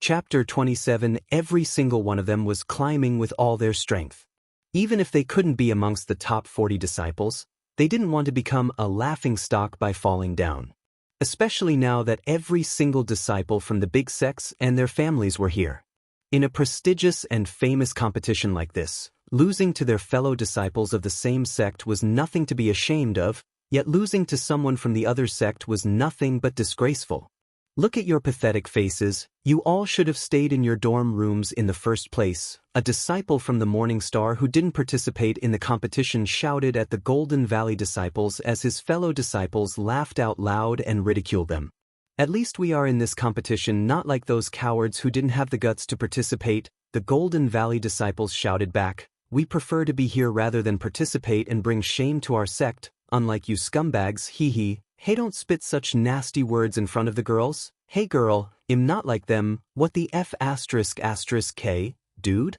Chapter 27. Every single one of them was climbing with all their strength. Even if they couldn't be amongst the top 40 disciples, they didn't want to become a laughingstock by falling down. Especially now that every single disciple from the big sects and their families were here. In a prestigious and famous competition like this, losing to their fellow disciples of the same sect was nothing to be ashamed of, yet losing to someone from the other sect was nothing but disgraceful. Look at your pathetic faces. You all should have stayed in your dorm rooms in the first place. A disciple from the Morning Star who didn't participate in the competition shouted at the Golden Valley disciples as his fellow disciples laughed out loud and ridiculed them. At least we are in this competition, not like those cowards who didn't have the guts to participate, the Golden Valley disciples shouted back. We prefer to be here rather than participate and bring shame to our sect, unlike you scumbags, hee hee. Hey, don't spit such nasty words in front of the girls. Hey girl, I'm not like them. What the F***K, dude?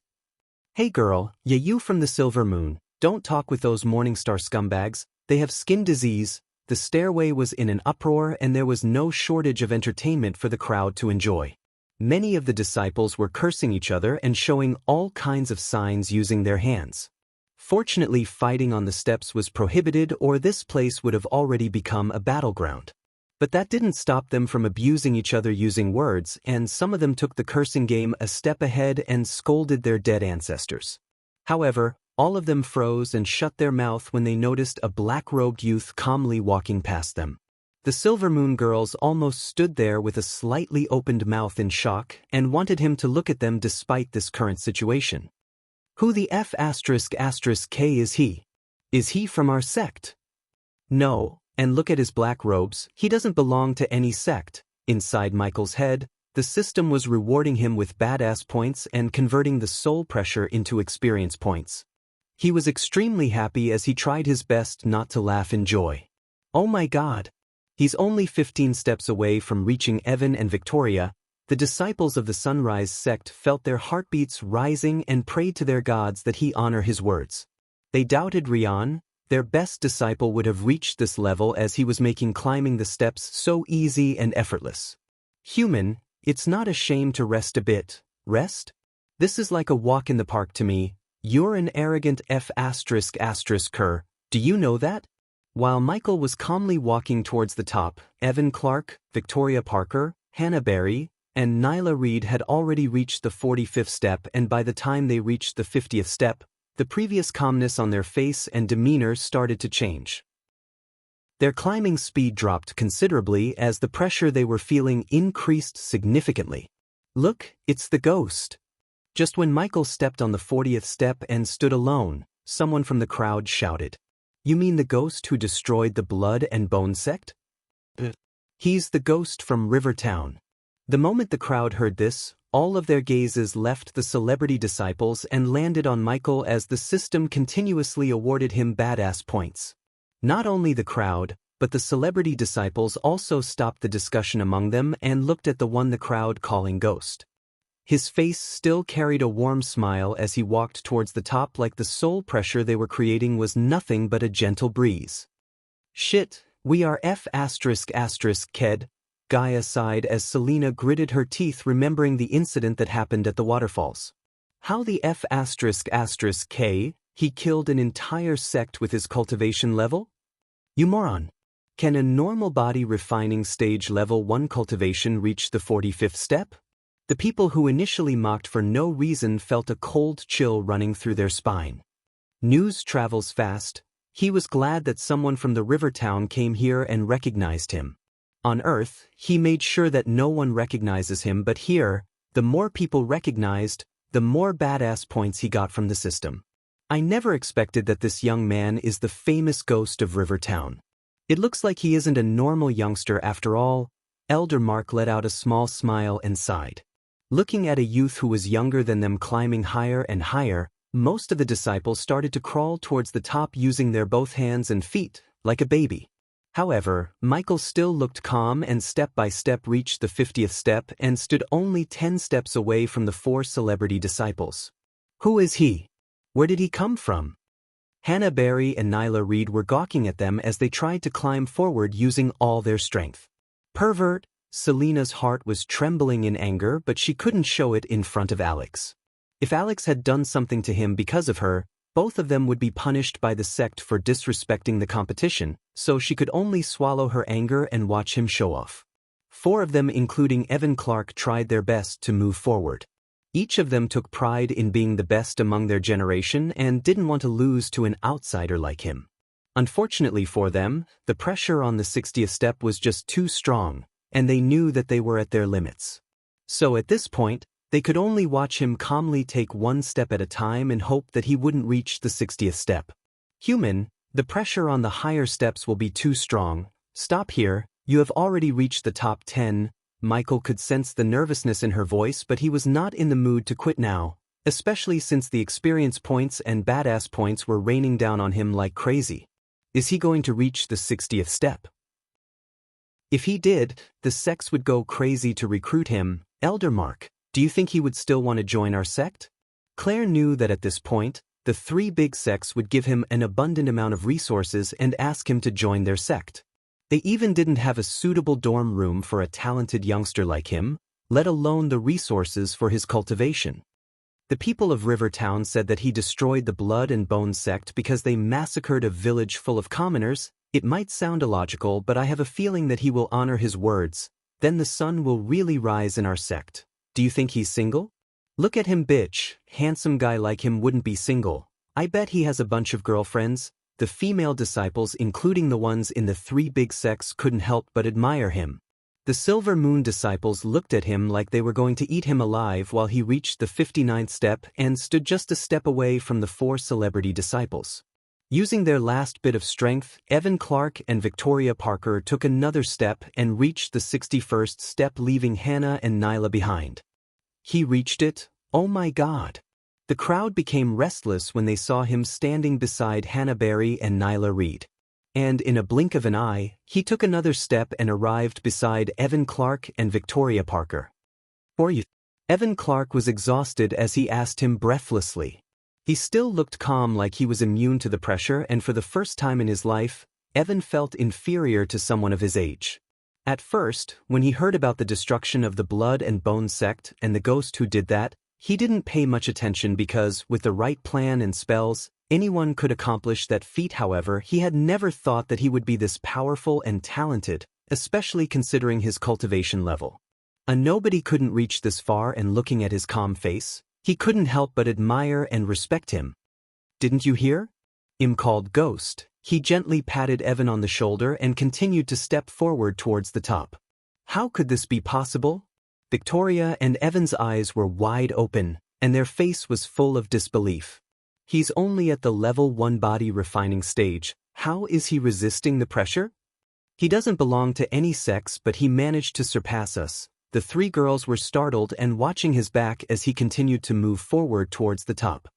Hey girl, yeah, you from the Silver Moon, don't talk with those Morningstar scumbags. They have skin disease. The stairway was in an uproar and there was no shortage of entertainment for the crowd to enjoy. Many of the disciples were cursing each other and showing all kinds of signs using their hands. Fortunately, fighting on the steps was prohibited or this place would have already become a battleground. But that didn't stop them from abusing each other using words, and some of them took the cursing game a step ahead and scolded their dead ancestors. However, all of them froze and shut their mouth when they noticed a black-robed youth calmly walking past them. The Silver Moon girls almost stood there with a slightly opened mouth in shock and wanted him to look at them despite this current situation. Who the F***K is he? Is he from our sect? No, and look at his black robes, he doesn't belong to any sect. Inside Michael's head, the system was rewarding him with badass points and converting the soul pressure into experience points. He was extremely happy as he tried his best not to laugh in joy. Oh my god! He's only 15 steps away from reaching Evan and Victoria. The disciples of the Sunrise sect felt their heartbeats rising and prayed to their gods that he honor his words. They doubted Rian. Their best disciple would have reached this level as he was making climbing the steps so easy and effortless. Human, it's not a shame to rest a bit. Rest? This is like a walk in the park to me. You're an arrogant F***cur. Do you know that? While Michael was calmly walking towards the top, Evan Clark, Victoria Parker, Hannah Berry, and Nyla Reed had already reached the 45th step, and by the time they reached the 50th step, the previous calmness on their face and demeanor started to change. Their climbing speed dropped considerably as the pressure they were feeling increased significantly. Look, it's the ghost. Just when Michael stepped on the 40th step and stood alone, someone from the crowd shouted, "You mean the ghost who destroyed the Blood and Bone sect?" He's the ghost from Rivertown. The moment the crowd heard this, all of their gazes left the celebrity disciples and landed on Michael as the system continuously awarded him badass points. Not only the crowd, but the celebrity disciples also stopped the discussion among them and looked at the one the crowd calling Ghost. His face still carried a warm smile as he walked towards the top, like the soul pressure they were creating was nothing but a gentle breeze. Shit, we are F***ked. Gaia sighed as Selena gritted her teeth, remembering the incident that happened at the waterfalls. How the F***k, he killed an entire sect with his cultivation level? You moron. Can a normal body refining stage level 1 cultivation reach the 45th step? The people who initially mocked for no reason felt a cold chill running through their spine. News travels fast. He was glad that someone from the Rivertown came here and recognized him. On Earth, he made sure that no one recognizes him, but here, the more people recognized, the more badass points he got from the system. I never expected that this young man is the famous ghost of Rivertown. It looks like he isn't a normal youngster after all. Elder Mark let out a small smile and sighed. Looking at a youth who was younger than them climbing higher and higher, most of the disciples started to crawl towards the top using their both hands and feet, like a baby. However, Michael still looked calm and step by step reached the 50th step and stood only 10 steps away from the 4 celebrity disciples. Who is he? Where did he come from? Hannah Berry and Nyla Reed were gawking at them as they tried to climb forward using all their strength. Pervert, Selena's heart was trembling in anger, but she couldn't show it in front of Alex. If Alex had done something to him because of her, both of them would be punished by the sect for disrespecting the competition, so she could only swallow her anger and watch him show off. 4 of them, including Evan Clark, tried their best to move forward. Each of them took pride in being the best among their generation and didn't want to lose to an outsider like him. Unfortunately for them, the pressure on the 60th step was just too strong, and they knew that they were at their limits. So at this point, they could only watch him calmly take one step at a time and hope that he wouldn't reach the 60th step. Human, the pressure on the higher steps will be too strong. Stop here, you have already reached the top 10. Michael could sense the nervousness in her voice, but he was not in the mood to quit now, especially since the experience points and badass points were raining down on him like crazy. Is he going to reach the 60th step? If he did, the sects would go crazy to recruit him. Elder Mark, do you think he would still want to join our sect? Claire knew that at this point, the 3 big sects would give him an abundant amount of resources and ask him to join their sect. They even didn't have a suitable dorm room for a talented youngster like him, let alone the resources for his cultivation. The people of Rivertown said that he destroyed the Blood and Bone sect because they massacred a village full of commoners. It might sound illogical, but I have a feeling that he will honor his words. Then the sun will really rise in our sect. Do you think he's single? Look at him, bitch. Handsome guy like him wouldn't be single. I bet he has a bunch of girlfriends. The female disciples, including the ones in the 3 big sects, couldn't help but admire him. The Silver Moon disciples looked at him like they were going to eat him alive while he reached the 59th step and stood just a step away from the 4 celebrity disciples. Using their last bit of strength, Evan Clark and Victoria Parker took another step and reached the 61st step, leaving Hannah and Nyla behind. He reached it? Oh my God! The crowd became restless when they saw him standing beside Hannah Berry and Nyla Reed. And in a blink of an eye, he took another step and arrived beside Evan Clark and Victoria Parker. "For you?" Evan Clark was exhausted as he asked him breathlessly. He still looked calm, like he was immune to the pressure, and for the first time in his life, Evan felt inferior to someone of his age. At first, when he heard about the destruction of the Blood and Bone sect and the ghost who did that, he didn't pay much attention because, with the right plan and spells, anyone could accomplish that feat. However, he had never thought that he would be this powerful and talented, especially considering his cultivation level. A nobody couldn't reach this far, and looking at his calm face, he couldn't help but admire and respect him. "Didn't you hear?" Im called Ghost. He gently patted Evan on the shoulder and continued to step forward towards the top. How could this be possible? Victoria and Evan's eyes were wide open, and their face was full of disbelief. He's only at the level 1 body refining stage. How is he resisting the pressure? He doesn't belong to any sects, but he managed to surpass us. The 3 girls were startled and watching his back as he continued to move forward towards the top.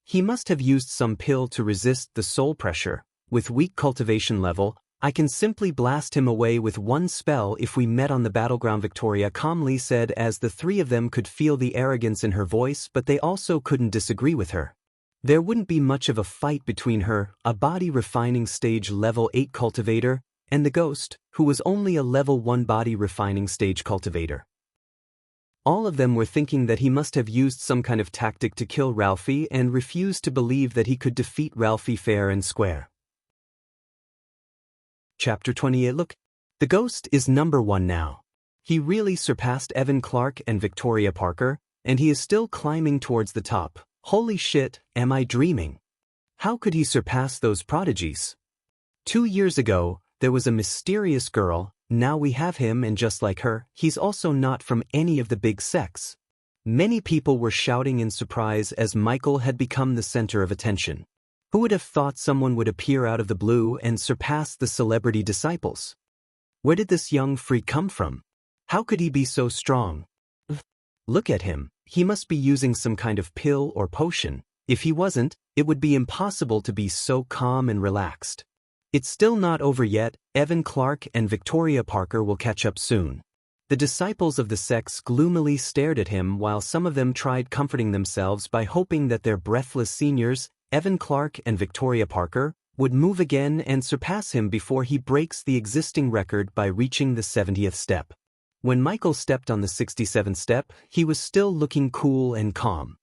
He must have used some pill to resist the soul pressure. With weak cultivation level, I can simply blast him away with one spell if we met on the battleground, Victoria calmly said, as the 3 of them could feel the arrogance in her voice, but they also couldn't disagree with her. There wouldn't be much of a fight between her, a body refining stage level 8 cultivator, and the ghost, who was only a level 1 body refining stage cultivator. All of them were thinking that he must have used some kind of tactic to kill Ralphie and refused to believe that he could defeat Ralphie fair and square. Chapter 28. Look, the ghost is number 1 now. He really surpassed Evan Clark and Victoria Parker, and he is still climbing towards the top. Holy shit, am I dreaming? How could he surpass those prodigies? 2 years ago, there was a mysterious girl. Now we have him, and just like her, he's also not from any of the big sects. Many people were shouting in surprise as Michael had become the center of attention. Who would have thought someone would appear out of the blue and surpass the celebrity disciples? Where did this young freak come from? How could he be so strong? Look at him. He must be using some kind of pill or potion. If he wasn't, it would be impossible to be so calm and relaxed. It's still not over yet. Evan Clark and Victoria Parker will catch up soon. The disciples of the sects gloomily stared at him while some of them tried comforting themselves by hoping that their breathless seniors, Evan Clark and Victoria Parker, would move again and surpass him before he breaks the existing record by reaching the 70th step. When Michael stepped on the 67th step, he was still looking cool and calm.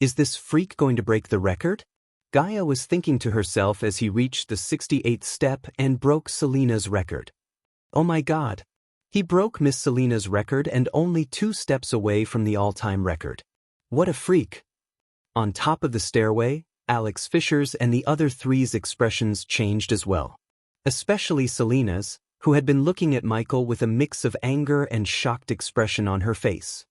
Is this freak going to break the record? Gaia was thinking to herself as he reached the 68th step and broke Selena's record. Oh my god. He broke Miss Selena's record and only 2 steps away from the all-time record. What a freak. On top of the stairway, Alex Fisher's and the other three's expressions changed as well. Especially Selena's, who had been looking at Michael with a mix of anger and shocked expression on her face.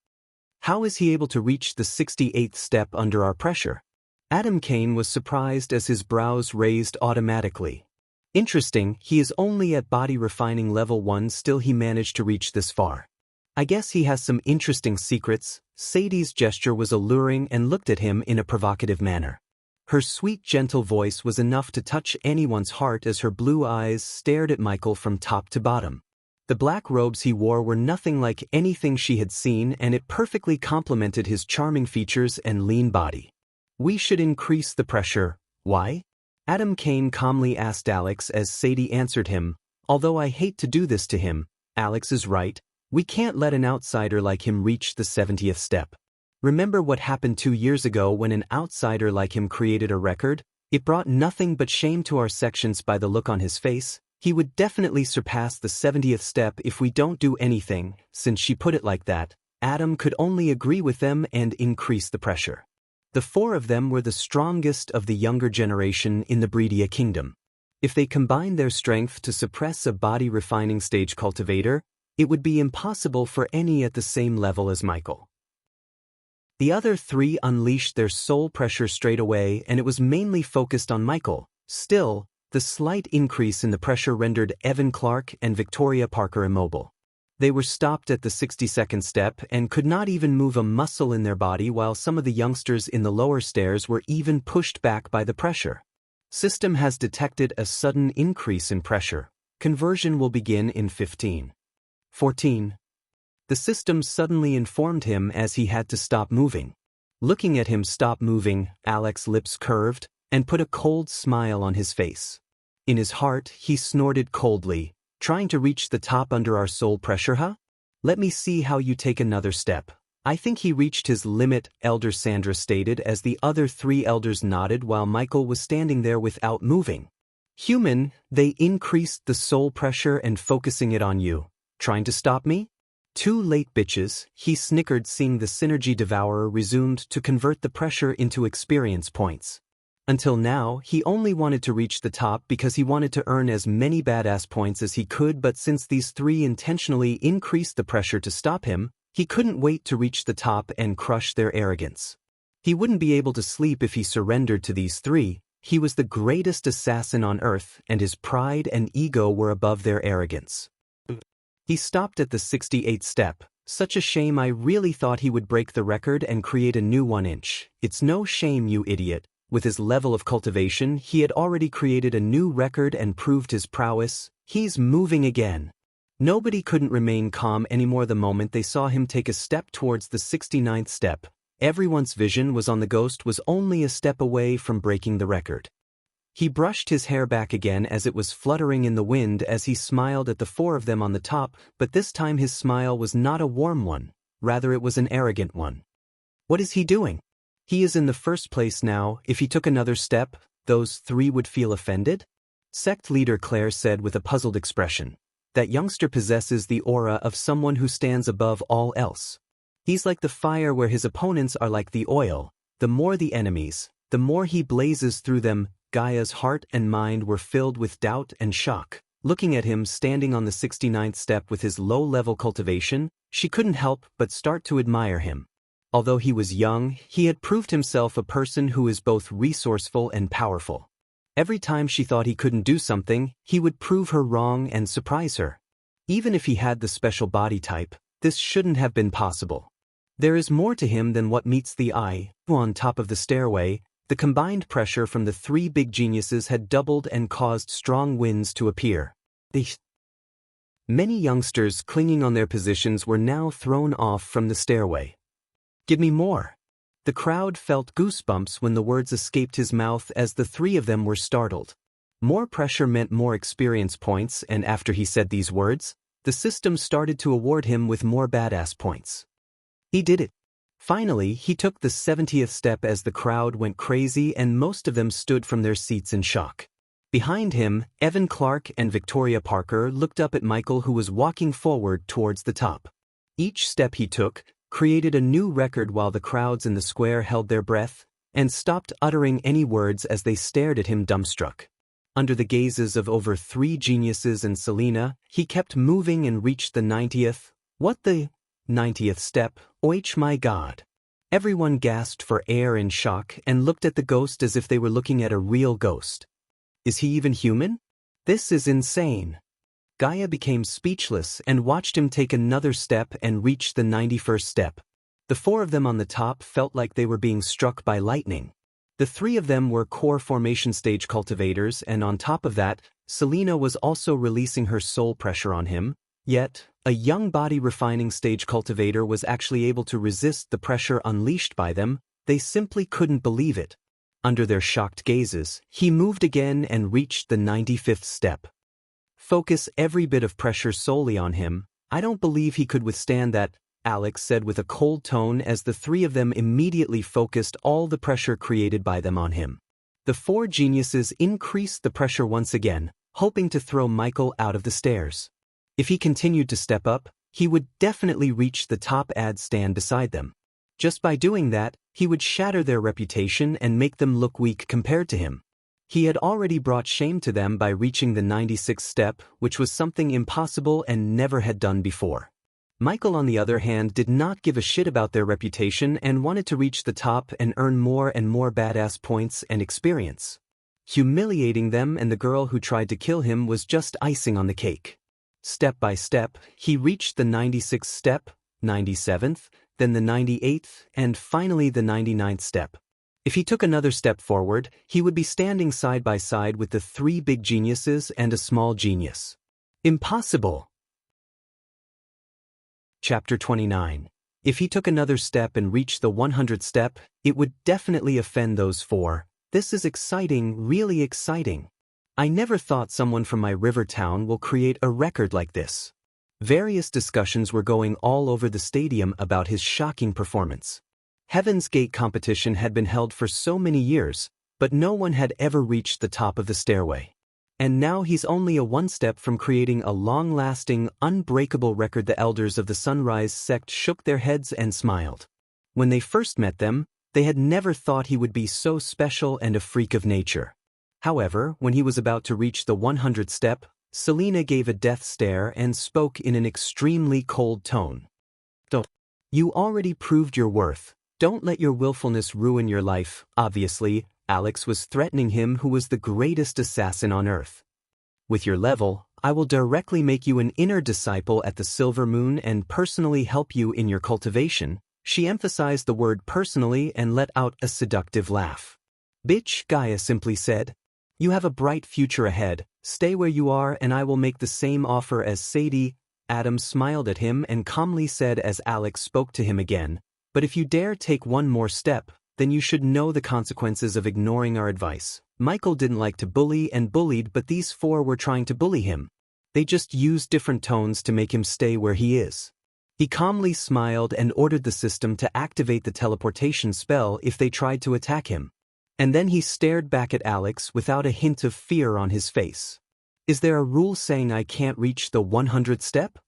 How is he able to reach the 68th step under our pressure? Adam Kane was surprised as his brows raised automatically. Interesting, he is only at body refining level 1, still he managed to reach this far. I guess he has some interesting secrets. Sadie's gesture was alluring and looked at him in a provocative manner. Her sweet, gentle voice was enough to touch anyone's heart as her blue eyes stared at Michael from top to bottom. The black robes he wore were nothing like anything she had seen, and it perfectly complemented his charming features and lean body. We should increase the pressure. Why? Adam Kane calmly asked Alex as Sadie answered him. Although I hate to do this to him, Alex is right. We can't let an outsider like him reach the 70th step. Remember what happened 2 years ago when an outsider like him created a record? It brought nothing but shame to our sections. By the look on his face, he would definitely surpass the 70th step if we don't do anything. Since she put it like that, Adam could only agree with them and increase the pressure. The 4 of them were the strongest of the younger generation in the Breedia Kingdom. If they combined their strength to suppress a body refining stage cultivator, it would be impossible for any at the same level as Michael. The other 3 unleashed their soul pressure straight away, and it was mainly focused on Michael. Still, the slight increase in the pressure rendered Evan Clark and Victoria Parker immobile. They were stopped at the 62nd step and could not even move a muscle in their body, while some of the youngsters in the lower stairs were even pushed back by the pressure. System has detected a sudden increase in pressure. Conversion will begin in 15. 14. The system suddenly informed him as he had to stop moving. Looking at him stop moving, Alex's lips curved and put a cold smile on his face. In his heart, he snorted coldly. Trying to reach the top under our soul pressure, huh? Let me see how you take another step. I think he reached his limit, Elder Sandra stated as the other 3 elders nodded while Michael was standing there without moving. Human, they increased the soul pressure and focusing it on you. Trying to stop me? Too late, bitches, he snickered, seeing the Synergy Devourer resumed to convert the pressure into experience points. Until now, he only wanted to reach the top because he wanted to earn as many badass points as he could, but since these 3 intentionally increased the pressure to stop him, he couldn't wait to reach the top and crush their arrogance. He wouldn't be able to sleep if he surrendered to these 3. He was the greatest assassin on Earth, and his pride and ego were above their arrogance. He stopped at the 68th step. Such a shame, I really thought he would break the record and create a new 1-inch. It's no shame, you idiot. With his level of cultivation, he had already created a new record and proved his prowess. He's moving again. Nobody couldn't remain calm anymore the moment they saw him take a step towards the 69th step. Everyone's vision was on the ghost was only a step away from breaking the record. He brushed his hair back again as it was fluttering in the wind as he smiled at the 4 of them on the top, but this time his smile was not a warm one, rather it was an arrogant one. What is he doing? He is in the first place now. If he took another step, those 3 would feel offended? Sect leader Claire said with a puzzled expression. That youngster possesses the aura of someone who stands above all else. He's like the fire where his opponents are like the oil. The more the enemies, the more he blazes through them. Gaia's heart and mind were filled with doubt and shock. Looking at him standing on the 69th step with his low-level cultivation, she couldn't help but start to admire him. Although he was young, he had proved himself a person who is both resourceful and powerful. Every time she thought he couldn't do something, he would prove her wrong and surprise her. Even if he had the special body type, this shouldn't have been possible. There is more to him than what meets the eye. On top of the stairway, the combined pressure from the 3 big geniuses had doubled and caused strong winds to appear. Many youngsters clinging on their positions were now thrown off from the stairway. Give me more. The crowd felt goosebumps when the words escaped his mouth as the 3 of them were startled. More pressure meant more experience points, and after he said these words, the system started to award him with more badass points. He did it. Finally, he took the 70th step as the crowd went crazy and most of them stood from their seats in shock. Behind him, Evan Clark and Victoria Parker looked up at Michael, who was walking forward towards the top. Each step he took created a new record while the crowds in the square held their breath and stopped uttering any words as they stared at him dumbstruck. Under the gazes of over 3 geniuses and Selena, he kept moving and reached the 90th. What the 90th step? Oh my God. Everyone gasped for air in shock and looked at the ghost as if they were looking at a real ghost. Is he even human? This is insane. Gaia became speechless and watched him take another step and reach the 91st step. The 4 of them on the top felt like they were being struck by lightning. The 3 of them were core formation stage cultivators, and on top of that, Selena was also releasing her soul pressure on him, yet, a young body refining stage cultivator was actually able to resist the pressure unleashed by them. They simply couldn't believe it. Under their shocked gazes, he moved again and reached the 95th step. Focus every bit of pressure solely on him. I don't believe he could withstand that, Alex said with a cold tone as the 3 of them immediately focused all the pressure created by them on him. The 4 geniuses increased the pressure once again, hoping to throw Michael out of the stairs. If he continued to step up, he would definitely reach the top ad stand beside them. Just by doing that, he would shatter their reputation and make them look weak compared to him. He had already brought shame to them by reaching the 96th step, which was something impossible and never had done before. Michael, on the other hand, did not give a shit about their reputation and wanted to reach the top and earn more and more badass points and experience. Humiliating them and the girl who tried to kill him was just icing on the cake. Step by step, he reached the 96th step, 97th, then the 98th, and finally the 99th step. If he took another step forward, he would be standing side by side with the 3 big geniuses and a small genius. Impossible! Chapter 29. If he took another step and reached the 100th step, it would definitely offend those 4. This is exciting, really exciting. I never thought someone from my river town will create a record like this. Various discussions were going all over the stadium about his shocking performance. Heaven's Gate competition had been held for so many years, but no one had ever reached the top of the stairway. And now he's only a 1 step from creating a long-lasting, unbreakable record. The elders of the Sunrise sect shook their heads and smiled. When they first met them, they had never thought he would be so special and a freak of nature. However, when he was about to reach the 100th step, Selena gave a death stare and spoke in an extremely cold tone. You already proved your worth. Don't let your willfulness ruin your life. Obviously, Alex was threatening him, who was the greatest assassin on Earth. With your level, I will directly make you an inner disciple at the Silver Moon and personally help you in your cultivation. She emphasized the word personally and let out a seductive laugh. Bitch, Gaia simply said. You have a bright future ahead. Stay where you are and I will make the same offer as Sadie. Adam smiled at him and calmly said as Alex spoke to him again, but if you dare take one more step, then you should know the consequences of ignoring our advice. Michael didn't like to bully and bullied, but these 4 were trying to bully him. They just used different tones to make him stay where he is. He calmly smiled and ordered the system to activate the teleportation spell if they tried to attack him. And then he stared back at Alex without a hint of fear on his face. Is there a rule saying I can't reach the 100th step?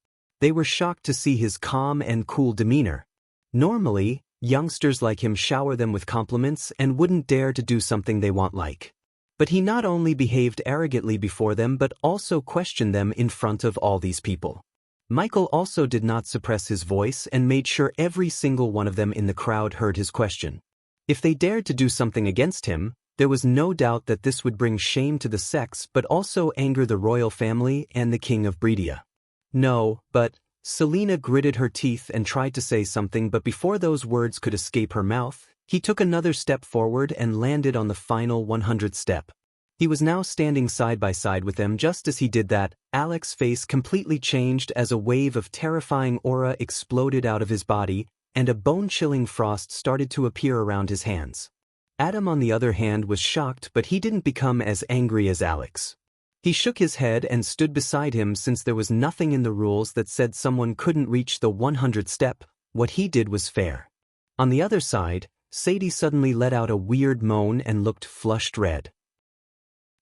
They were shocked to see his calm and cool demeanor. Normally, youngsters like him shower them with compliments and wouldn't dare to do something they want like. But he not only behaved arrogantly before them but also questioned them in front of all these people. Michael also did not suppress his voice and made sure every single one of them in the crowd heard his question. If they dared to do something against him, there was no doubt that this would bring shame to the sects but also anger the royal family and the king of Bredia. No, but Selena gritted her teeth and tried to say something, but before those words could escape her mouth, he took another step forward and landed on the final 100th step. He was now standing side by side with them. Just as he did that, Alex's face completely changed as a wave of terrifying aura exploded out of his body, and a bone-chilling frost started to appear around his hands. Adam, on the other hand, was shocked, but he didn't become as angry as Alex. He shook his head and stood beside him since there was nothing in the rules that said someone couldn't reach the 100th step. What he did was fair. On the other side, Sadie suddenly let out a weird moan and looked flushed red.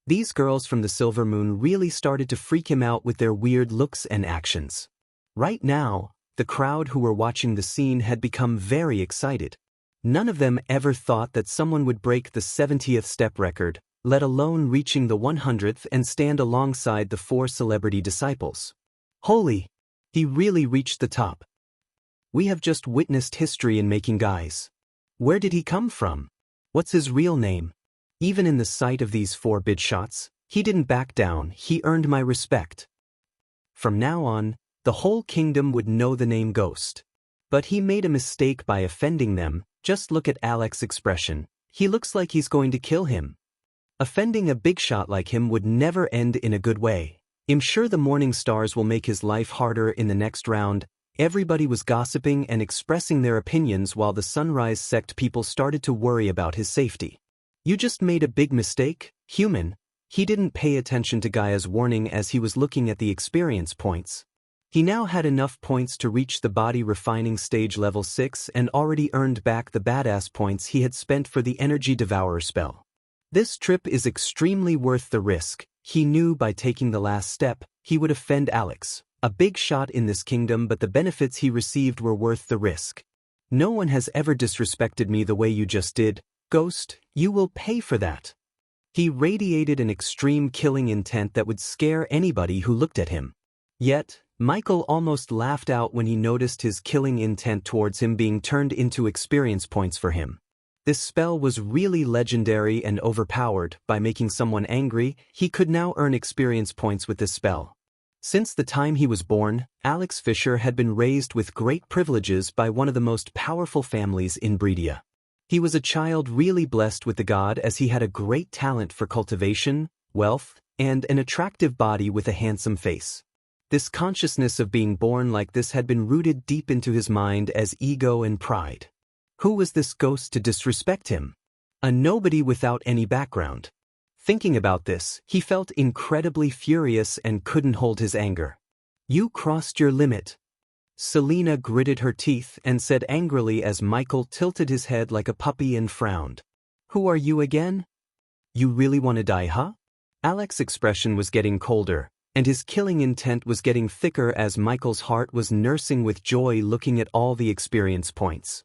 These girls from the Silver Moon really started to freak him out with their weird looks and actions. Right now, the crowd who were watching the scene had become very excited. None of them ever thought that someone would break the 70th step record, let alone reaching the 100th and stand alongside the 4 celebrity disciples. Holy! He really reached the top. We have just witnessed history in making, guys. Where did he come from? What's his real name? Even in the sight of these 4 bid shots, he didn't back down. He earned my respect. From now on, the whole kingdom would know the name Ghost. But he made a mistake by offending them. Just look at Alex's expression. He looks like he's going to kill him. Offending a big shot like him would never end in a good way. I'm sure the Morning Stars will make his life harder in the next round. Everybody was gossiping and expressing their opinions while the Sunrise sect people started to worry about his safety. You just made a big mistake, human. He didn't pay attention to Gaia's warning as he was looking at the experience points. He now had enough points to reach the body refining stage level 6 and already earned back the badass points he had spent for the Energy Devourer spell. This trip is extremely worth the risk. He knew by taking the last step, he would offend Alex. A big shot in this kingdom, but the benefits he received were worth the risk. No one has ever disrespected me the way you just did. Ghost, you will pay for that. He radiated an extreme killing intent that would scare anybody who looked at him. Yet, Michael almost laughed out when he noticed his killing intent towards him being turned into experience points for him. This spell was really legendary and overpowered. By making someone angry, he could now earn experience points with this spell. Since the time he was born, Alex Fisher had been raised with great privileges by one of the most powerful families in Breedia. He was a child really blessed with the god as he had a great talent for cultivation, wealth, and an attractive body with a handsome face. This consciousness of being born like this had been rooted deep into his mind as ego and pride. Who was this ghost to disrespect him? A nobody without any background. Thinking about this, he felt incredibly furious and couldn't hold his anger. You crossed your limit. Selena gritted her teeth and said angrily as Michael tilted his head like a puppy and frowned. Who are you again? You really want to die, huh? Alex's expression was getting colder, and his killing intent was getting thicker as Michael's heart was nursing with joy looking at all the experience points.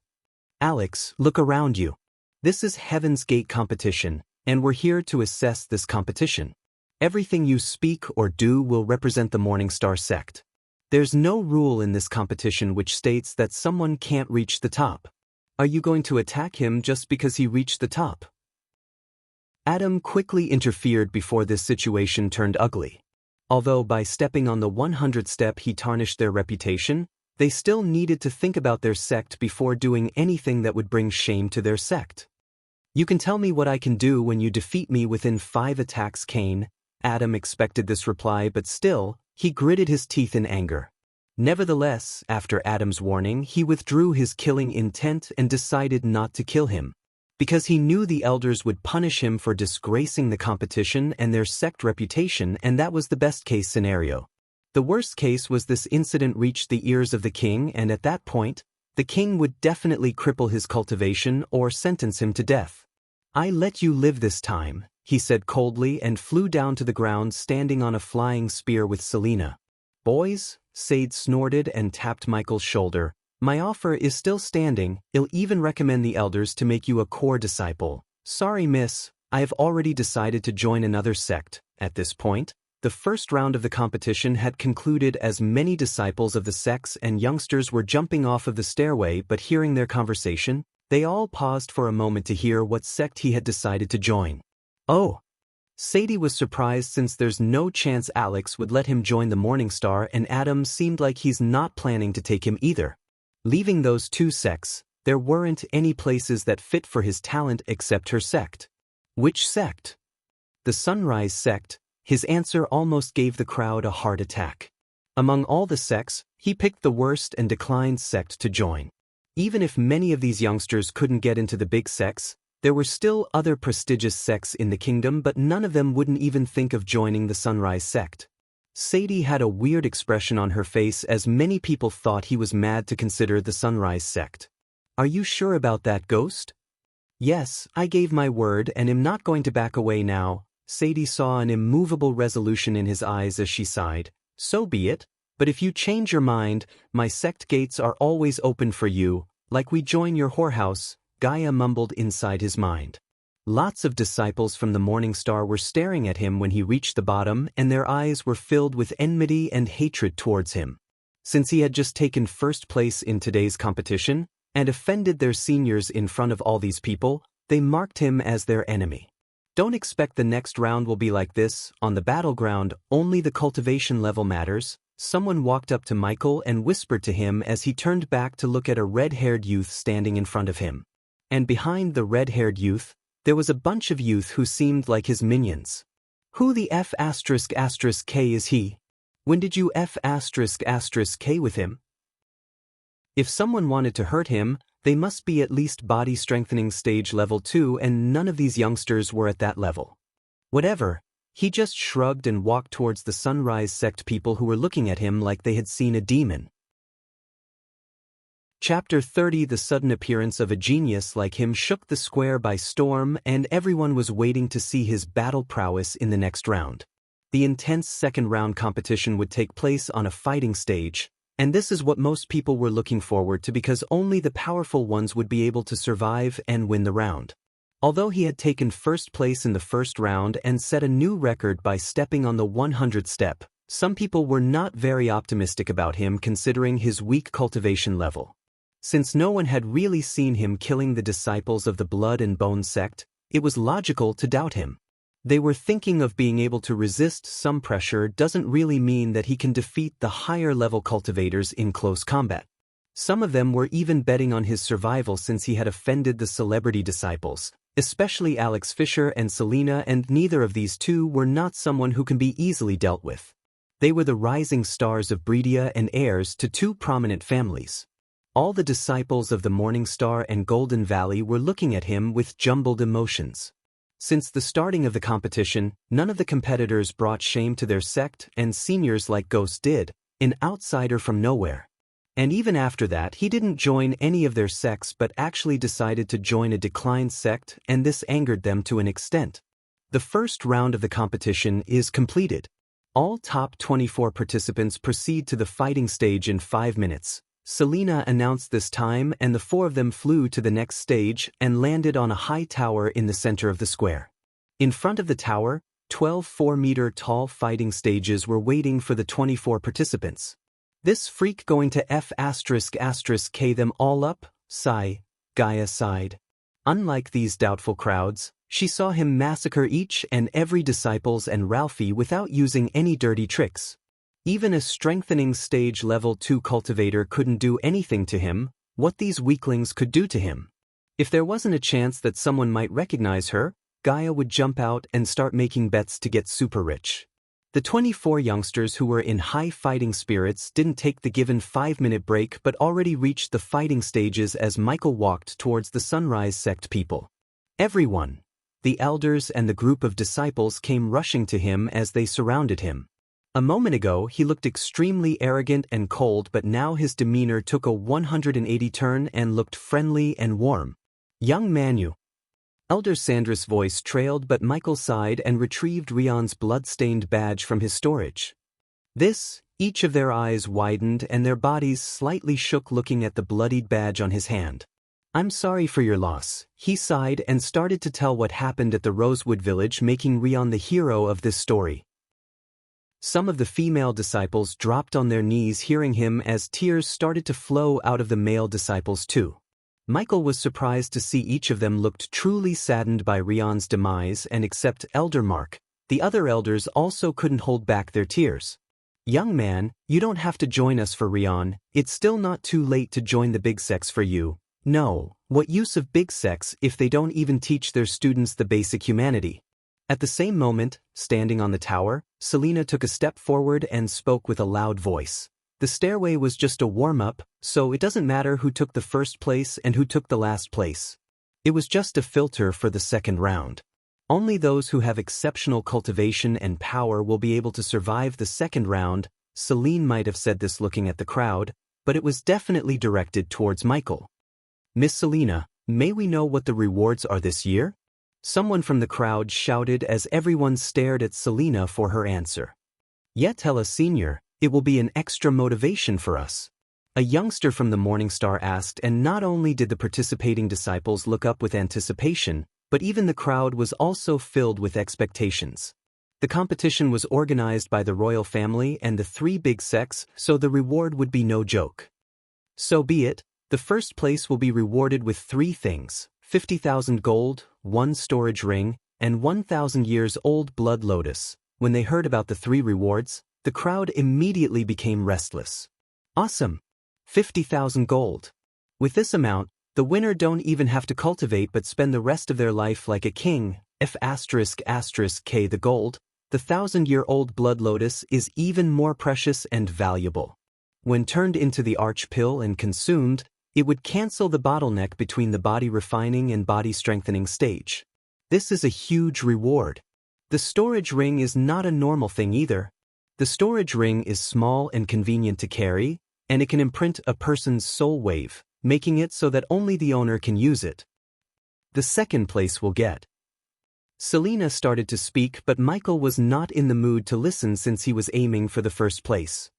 Alex, look around you. This is Heaven's Gate competition, and we're here to assess this competition. Everything you speak or do will represent the Morningstar sect. There's no rule in this competition which states that someone can't reach the top. Are you going to attack him just because he reached the top? Adam quickly interfered before this situation turned ugly. Although by stepping on the 100th step he tarnished their reputation, they still needed to think about their sect before doing anything that would bring shame to their sect. You can tell me what I can do when you defeat me within 5 attacks, Kane. Adam expected this reply, but still, he gritted his teeth in anger. Nevertheless, after Adam's warning, he withdrew his killing intent and decided not to kill him, because he knew the elders would punish him for disgracing the competition and their sect reputation, and that was the best-case scenario. The worst case was this incident reached the ears of the king, and at that point, the king would definitely cripple his cultivation or sentence him to death. I let you live this time, he said coldly and flew down to the ground standing on a flying spear with Selena. Boys, Sade snorted and tapped Michael's shoulder. My offer is still standing. I'll even recommend the elders to make you a core disciple. Sorry, miss, I have already decided to join another sect. At this point, the first round of the competition had concluded as many disciples of the sects and youngsters were jumping off of the stairway, but hearing their conversation, they all paused for a moment to hear what sect he had decided to join. Oh! Sadie was surprised since there's no chance Alex would let him join the Morningstar, and Adam seemed like he's not planning to take him either. Leaving those 2 sects, there weren't any places that fit for his talent except her sect. Which sect? The Sunrise sect. His answer almost gave the crowd a heart attack. Among all the sects, he picked the worst and declined sect to join. Even if many of these youngsters couldn't get into the big sects, There were still other prestigious sects in the kingdom, but none of them wouldn't even think of joining the Sunrise sect. Sadie had a weird expression on her face as many people thought he was mad to consider the Sunrise sect. "Are you sure about that, Ghost?" "Yes, I gave my word and am not going to back away now." Sadie saw an immovable resolution in his eyes as she sighed. "So be it, but if you change your mind, my sect gates are always open for you, like we join your whorehouse," Gaia mumbled inside his mind. Lots of disciples from the Morning Star were staring at him when he reached the bottom, and their eyes were filled with enmity and hatred towards him. Since he had just taken first place in today's competition, and offended their seniors in front of all these people, they marked him as their enemy. Don't expect the next round will be like this. On the battleground, only the cultivation level matters. Someone walked up to Michael and whispered to him as he turned back to look at a red-haired youth standing in front of him. And behind the red-haired youth, there was a bunch of youth who seemed like his minions. "Who the F***K is he? When did you F***K with him?" If someone wanted to hurt him, they must be at least body strengthening stage level 2, and none of these youngsters were at that level. Whatever, he just shrugged and walked towards the Sunrise sect people who were looking at him like they had seen a demon. Chapter 30. The sudden appearance of a genius like him shook the square by storm, and everyone was waiting to see his battle prowess in the next round. The intense second-round competition would take place on a fighting stage, and this is what most people were looking forward to because only the powerful ones would be able to survive and win the round. Although he had taken first place in the first round and set a new record by stepping on the 100th step, some people were not very optimistic about him considering his weak cultivation level. Since no one had really seen him killing the disciples of the Blood and Bone sect, it was logical to doubt him. They were thinking of being able to resist some pressure doesn't really mean that he can defeat the higher-level cultivators in close combat. Some of them were even betting on his survival since he had offended the celebrity disciples, especially Alex Fisher and Selena, and neither of these two were not someone who can be easily dealt with. They were the rising stars of Breedia and heirs to two prominent families. All the disciples of the Morning Star and Golden Valley were looking at him with jumbled emotions. Since the starting of the competition, none of the competitors brought shame to their sect, and seniors like Ghost did, an outsider from nowhere. And even after that, he didn't join any of their sects but actually decided to join a declined sect, and this angered them to an extent. The first round of the competition is completed. All top 24 participants proceed to the fighting stage in 5 minutes. Selena announced this time, and the four of them flew to the next stage and landed on a high tower in the center of the square. In front of the tower, 12 4-meter-tall fighting stages were waiting for the 24 participants. "This freak going to F***K them all up?" Gaia sighed. Unlike these doubtful crowds, she saw him massacre each and every disciples and Ralphie without using any dirty tricks. Even a strengthening stage level 2 cultivator couldn't do anything to him. What these weaklings could do to him. If there wasn't a chance that someone might recognize her, Gaia would jump out and start making bets to get super rich. The 24 youngsters who were in high fighting spirits didn't take the given 5-minute break but already reached the fighting stages as Michael walked towards the Sunrise sect people. Everyone, the elders and the group of disciples, came rushing to him as they surrounded him. A moment ago he looked extremely arrogant and cold, but now his demeanor took a 180 turn and looked friendly and warm. "Young man, Elder Sandra's voice trailed, but Michael sighed and retrieved Rion's blood-stained badge from his storage. Each of their eyes widened and their bodies slightly shook looking at the bloodied badge on his hand. "I'm sorry for your loss," he sighed and started to tell what happened at the Rosewood village, making Rion the hero of this story. Some of the female disciples dropped on their knees hearing him as tears started to flow out of the male disciples too. Michael was surprised to see each of them looked truly saddened by Rion's demise, and except Elder Mark, the other elders also couldn't hold back their tears. "Young man, you don't have to join us for Rion. It's still not too late to join the big sects for you." "No, what use of big sects if they don't even teach their students the basic humanity?" At the same moment, standing on the tower, Selena took a step forward and spoke with a loud voice. "The stairway was just a warm-up, so it doesn't matter who took the first place and who took the last place. It was just a filter for the second round. Only those who have exceptional cultivation and power will be able to survive the second round. Celine might have said this looking at the crowd, but it was definitely directed towards Michael. Miss Selina, may we know what the rewards are this year? Someone from the crowd shouted as everyone stared at Selina for her answer. Yet tell us, Senior, it will be an extra motivation for us. A youngster from the Morning Star asked, and not only did the participating disciples look up with anticipation, but even the crowd was also filled with expectations. The competition was organized by the royal family and the 3 big sects, so the reward would be no joke. So be it, the first place will be rewarded with 3 things: 50,000 gold, 1 storage ring, and 1,000 years old blood lotus. When they heard about the 3 rewards, the crowd immediately became restless. Awesome! 50,000 gold. With this amount, the winner don't even have to cultivate but spend the rest of their life like a king. K the gold, the 1,000-year-old blood lotus is even more precious and valuable. When turned into the arch pill and consumed, it would cancel the bottleneck between the body refining and body strengthening stage. This is a huge reward. The storage ring is not a normal thing either. The storage ring is small and convenient to carry, and it can imprint a person's soul wave, making it so that only the owner can use it. The second place will get. Selina started to speak, but Michael was not in the mood to listen since he was aiming for the first place.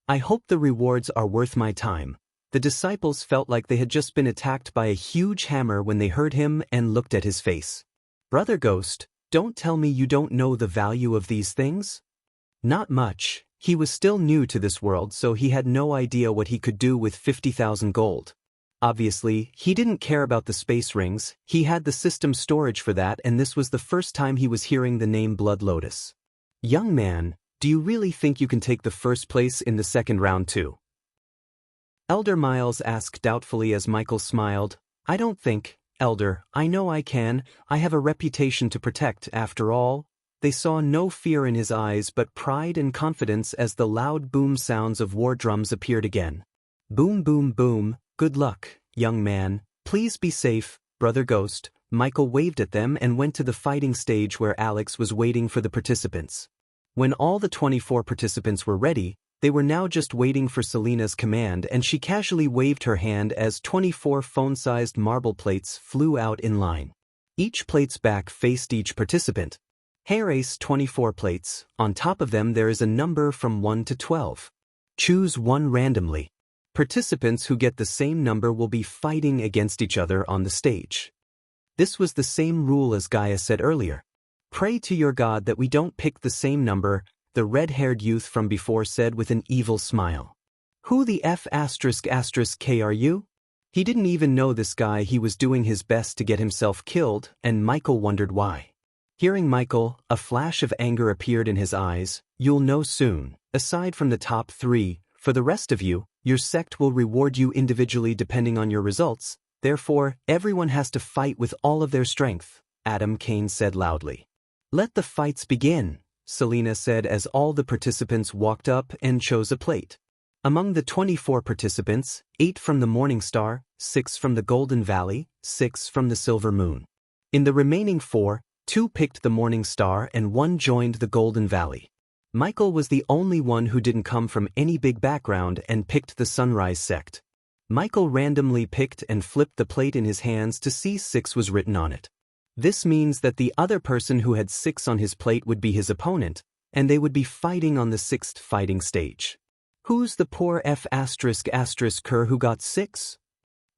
I hope the rewards are worth my time. The disciples felt like they had just been attacked by a huge hammer when they heard him and looked at his face. Brother Ghost, don't tell me you don't know the value of these things? Not much. He was still new to this world, so he had no idea what he could do with 50,000 gold. Obviously, he didn't care about the space rings. He had the system storage for that, and this was the first time he was hearing the name Blood Lotus. Young man, do you really think you can take the first place in the second round too? Elder Miles asked doubtfully as Michael smiled. I don't think, Elder, I know I can. I have a reputation to protect after all. They saw no fear in his eyes but pride and confidence as the loud boom sounds of war drums appeared again. Boom boom boom, good luck, young man, please be safe, Brother Ghost. Michael waved at them and went to the fighting stage where Alex was waiting for the participants. When all the 24 participants were ready, they were now just waiting for Selina's command, and she casually waved her hand as 24 phone-sized marble plates flew out in line. Each plate's back faced each participant. Race 24 plates, on top of them there is a number from 1 to 12. Choose one randomly. Participants who get the same number will be fighting against each other on the stage. This was the same rule as Gaia said earlier. Pray to your God that we don't pick the same number, the red-haired youth from before said with an evil smile. Who the F***K are you? He didn't even know this guy. He was doing his best to get himself killed, and Michael wondered why. Hearing Michael, a flash of anger appeared in his eyes. You'll know soon. Aside from the top 3, for the rest of you, your sect will reward you individually depending on your results. Therefore, everyone has to fight with all of their strength, Adam Kane said loudly. Let the fights begin, Selina said as all the participants walked up and chose a plate. Among the 24 participants, 8 from the Morning Star, 6 from the Golden Valley, 6 from the Silver Moon. In the remaining 4, 2 picked the Morning Star and 1 joined the Golden Valley. Michael was the only one who didn't come from any big background and picked the Sunrise sect. Michael randomly picked and flipped the plate in his hands to see 6 was written on it. This means that the other person who had 6 on his plate would be his opponent, and they would be fighting on the 6th fighting stage. Who's the poor F***Ker who got 6?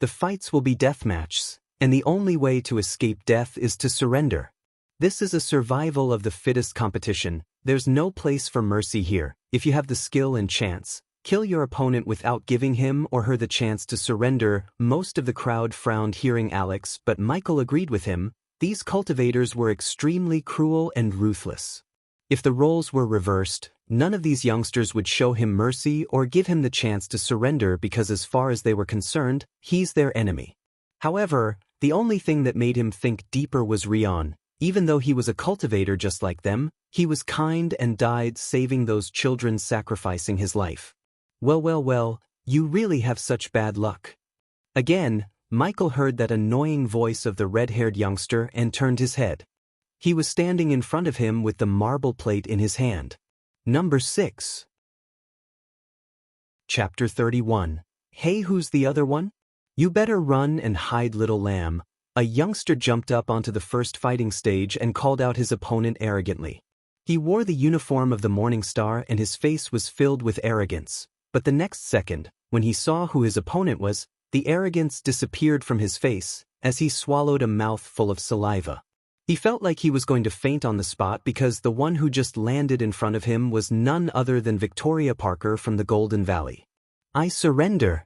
The fights will be deathmatches, and the only way to escape death is to surrender. This is a survival of the fittest competition. There's no place for mercy here. If you have the skill and chance, kill your opponent without giving him or her the chance to surrender. Most of the crowd frowned hearing Alex, but Michael agreed with him. These cultivators were extremely cruel and ruthless. If the roles were reversed, none of these youngsters would show him mercy or give him the chance to surrender because as far as they were concerned, he's their enemy. However, the only thing that made him think deeper was Rion. Even though he was a cultivator just like them, he was kind and died saving those children, sacrificing his life. Well, you really have such bad luck. Again, Michael heard that annoying voice of the red-haired youngster and turned his head. He was standing in front of him with the marble plate in his hand. Number 6. Chapter 31. Hey, who's the other one? You better run and hide, little lamb. A youngster jumped up onto the first fighting stage and called out his opponent arrogantly. He wore the uniform of the Morning Star and his face was filled with arrogance. But the next second, when he saw who his opponent was, the arrogance disappeared from his face as he swallowed a mouthful of saliva. He felt like he was going to faint on the spot because the one who just landed in front of him was none other than Victoria Parker from the Golden Valley. I surrender.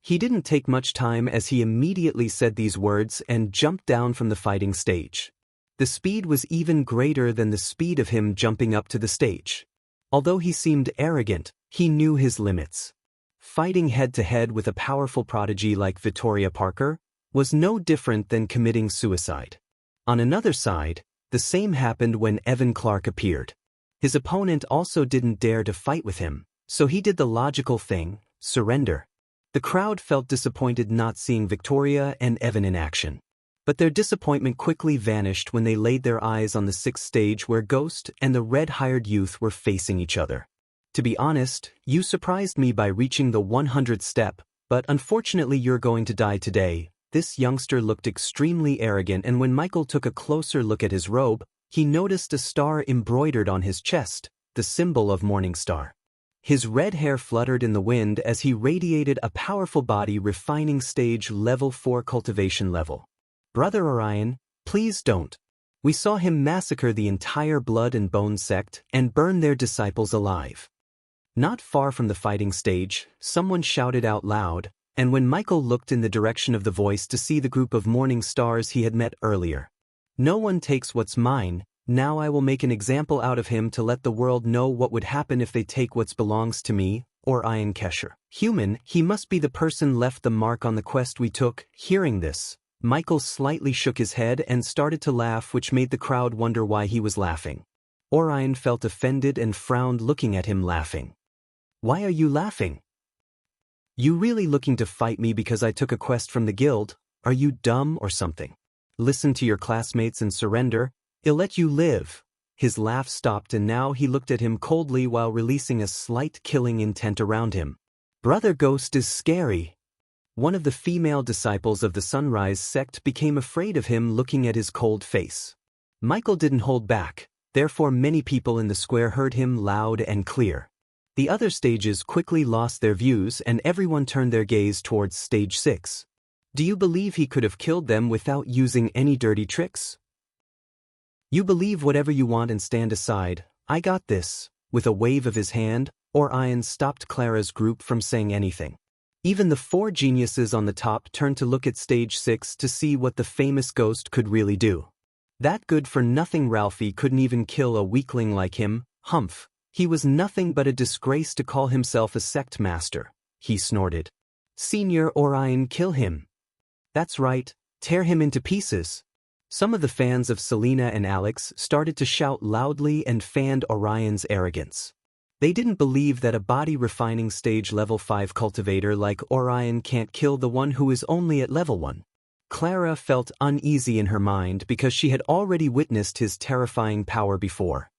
He didn't take much time as he immediately said these words and jumped down from the fighting stage. The speed was even greater than the speed of him jumping up to the stage. Although he seemed arrogant, he knew his limits. Fighting head-to-head with a powerful prodigy like Victoria Parker was no different than committing suicide. On another side, the same happened when Evan Clark appeared. His opponent also didn't dare to fight with him, so he did the logical thing, surrender. The crowd felt disappointed not seeing Victoria and Evan in action. But their disappointment quickly vanished when they laid their eyes on the sixth stage where Ghost and the red-hired youth were facing each other. To be honest, you surprised me by reaching the 100th step, but unfortunately you're going to die today. This youngster looked extremely arrogant, and when Michael took a closer look at his robe, he noticed a star embroidered on his chest, the symbol of Morning Star. His red hair fluttered in the wind as he radiated a powerful body refining stage level 4 cultivation level. Brother Orion, please don't. We saw him massacre the entire Blood and Bone sect and burn their disciples alive. Not far from the fighting stage, someone shouted out loud, and when Michael looked in the direction of the voice to see the group of morning stars he had met earlier. No one takes what's mine, now I will make an example out of him to let the world know what would happen if they take what belongs to me, or Ian Kesher. Human, he must be the person left the mark on the quest we took. Hearing this, Michael slightly shook his head and started to laugh, which made the crowd wonder why he was laughing. Orion felt offended and frowned looking at him laughing. Why are you laughing? You really looking to fight me because I took a quest from the guild? Are you dumb or something? Listen to your classmates and surrender, I'll let you live. His laugh stopped and now he looked at him coldly while releasing a slight killing intent around him. Brother Ghost is scary. One of the female disciples of the Sunrise sect became afraid of him looking at his cold face. Michael didn't hold back, therefore many people in the square heard him loud and clear. The other stages quickly lost their views and everyone turned their gaze towards stage 6. Do you believe he could have killed them without using any dirty tricks? You believe whatever you want and stand aside, I got this. With a wave of his hand, Orion stopped Clara's group from saying anything. Even the 4 geniuses on the top turned to look at stage 6 to see what the famous Ghost could really do. That good-for-nothing Ralphie couldn't even kill a weakling like him. Humph. He was nothing but a disgrace to call himself a sect master, he snorted. Senior Orion, kill him. That's right, tear him into pieces. Some of the fans of Selena and Alex started to shout loudly and fanned Orion's arrogance. They didn't believe that a body refining stage level 5 cultivator like Orion can't kill the one who is only at level 1. Clara felt uneasy in her mind because she had already witnessed his terrifying power before.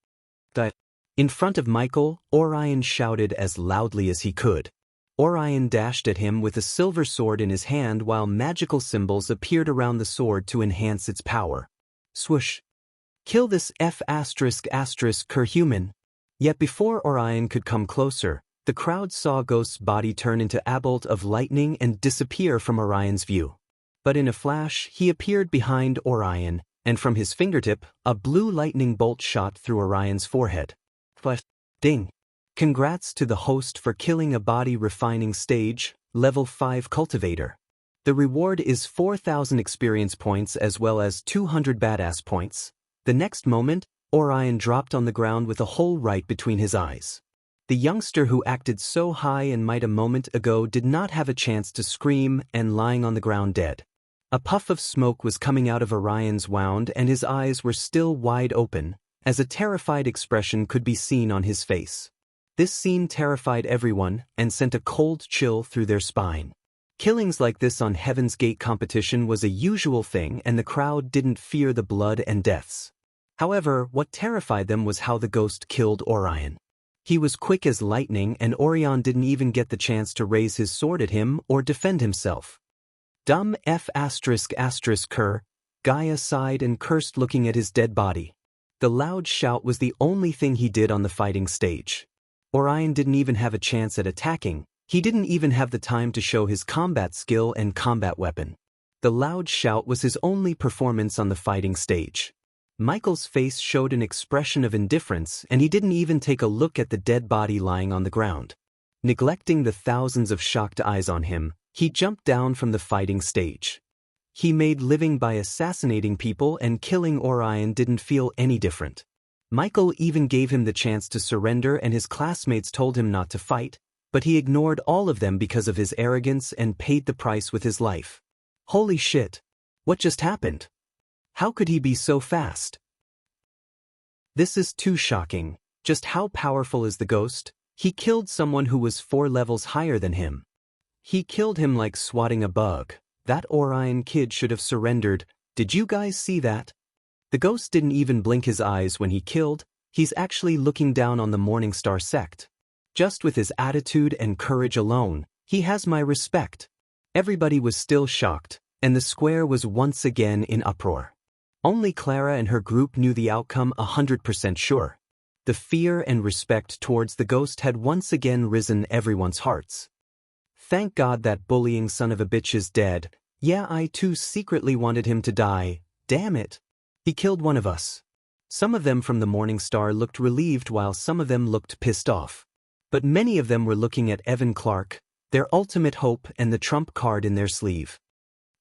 In front of Michael, Orion shouted as loudly as he could. Orion dashed at him with a silver sword in his hand while magical symbols appeared around the sword to enhance its power. Swoosh! Kill this F***human. Yet before Orion could come closer, the crowd saw Ghost's body turn into a bolt of lightning and disappear from Orion's view. But in a flash, he appeared behind Orion, and from his fingertip, a blue lightning bolt shot through Orion's forehead. Ding! Congrats to the host for killing a body refining stage, level 5 cultivator. The reward is 4,000 experience points as well as 200 badass points. The next moment, Orion dropped on the ground with a hole right between his eyes. The youngster who acted so high and might a moment ago did not have a chance to scream and lying on the ground dead. A puff of smoke was coming out of Orion's wound and his eyes were still wide open, as a terrified expression could be seen on his face. This scene terrified everyone and sent a cold chill through their spine. Killings like this on Heaven's Gate competition was a usual thing, and the crowd didn't fear the blood and deaths. However, what terrified them was how the ghost killed Orion. He was quick as lightning, and Orion didn't even get the chance to raise his sword at him or defend himself. Dumb F*****, Gaia sighed and cursed, looking at his dead body. The loud shout was the only thing he did on the fighting stage. Orion didn't even have a chance at attacking. He didn't even have the time to show his combat skill and combat weapon. The loud shout was his only performance on the fighting stage. Michael's face showed an expression of indifference, and he didn't even take a look at the dead body lying on the ground. Neglecting the thousands of shocked eyes on him, he jumped down from the fighting stage. He made living by assassinating people, and killing Orion didn't feel any different. Michael even gave him the chance to surrender, and his classmates told him not to fight, but he ignored all of them because of his arrogance and paid the price with his life. Holy shit! What just happened? How could he be so fast? This is too shocking. Just how powerful is the ghost? He killed someone who was 4 levels higher than him. He killed him like swatting a bug. That Orion kid should have surrendered. Did you guys see that? The ghost didn't even blink his eyes when he killed. He's actually looking down on the Morningstar sect. Just with his attitude and courage alone, he has my respect. Everybody was still shocked, and the square was once again in uproar. Only Clara and her group knew the outcome 100% sure. The fear and respect towards the ghost had once again risen everyone's hearts. Thank God that bullying son of a bitch is dead. Yeah, I too secretly wanted him to die. Damn it. He killed one of us. Some of them from the Morningstar looked relieved, while some of them looked pissed off. But many of them were looking at Evan Clark, their ultimate hope and the trump card in their sleeve.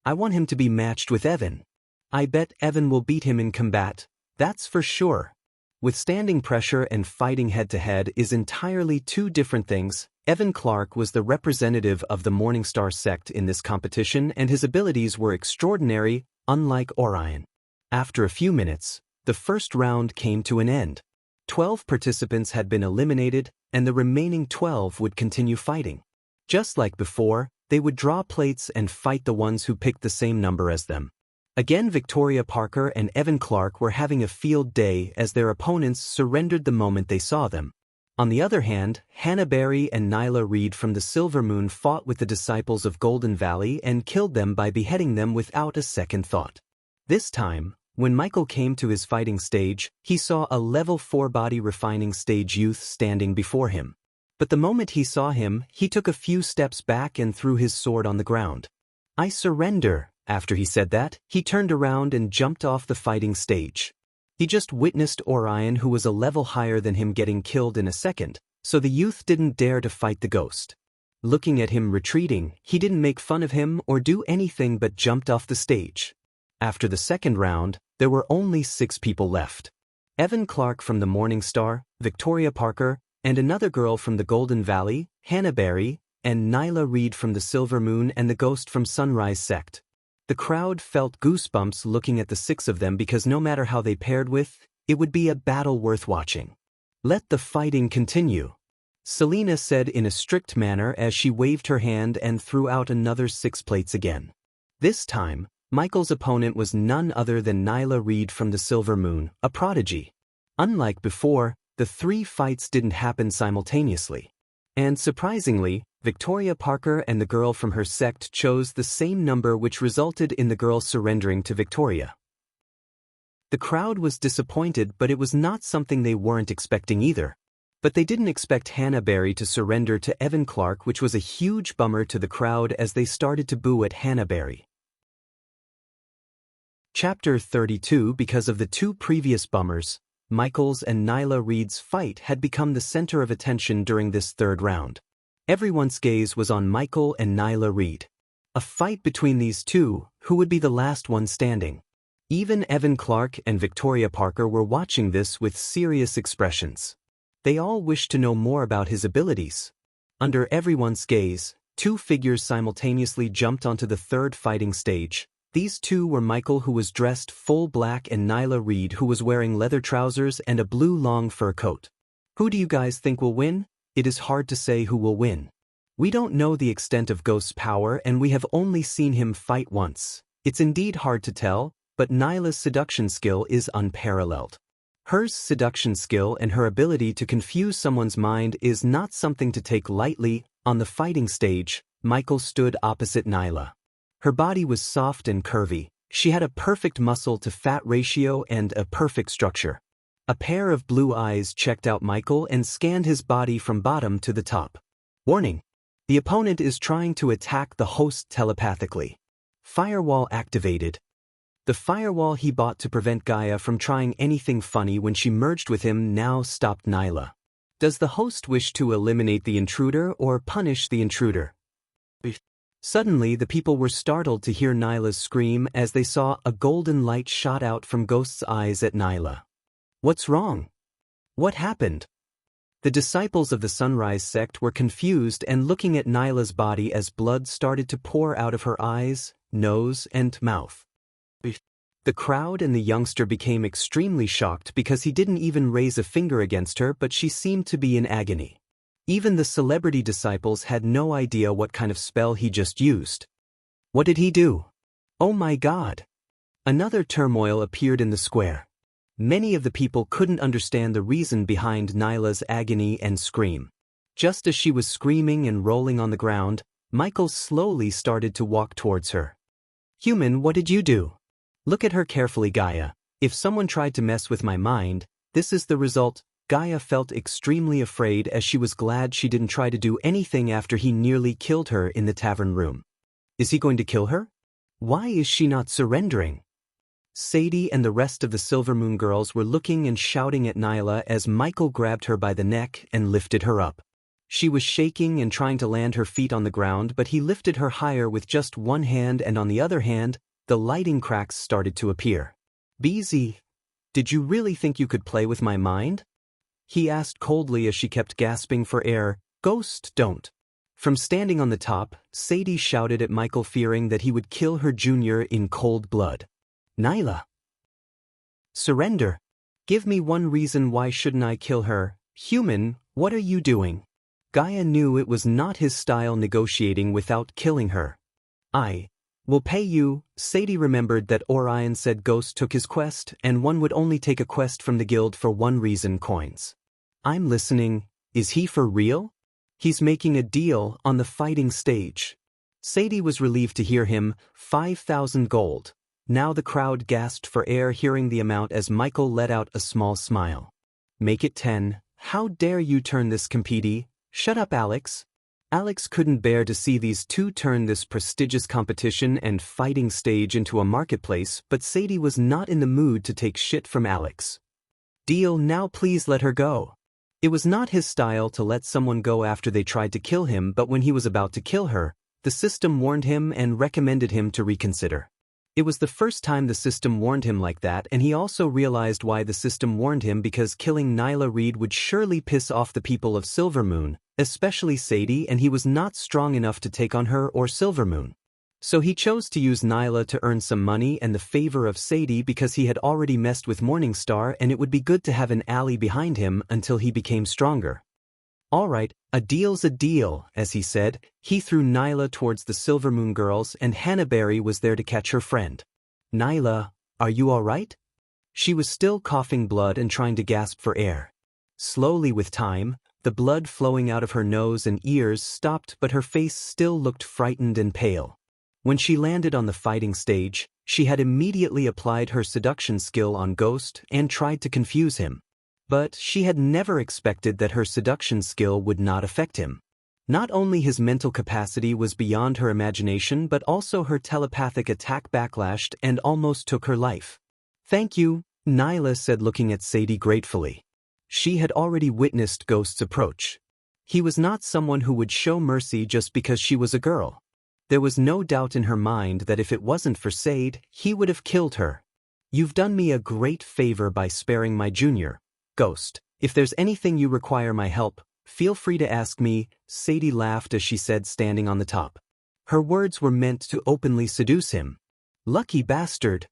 I want him to be matched with Evan. I bet Evan will beat him in combat, that's for sure. Withstanding pressure and fighting head-to-head is entirely two different things. Evan Clark was the representative of the Morningstar sect in this competition, and his abilities were extraordinary, unlike Orion. After a few minutes, the first round came to an end. 12 participants had been eliminated, and the remaining 12 would continue fighting. Just like before, they would draw plates and fight the ones who picked the same number as them. Again, Victoria Parker and Evan Clark were having a field day, as their opponents surrendered the moment they saw them. On the other hand, Hannah Barry and Nyla Reed from the Silver Moon fought with the disciples of Golden Valley and killed them by beheading them without a second thought. This time, when Michael came to his fighting stage, he saw a level 4 body refining stage youth standing before him. But the moment he saw him, he took a few steps back and threw his sword on the ground. I surrender. After he said that, he turned around and jumped off the fighting stage. He just witnessed Orion, who was a level higher than him, getting killed in a second, so the youth didn't dare to fight the ghost. Looking at him retreating, he didn't make fun of him or do anything but jumped off the stage. After the second round, there were only 6 people left. Evan Clark from the Morningstar, Victoria Parker, and another girl from the Golden Valley, Hannah Barry, and Nyla Reed from the Silver Moon and the Ghost from Sunrise Sect. The crowd felt goosebumps looking at the 6 of them, because no matter how they paired with, it would be a battle worth watching. Let the fighting continue, Selena said in a strict manner as she waved her hand and threw out another 6 plates again. This time, Michael's opponent was none other than Nyla Reed from the Silver Moon, a prodigy. Unlike before, the 3 fights didn't happen simultaneously. And surprisingly, Victoria Parker and the girl from her sect chose the same number, which resulted in the girl surrendering to Victoria. The crowd was disappointed, but it was not something they weren't expecting either. But they didn't expect Hannah Barry to surrender to Evan Clark, which was a huge bummer to the crowd as they started to boo at Hannah Barry. Chapter 32. Because of the 2 previous bummers, Michael's and Nyla Reed's fight had become the center of attention during this 3rd round. Everyone's gaze was on Michael and Nyla Reed. A fight between these two, who would be the last one standing. Even Evan Clark and Victoria Parker were watching this with serious expressions. They all wished to know more about his abilities. Under everyone's gaze, 2 figures simultaneously jumped onto the 3rd fighting stage. These 2 were Michael, who was dressed full black, and Nyla Reed, who was wearing leather trousers and a blue long fur coat. Who do you guys think will win? It is hard to say who will win. We don't know the extent of Ghost's power and we have only seen him fight once. It's indeed hard to tell, but Nyla's seduction skill is unparalleled. Her seduction skill and her ability to confuse someone's mind is not something to take lightly. On the fighting stage, Michael stood opposite Nyla. Her body was soft and curvy. She had a perfect muscle-to-fat ratio and a perfect structure. A pair of blue eyes checked out Michael and scanned his body from bottom to the top. Warning: the opponent is trying to attack the host telepathically. Firewall activated. The firewall he bought to prevent Gaia from trying anything funny when she merged with him now stopped Nyla. Does the host wish to eliminate the intruder or punish the intruder? Suddenly the people were startled to hear Nyla's scream as they saw a golden light shot out from Ghost's eyes at Nyla. What's wrong? What happened? The disciples of the Sunrise sect were confused and looking at Nyla's body as blood started to pour out of her eyes, nose, and mouth. The crowd and the youngster became extremely shocked because he didn't even raise a finger against her, but she seemed to be in agony. Even the celebrity disciples had no idea what kind of spell he just used. What did he do? Oh my God! Another turmoil appeared in the square. Many of the people couldn't understand the reason behind Nyla's agony and scream. Just as she was screaming and rolling on the ground, Michael slowly started to walk towards her. Human, what did you do? Look at her carefully, Gaia. If someone tried to mess with my mind, this is the result. Gaia felt extremely afraid as she was glad she didn't try to do anything after he nearly killed her in the tavern room. Is he going to kill her? Why is she not surrendering? Sadie and the rest of the Silver Moon girls were looking and shouting at Nyla as Michael grabbed her by the neck and lifted her up. She was shaking and trying to land her feet on the ground, but he lifted her higher with just one hand, and on the other hand, the lighting cracks started to appear. BZ, did you really think you could play with my mind? He asked coldly as she kept gasping for air. Ghost, don't. From standing on the top, Sadie shouted at Michael, fearing that he would kill her junior in cold blood. Nyla. Surrender. Give me one reason why shouldn't I kill her. Human, what are you doing? Gaia knew it was not his style negotiating without killing her. I will pay you. Sadie remembered that Orion said Ghost took his quest and one would only take a quest from the guild for one reason: coins. I'm listening. Is he for real? He's making a deal on the fighting stage. Sadie was relieved to hear him. 5,000 gold. Now the crowd gasped for air hearing the amount as Michael let out a small smile. Make it 10. How dare you turn this competi? Shut up, Alex. Alex couldn't bear to see these two turn this prestigious competition and fighting stage into a marketplace, but Sadie was not in the mood to take shit from Alex. Deal, now please let her go. It was not his style to let someone go after they tried to kill him, but when he was about to kill her, the system warned him and recommended him to reconsider. It was the first time the system warned him like that, and he also realized why the system warned him, because killing Nyla Reed would surely piss off the people of Silvermoon, especially Sadie, and he was not strong enough to take on her or Silvermoon. So he chose to use Nyla to earn some money and the favor of Sadie because he had already messed with Morningstar, and it would be good to have an ally behind him until he became stronger. Alright, a deal's a deal, as he said. He threw Nyla towards the Silvermoon girls, and Hannah Berry was there to catch her friend. Nyla, are you alright? She was still coughing blood and trying to gasp for air. Slowly with time, the blood flowing out of her nose and ears stopped, but her face still looked frightened and pale. When she landed on the fighting stage, she had immediately applied her seduction skill on Ghost and tried to confuse him. But she had never expected that her seduction skill would not affect him. Not only his mental capacity was beyond her imagination, but also her telepathic attack backlashed and almost took her life. Thank you, Nyla said, looking at Sadie gratefully. She had already witnessed Ghost's approach. He was not someone who would show mercy just because she was a girl. There was no doubt in her mind that if it wasn't for Sade, he would have killed her. You've done me a great favor by sparing my junior. Ghost, if there's anything you require my help, feel free to ask me, Sadie laughed as she said, standing on the top. Her words were meant to openly seduce him. Lucky bastard.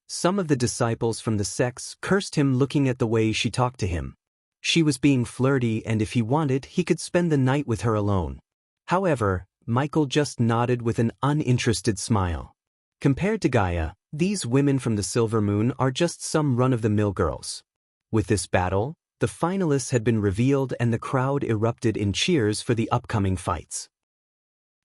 Some of the disciples from the sects cursed him, looking at the way she talked to him. She was being flirty, and if he wanted, he could spend the night with her alone. However, Michael just nodded with an uninterested smile. Compared to Gaia, these women from the Silver Moon are just some run-of-the-mill girls. With this battle, the finalists had been revealed and the crowd erupted in cheers for the upcoming fights.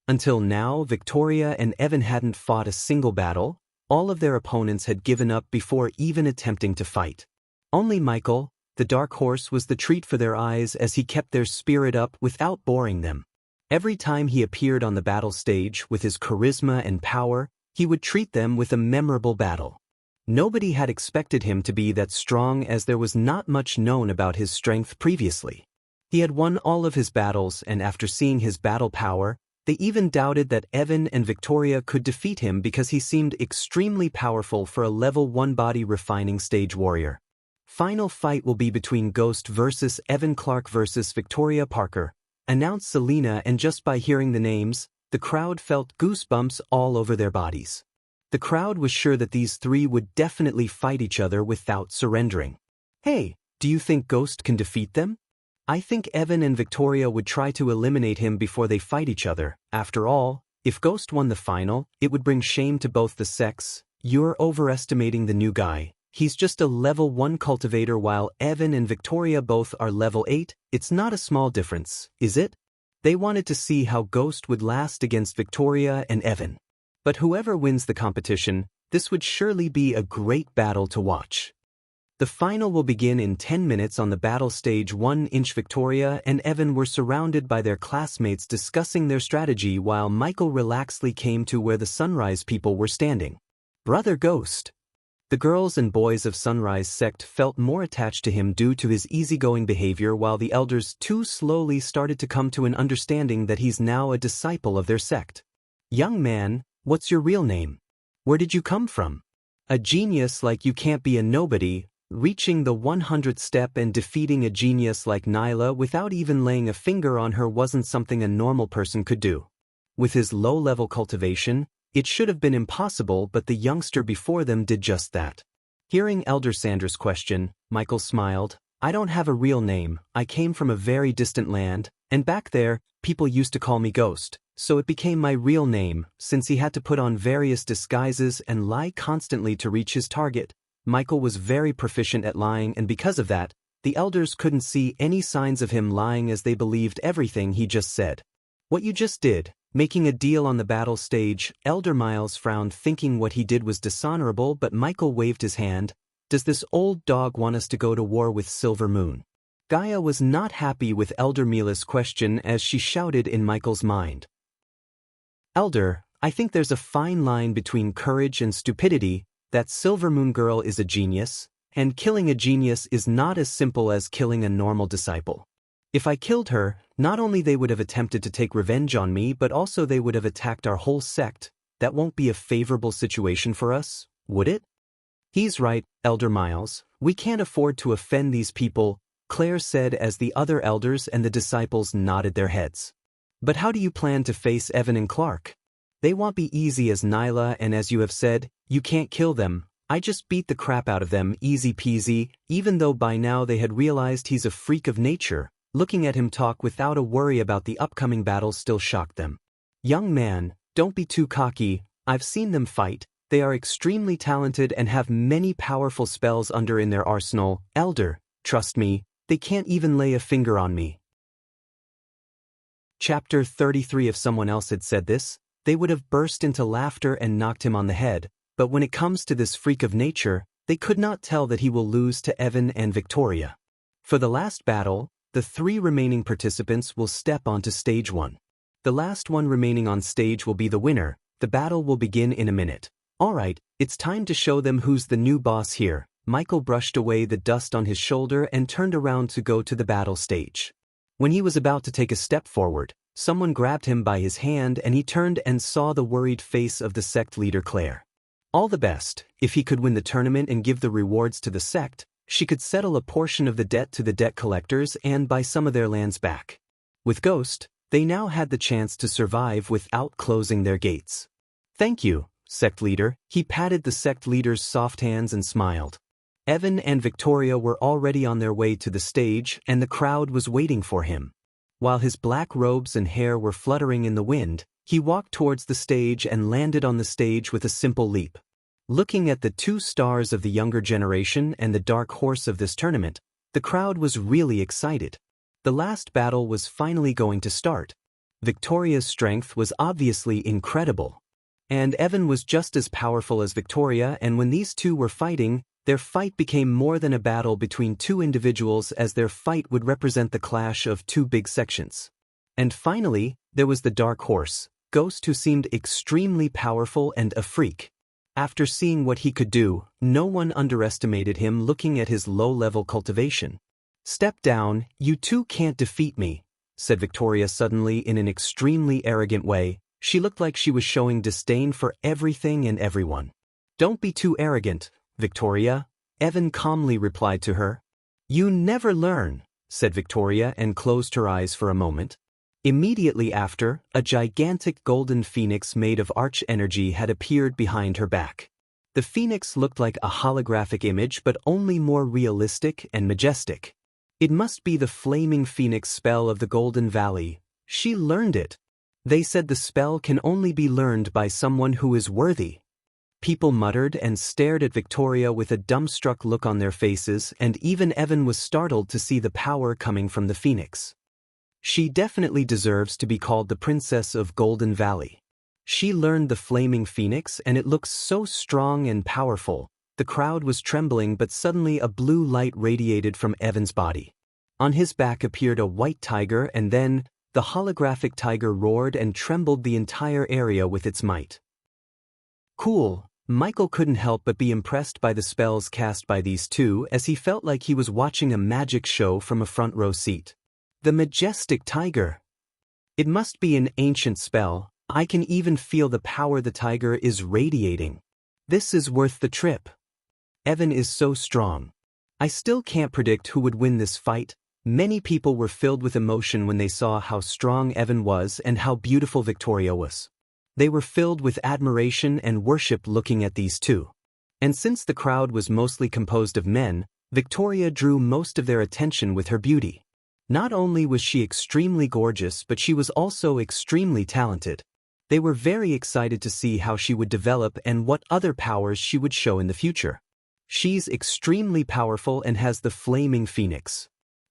Until now, Victoria and Evan hadn't fought a single battle. All of their opponents had given up before even attempting to fight. Only Michael, the dark horse, was the treat for their eyes as he kept their spirit up without boring them. Every time he appeared on the battle stage with his charisma and power, he would treat them with a memorable battle. Nobody had expected him to be that strong as there was not much known about his strength previously. He had won all of his battles, and after seeing his battle power, they even doubted that Evan and Victoria could defeat him because he seemed extremely powerful for a level 1 body refining stage warrior. Final fight will be between Ghost versus Evan, Clark versus Victoria Parker, announced Selena, and just by hearing the names, the crowd felt goosebumps all over their bodies. The crowd was sure that these three would definitely fight each other without surrendering. Hey, do you think Ghost can defeat them? I think Evan and Victoria would try to eliminate him before they fight each other. After all, if Ghost won the final, it would bring shame to both the sects. You're overestimating the new guy. He's just a level 1 cultivator while Evan and Victoria both are level 8. It's not a small difference, is it? They wanted to see how Ghost would last against Victoria and Evan. But whoever wins the competition, this would surely be a great battle to watch. The final will begin in 10 minutes on the battle stage 1-inch. Victoria and Evan were surrounded by their classmates discussing their strategy while Michael relaxedly came to where the Sunrise people were standing. Brother Ghost. The girls and boys of Sunrise sect felt more attached to him due to his easygoing behavior, while the elders too slowly started to come to an understanding that he's now a disciple of their sect. Young man, what's your real name? Where did you come from? A genius like you can't be a nobody. Reaching the 100th step and defeating a genius like Nyla without even laying a finger on her wasn't something a normal person could do. With his low-level cultivation, it should have been impossible, but the youngster before them did just that. Hearing Elder Sandra's question, Michael smiled. I don't have a real name. I came from a very distant land, and back there, people used to call me Ghost, so it became my real name. Since he had to put on various disguises and lie constantly to reach his target, Michael was very proficient at lying, and because of that, the elders couldn't see any signs of him lying as they believed everything he just said. What you just did, making a deal on the battle stage, Elder Miles frowned, thinking what he did was dishonorable, but Michael waved his hand. Does this old dog want us to go to war with Silver Moon? Gaia was not happy with Elder Mila's question as she shouted in Michael's mind. Elder, I think there's a fine line between courage and stupidity. That Silver Moon girl is a genius, and killing a genius is not as simple as killing a normal disciple. If I killed her, not only they would have attempted to take revenge on me, but also they would have attacked our whole sect. That won't be a favorable situation for us, would it? He's right, Elder Miles. We can't afford to offend these people, Claire said as the other elders and the disciples nodded their heads. But how do you plan to face Evan and Clark? They won't be easy as Nyla, and as you have said, you can't kill them. I just beat the crap out of them, easy peasy, even though by now they had realized he's a freak of nature. Looking at him talk without a worry about the upcoming battles still shocked them. Young man, don't be too cocky. I've seen them fight. They are extremely talented and have many powerful spells in their arsenal. Elder, trust me, they can't even lay a finger on me. Chapter 33. If someone else had said this, they would have burst into laughter and knocked him on the head, but when it comes to this freak of nature, they could not tell that he will lose to Evan and Victoria. For the last battle, the 3 remaining participants will step onto stage 1. The last one remaining on stage will be the winner. The battle will begin in a minute. Alright, it's time to show them who's the new boss here. Michael brushed away the dust on his shoulder and turned around to go to the battle stage. When he was about to take a step forward, someone grabbed him by his hand and he turned and saw the worried face of the sect leader Claire. All the best. If he could win the tournament and give the rewards to the sect, she could settle a portion of the debt to the debt collectors and buy some of their lands back. With Ghost, they now had the chance to survive without closing their gates. Thank you, sect leader. He patted the sect leader's soft hands and smiled. Evan and Victoria were already on their way to the stage and the crowd was waiting for him. While his black robes and hair were fluttering in the wind, he walked towards the stage and landed on the stage with a simple leap. Looking at the two stars of the younger generation and the dark horse of this tournament, the crowd was really excited. The last battle was finally going to start. Victoria's strength was obviously incredible. And Evan was just as powerful as Victoria, and when these two were fighting, their fight became more than a battle between two individuals, as their fight would represent the clash of two big sections. And finally, there was the dark horse, Ghost, who seemed extremely powerful and a freak. After seeing what he could do, no one underestimated him. Looking at his low-level cultivation. "Step down, you two can't defeat me," said Victoria suddenly in an extremely arrogant way. She looked like she was showing disdain for everything and everyone. "Don't be too arrogant, Victoria," Evan calmly replied to her. "You never learn," said Victoria and closed her eyes for a moment. Immediately after, a gigantic golden phoenix made of arch energy had appeared behind her back. The phoenix looked like a holographic image, but only more realistic and majestic. It must be the flaming phoenix spell of the Golden Valley. She learned it. They said the spell can only be learned by someone who is worthy. People muttered and stared at Victoria with a dumbstruck look on their faces, and even Evan was startled to see the power coming from the phoenix. She definitely deserves to be called the Princess of Golden Valley. She learned the flaming phoenix, and it looks so strong and powerful. The crowd was trembling, but suddenly a blue light radiated from Evan's body. On his back appeared a white tiger, and then the holographic tiger roared and trembled the entire area with its might. Cool. Michael couldn't help but be impressed by the spells cast by these two, as he felt like he was watching a magic show from a front row seat. The majestic tiger. It must be an ancient spell. I can even feel the power the tiger is radiating. This is worth the trip. Evan is so strong. I still can't predict who would win this fight. Many people were filled with emotion when they saw how strong Evan was and how beautiful Victoria was. They were filled with admiration and worship looking at these two. And since the crowd was mostly composed of men, Victoria drew most of their attention with her beauty. Not only was she extremely gorgeous, but she was also extremely talented. They were very excited to see how she would develop and what other powers she would show in the future. She's extremely powerful and has the flaming phoenix.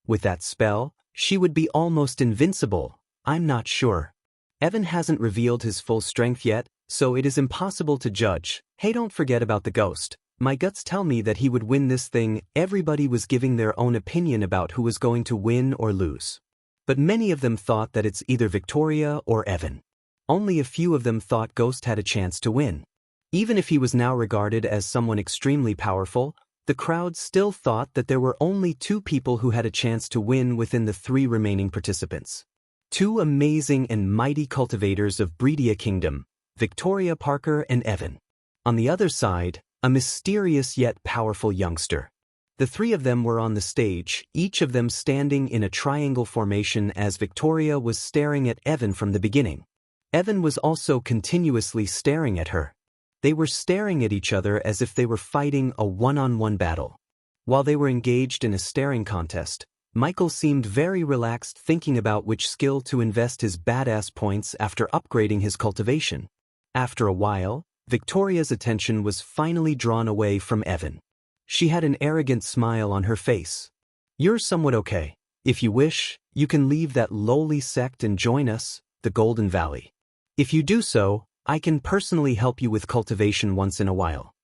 With that spell, she would be almost invincible. I'm not sure. Evan hasn't revealed his full strength yet, so it is impossible to judge. Hey, don't forget about the ghost. My guts tell me that he would win this thing. Everybody was giving their own opinion about who was going to win or lose. But many of them thought that it's either Victoria or Evan. Only a few of them thought Ghost had a chance to win. Even if he was now regarded as someone extremely powerful, the crowd still thought that there were only two people who had a chance to win within the three remaining participants. Two amazing and mighty cultivators of Breedia Kingdom, Victoria Parker and Evan. On the other side, a mysterious yet powerful youngster. The three of them were on the stage, each of them standing in a triangle formation, as Victoria was staring at Evan from the beginning. Evan was also continuously staring at her. They were staring at each other as if they were fighting a one-on-one battle. While they were engaged in a staring contest, Michael seemed very relaxed, thinking about which skill to invest his badass points after upgrading his cultivation. After a while, Victoria's attention was finally drawn away from Evan. She had an arrogant smile on her face. "You're somewhat okay. If you wish, you can leave that lowly sect and join us, the Golden Valley. If you do so, I can personally help you with cultivation once in a while."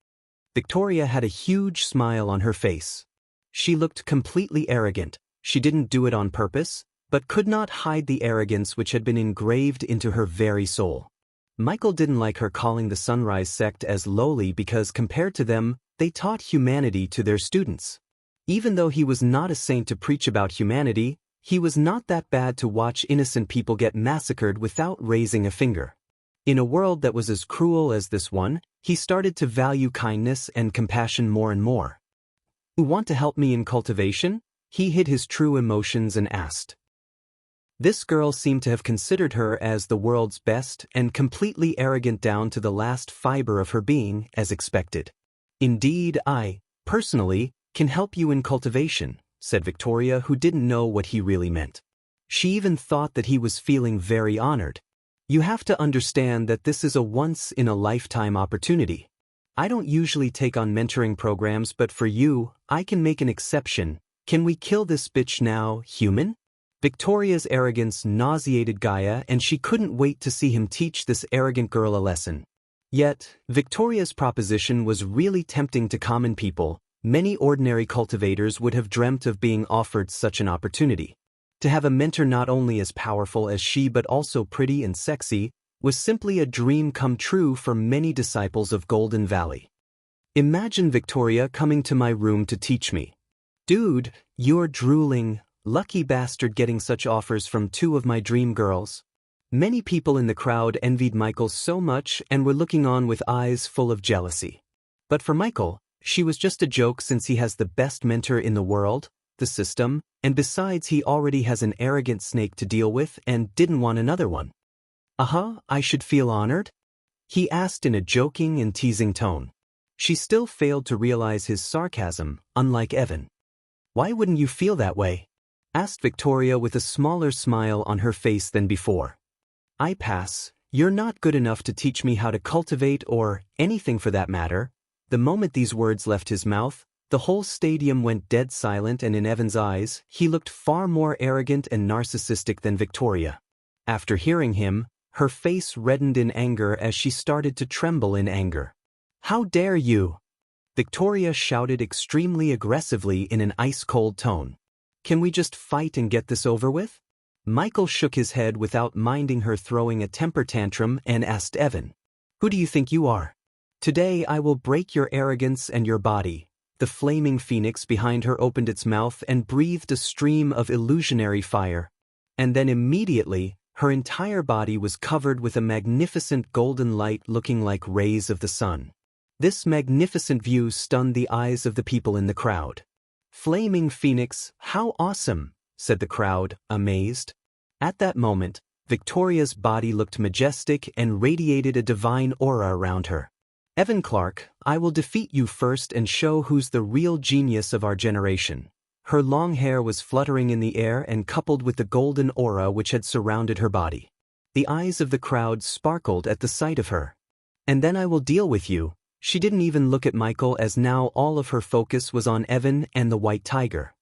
Victoria had a huge smile on her face. She looked completely arrogant. She didn't do it on purpose, but could not hide the arrogance which had been engraved into her very soul. Michael didn't like her calling the Sunrise sect as lowly because compared to them, they taught humanity to their students. Even though he was not a saint to preach about humanity, he was not that bad to watch innocent people get massacred without raising a finger. In a world that was as cruel as this one, he started to value kindness and compassion more and more. "You want to help me in cultivation?" He hid his true emotions and asked. This girl seemed to have considered her as the world's best and completely arrogant down to the last fiber of her being, as expected. "Indeed, I, personally, can help you in cultivation," said Victoria, who didn't know what he really meant. She even thought that he was feeling very honored. You have to understand that this is a once-in-a-lifetime opportunity. I don't usually take on mentoring programs, but for you, I can make an exception. Can we kill this bitch now, human? Victoria's arrogance nauseated Gaia, and she couldn't wait to see him teach this arrogant girl a lesson. Yet, Victoria's proposition was really tempting to common people. Many ordinary cultivators would have dreamt of being offered such an opportunity. To have a mentor not only as powerful as she but also pretty and sexy was simply a dream come true for many disciples of Golden Valley. Imagine Victoria coming to my room to teach me. Dude, you're drooling, lucky bastard getting such offers from two of my dream girls. Many people in the crowd envied Michael so much and were looking on with eyes full of jealousy. But for Michael, she was just a joke since he has the best mentor in the world, the system, and besides he already has an arrogant snake to deal with and didn't want another one. I should feel honored? He asked in a joking and teasing tone. She still failed to realize his sarcasm, unlike Evan. Why wouldn't you feel that way? Asked Victoria with a smaller smile on her face than before. I pass. You're not good enough to teach me how to cultivate or anything for that matter. The moment these words left his mouth, the whole stadium went dead silent, and in Evan's eyes, he looked far more arrogant and narcissistic than Victoria. After hearing him, her face reddened in anger as she started to tremble in anger. How dare you? Victoria shouted extremely aggressively in an ice-cold tone. Can we just fight and get this over with? Michael shook his head without minding her throwing a temper tantrum and asked Evan, who do you think you are? Today I will break your arrogance and your body. The flaming phoenix behind her opened its mouth and breathed a stream of illusionary fire. And then immediately, her entire body was covered with a magnificent golden light looking like rays of the sun. This magnificent view stunned the eyes of the people in the crowd. Flaming Phoenix, how awesome, said the crowd, amazed. At that moment, Victoria's body looked majestic and radiated a divine aura around her. Evan Clark, I will defeat you first and show who's the real genius of our generation. Her long hair was fluttering in the air and coupled with the golden aura which had surrounded her body. The eyes of the crowd sparkled at the sight of her. And then I will deal with you. She didn't even look at Michael as now all of her focus was on Evan and the white tiger.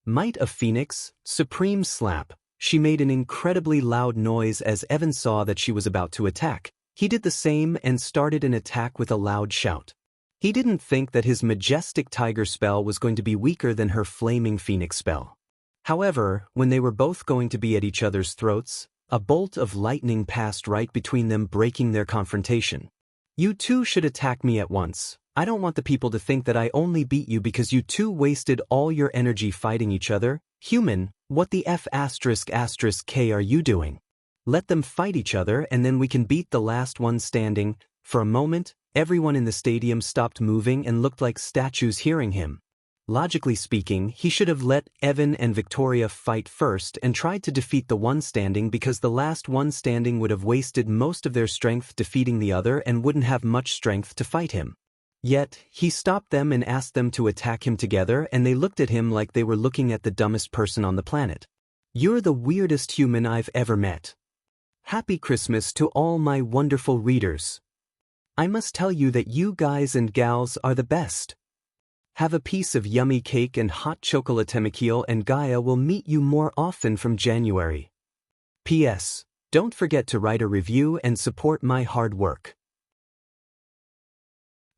Might of Phoenix, supreme slap. She made an incredibly loud noise as Evan saw that she was about to attack. He did the same and started an attack with a loud shout. He didn't think that his majestic tiger spell was going to be weaker than her flaming phoenix spell. However, when they were both going to be at each other's throats, a bolt of lightning passed right between them, breaking their confrontation. You two should attack me at once. I don't want the people to think that I only beat you because you two wasted all your energy fighting each other. Human, what the F***K are you doing? Let them fight each other and then we can beat the last one standing. For a moment, everyone in the stadium stopped moving and looked like statues hearing him. Logically speaking, he should have let Evan and Victoria fight first and tried to defeat the one standing, because the last one standing would have wasted most of their strength defeating the other and wouldn't have much strength to fight him. Yet, he stopped them and asked them to attack him together, and they looked at him like they were looking at the dumbest person on the planet. You're the weirdest human I've ever met. Happy Christmas to all my wonderful readers. I must tell you that you guys and gals are the best. Have a piece of yummy cake and hot chocolate. Temekil and Gaia will meet you more often from January. P.S. Don't forget to write a review and support my hard work.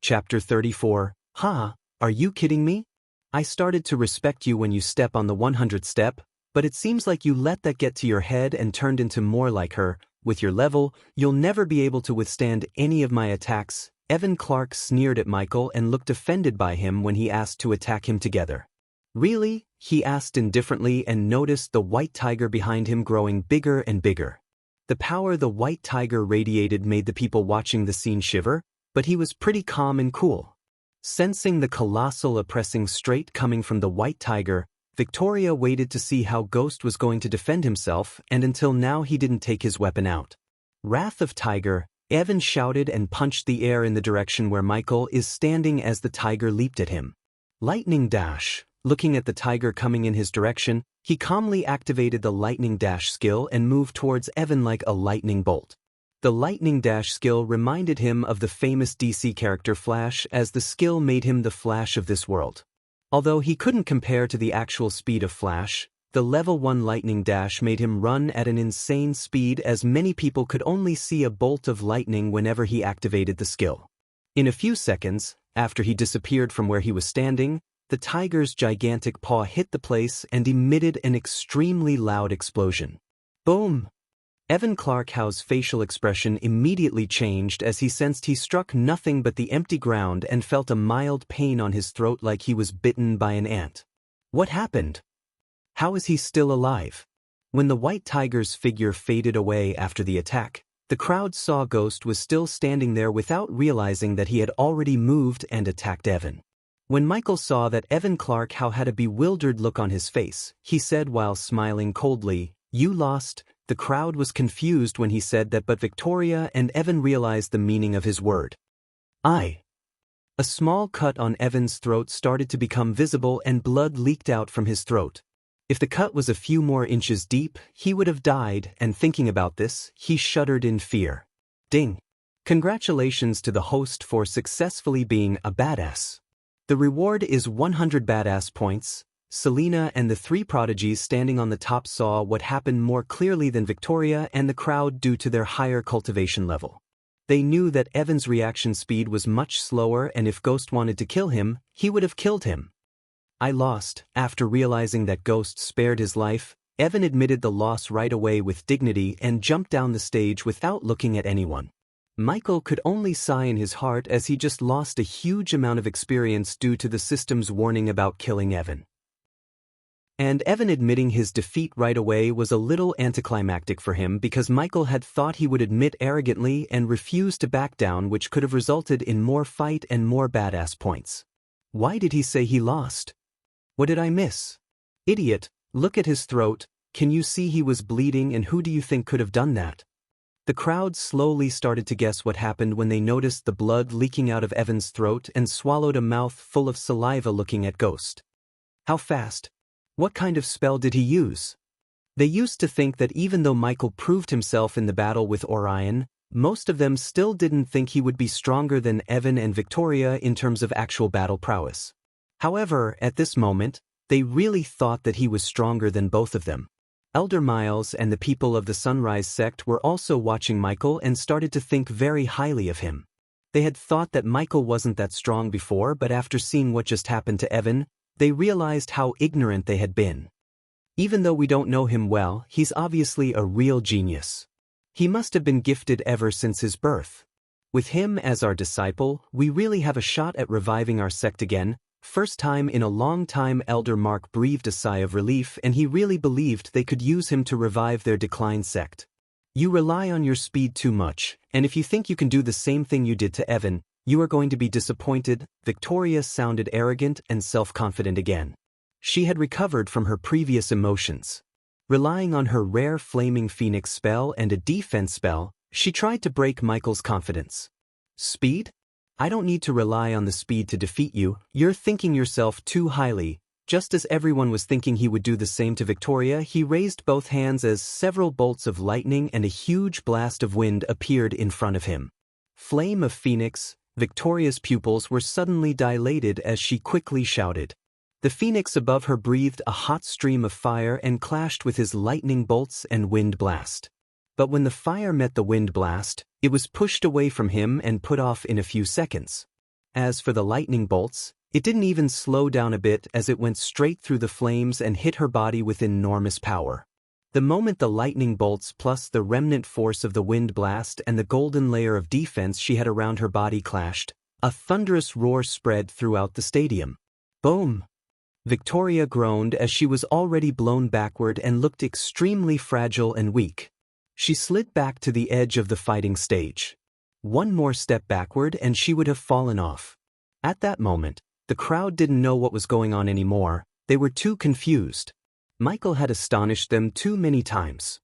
Chapter 34. Ha, are you kidding me? I started to respect you when you step on the 100th step, but it seems like you let that get to your head and turned into more like her. With your level, you'll never be able to withstand any of my attacks. Evan Clark sneered at Michael and looked offended by him when he asked to attack him together. Really? He asked indifferently and noticed the white tiger behind him growing bigger and bigger. The power the white tiger radiated made the people watching the scene shiver, but he was pretty calm and cool. Sensing the colossal oppressing straight coming from the white tiger, Victoria waited to see how Ghost was going to defend himself, and until now he didn't take his weapon out. Wrath of Tiger, Evan shouted and punched the air in the direction where Michael is standing as the tiger leaped at him. Lightning dash. Looking at the tiger coming in his direction, he calmly activated the lightning dash skill and moved towards Evan like a lightning bolt. The lightning dash skill reminded him of the famous DC character Flash, as the skill made him the Flash of this world. Although he couldn't compare to the actual speed of Flash, the level 1 lightning dash made him run at an insane speed, as many people could only see a bolt of lightning whenever he activated the skill. In a few seconds, after he disappeared from where he was standing, the tiger's gigantic paw hit the place and emitted an extremely loud explosion. Boom! Evan Clark Howe's facial expression immediately changed as he sensed he struck nothing but the empty ground and felt a mild pain on his throat like he was bitten by an ant. What happened? How is he still alive? When the white tiger's figure faded away after the attack, the crowd saw Ghost was still standing there without realizing that he had already moved and attacked Evan. When Michael saw that Evan Clark Howe had a bewildered look on his face, he said while smiling coldly, "You lost." The crowd was confused when he said that, but Victoria and Evan realized the meaning of his word. A small cut on Evan's throat started to become visible and blood leaked out from his throat. If the cut was a few more inches deep, he would have died, and thinking about this, he shuddered in fear. Ding! Congratulations to the host for successfully being a badass. The reward is 100 badass points. Selena and the three prodigies standing on the top saw what happened more clearly than Victoria and the crowd due to their higher cultivation level. They knew that Evan's reaction speed was much slower, and if Ghost wanted to kill him, he would have killed him. I lost. After realizing that Ghost spared his life, Evan admitted the loss right away with dignity and jumped down the stage without looking at anyone. Michael could only sigh in his heart as he just lost a huge amount of experience due to the system's warning about killing Evan. And Evan admitting his defeat right away was a little anticlimactic for him, because Michael had thought he would admit arrogantly and refuse to back down, which could have resulted in more fight and more badass points. Why did he say he lost? What did I miss? Idiot, look at his throat. Can you see he was bleeding, and who do you think could have done that? The crowd slowly started to guess what happened when they noticed the blood leaking out of Evan's throat and swallowed a mouth full of saliva looking at Ghost. How fast? What kind of spell did he use? They used to think that even though Michael proved himself in the battle with Orion, most of them still didn't think he would be stronger than Evan and Victoria in terms of actual battle prowess. However, at this moment, they really thought that he was stronger than both of them. Elder Miles and the people of the Sunrise sect were also watching Michael and started to think very highly of him. They had thought that Michael wasn't that strong before, but after seeing what just happened to Evan, they realized how ignorant they had been. Even though we don't know him well, he's obviously a real genius. He must have been gifted ever since his birth. With him as our disciple, we really have a shot at reviving our sect again. First time in a long time. Elder Mark breathed a sigh of relief, and he really believed they could use him to revive their declined sect. You rely on your speed too much, and if you think you can do the same thing you did to Evan, you are going to be disappointed. Victoria sounded arrogant and self-confident again. She had recovered from her previous emotions. Relying on her rare Flaming Phoenix spell and a defense spell, she tried to break Michael's confidence. Speed? I don't need to rely on the speed to defeat you. You're thinking yourself too highly. Just as everyone was thinking he would do the same to Victoria, he raised both hands as several bolts of lightning and a huge blast of wind appeared in front of him. Flame of Phoenix. Victoria's pupils were suddenly dilated as she quickly shouted. The phoenix above her breathed a hot stream of fire and clashed with his lightning bolts and wind blast. But when the fire met the wind blast, it was pushed away from him and put off in a few seconds. As for the lightning bolts, it didn't even slow down a bit as it went straight through the flames and hit her body with enormous power. The moment the lightning bolts plus the remnant force of the wind blast and the golden layer of defense she had around her body clashed, a thunderous roar spread throughout the stadium. Boom! Victoria groaned as she was already blown backward and looked extremely fragile and weak. She slid back to the edge of the fighting stage. One more step backward and she would have fallen off. At that moment, the crowd didn't know what was going on anymore. They were too confused. Michael had astonished them too many times.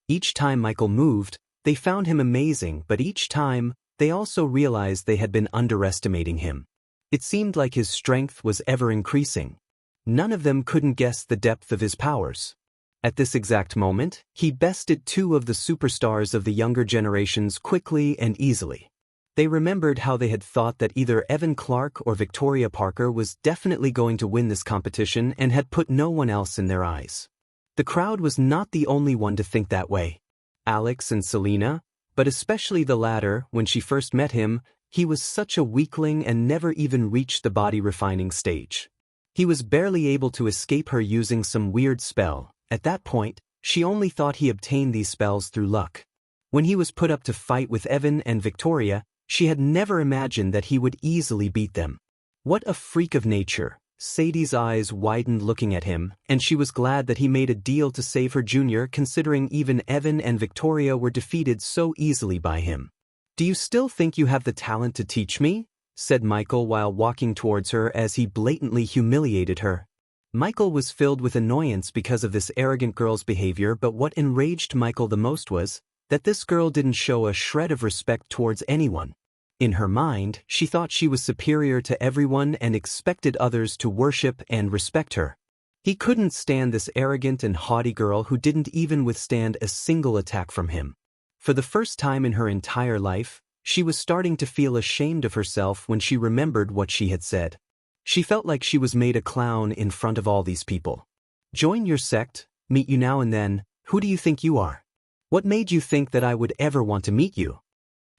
Each time Michael moved, they found him amazing, but each time, they also realized they had been underestimating him. It seemed like his strength was ever increasing. None of them couldn't guess the depth of his powers. At this exact moment, he bested two of the superstars of the younger generations quickly and easily. They remembered how they had thought that either Evan Clark or Victoria Parker was definitely going to win this competition and had put no one else in their eyes. The crowd was not the only one to think that way. Alex and Selena, but especially the latter, when she first met him, he was such a weakling and never even reached the body refining stage. He was barely able to escape her using some weird spell. At that point, she only thought he obtained these spells through luck. When he was put up to fight with Evan and Victoria, she had never imagined that he would easily beat them. What a freak of nature. Sadie's eyes widened looking at him, and she was glad that he made a deal to save her junior, considering even Evan and Victoria were defeated so easily by him. "Do you still think you have the talent to teach me?" said Michael while walking towards her as he blatantly humiliated her. Michael was filled with annoyance because of this arrogant girl's behavior, but what enraged Michael the most was that this girl didn't show a shred of respect towards anyone. In her mind, she thought she was superior to everyone and expected others to worship and respect her. He couldn't stand this arrogant and haughty girl who didn't even withstand a single attack from him. For the first time in her entire life, she was starting to feel ashamed of herself when she remembered what she had said. She felt like she was made a clown in front of all these people. "Join your sect, meet you now and then, who do you think you are? What made you think that I would ever want to meet you?"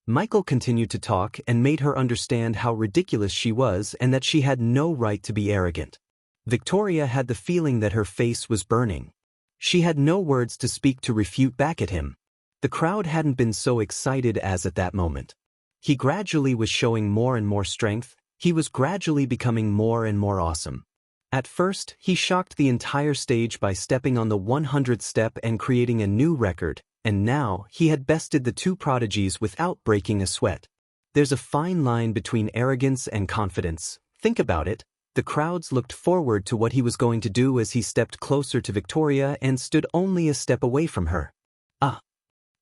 Michael continued to talk and made her understand how ridiculous she was and that she had no right to be arrogant. Victoria had the feeling that her face was burning. She had no words to speak to refute back at him. The crowd hadn't been so excited as at that moment. He gradually was showing more and more strength. He was gradually becoming more and more awesome. At first, he shocked the entire stage by stepping on the 100th step and creating a new record, and now he had bested the two prodigies without breaking a sweat. There's a fine line between arrogance and confidence. Think about it. The crowds looked forward to what he was going to do as he stepped closer to Victoria and stood only a step away from her.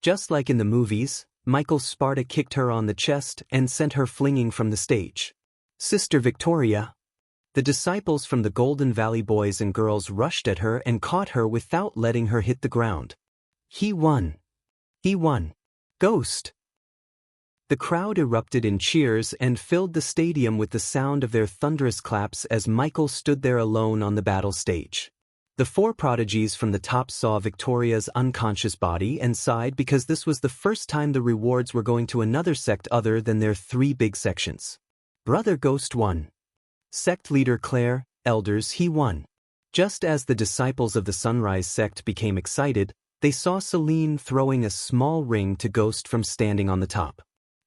Just like in the movies, Michael Sparta kicked her on the chest and sent her flinging from the stage. "Sister Victoria!" The disciples from the Golden Valley boys and girls rushed at her and caught her without letting her hit the ground. "He won! He won! Ghost!" The crowd erupted in cheers and filled the stadium with the sound of their thunderous claps as Michael stood there alone on the battle stage. The four prodigies from the top saw Victoria's unconscious body and sighed because this was the first time the rewards were going to another sect other than their three big sections. Brother Ghost won. Sect leader Claire, elders, he won. Just as the disciples of the Sunrise sect became excited, they saw Celine throwing a small ring to Ghost from standing on the top.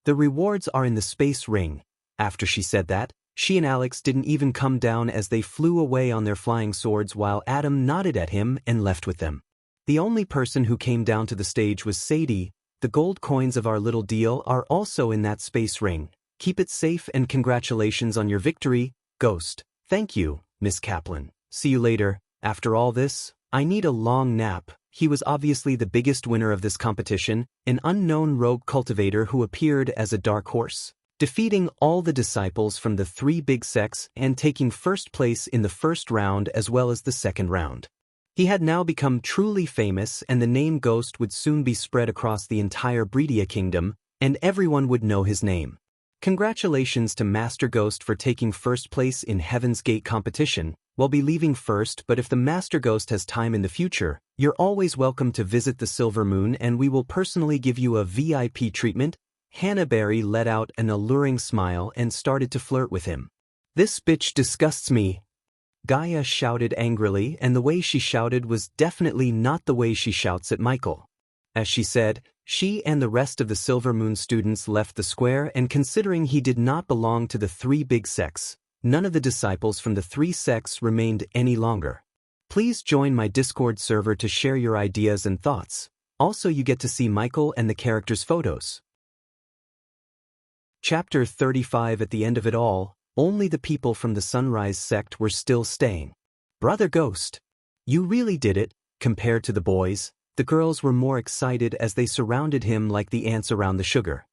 "The rewards are in the space ring." After she said that, she and Alex didn't even come down as they flew away on their flying swords while Adam nodded at him and left with them. The only person who came down to the stage was Sadie. "The gold coins of our little deal are also in that space ring. Keep it safe and congratulations on your victory, Ghost." "Thank you, Miss Kaplan. See you later. After all this, I need a long nap." He was obviously the biggest winner of this competition, an unknown rogue cultivator who appeared as a dark horse, defeating all the disciples from the three big sects and taking first place in the first round as well as the second round. He had now become truly famous, and the name Ghost would soon be spread across the entire Breedia kingdom, and everyone would know his name. Congratulations to Master Ghost for taking first place in Heaven's Gate competition. We'll be leaving first, but if the Master Ghost has time in the future, you're always welcome to visit the Silver Moon and we will personally give you a VIP treatment. Hannah Berry let out an alluring smile and started to flirt with him. "This bitch disgusts me," Gaia shouted angrily, and the way she shouted was definitely not the way she shouts at Michael. As she said, she and the rest of the Silver Moon students left the square, and considering he did not belong to the three big sects, none of the disciples from the three sects remained any longer. Please join my Discord server to share your ideas and thoughts. Also, you get to see Michael and the characters' photos. Chapter 35. At the end of it all, only the people from the Sunrise sect were still staying. "Brother Ghost, you really did it." Compared to the boys, the girls were more excited as they surrounded him like the ants around the sugar.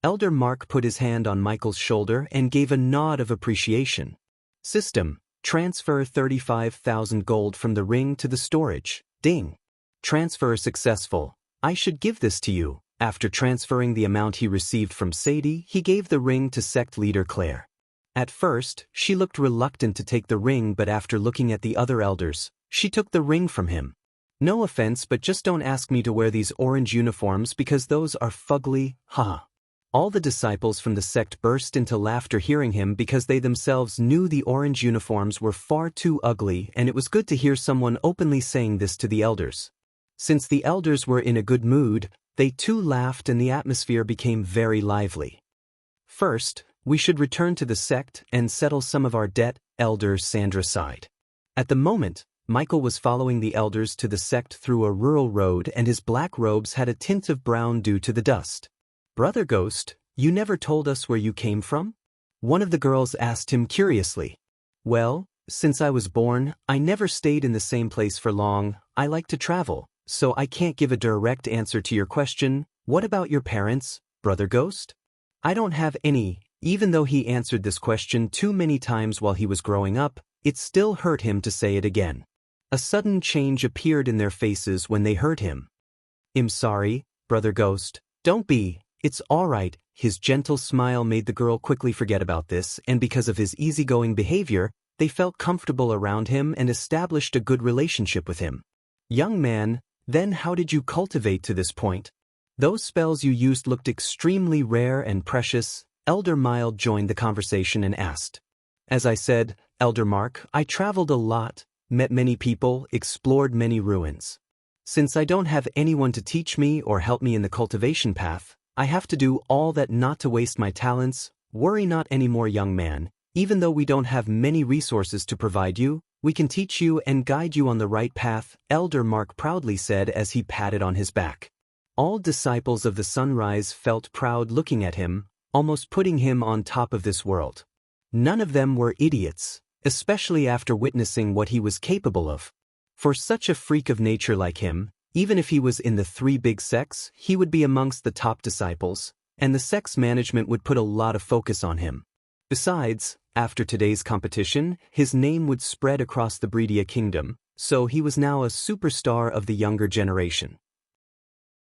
Elder Mark put his hand on Michael's shoulder and gave a nod of appreciation. System: transfer 35,000 gold from the ring to the storage. Ding. Transfer successful. I should give this to you. After transferring the amount he received from Sadie, he gave the ring to sect leader Claire. At first, she looked reluctant to take the ring, but after looking at the other elders, she took the ring from him. No offense, but just don't ask me to wear these orange uniforms because those are fugly, haha. All the disciples from the sect burst into laughter hearing him because they themselves knew the orange uniforms were far too ugly, and it was good to hear someone openly saying this to the elders. Since the elders were in a good mood, they too laughed and the atmosphere became very lively. First, we should return to the sect and settle some of our debt, Elder Sandra sighed. At the moment, Michael was following the elders to the sect through a rural road and his black robes had a tint of brown due to the dust. Brother Ghost, you never told us where you came from? One of the girls asked him curiously. Well, since I was born, I never stayed in the same place for long. I like to travel, so I can't give a direct answer to your question. What about your parents, Brother Ghost? I don't have any. Even though he answered this question too many times while he was growing up, it still hurt him to say it again. A sudden change appeared in their faces when they heard him. I'm sorry, Brother Ghost. Don't be. It's all right. His gentle smile made the girl quickly forget about this, and because of his easygoing behavior, they felt comfortable around him and established a good relationship with him. Young man, then how did you cultivate to this point? Those spells you used looked extremely rare and precious. Elder Mild joined the conversation and asked. As I said, Elder Mark, I traveled a lot, met many people, explored many ruins. Since I don't have anyone to teach me or help me in the cultivation path, I have to do all that not to waste my talents. Worry not anymore, young man. Even though we don't have many resources to provide you, we can teach you and guide you on the right path, Elder Mark proudly said as he patted on his back. All disciples of the sunrise felt proud looking at him, almost putting him on top of this world. None of them were idiots, especially after witnessing what he was capable of. For such a freak of nature like him, even if he was in the 3 big sects, he would be amongst the top disciples, and the sect's management would put a lot of focus on him. Besides, after today's competition, his name would spread across the Breedia kingdom, so he was now a superstar of the younger generation.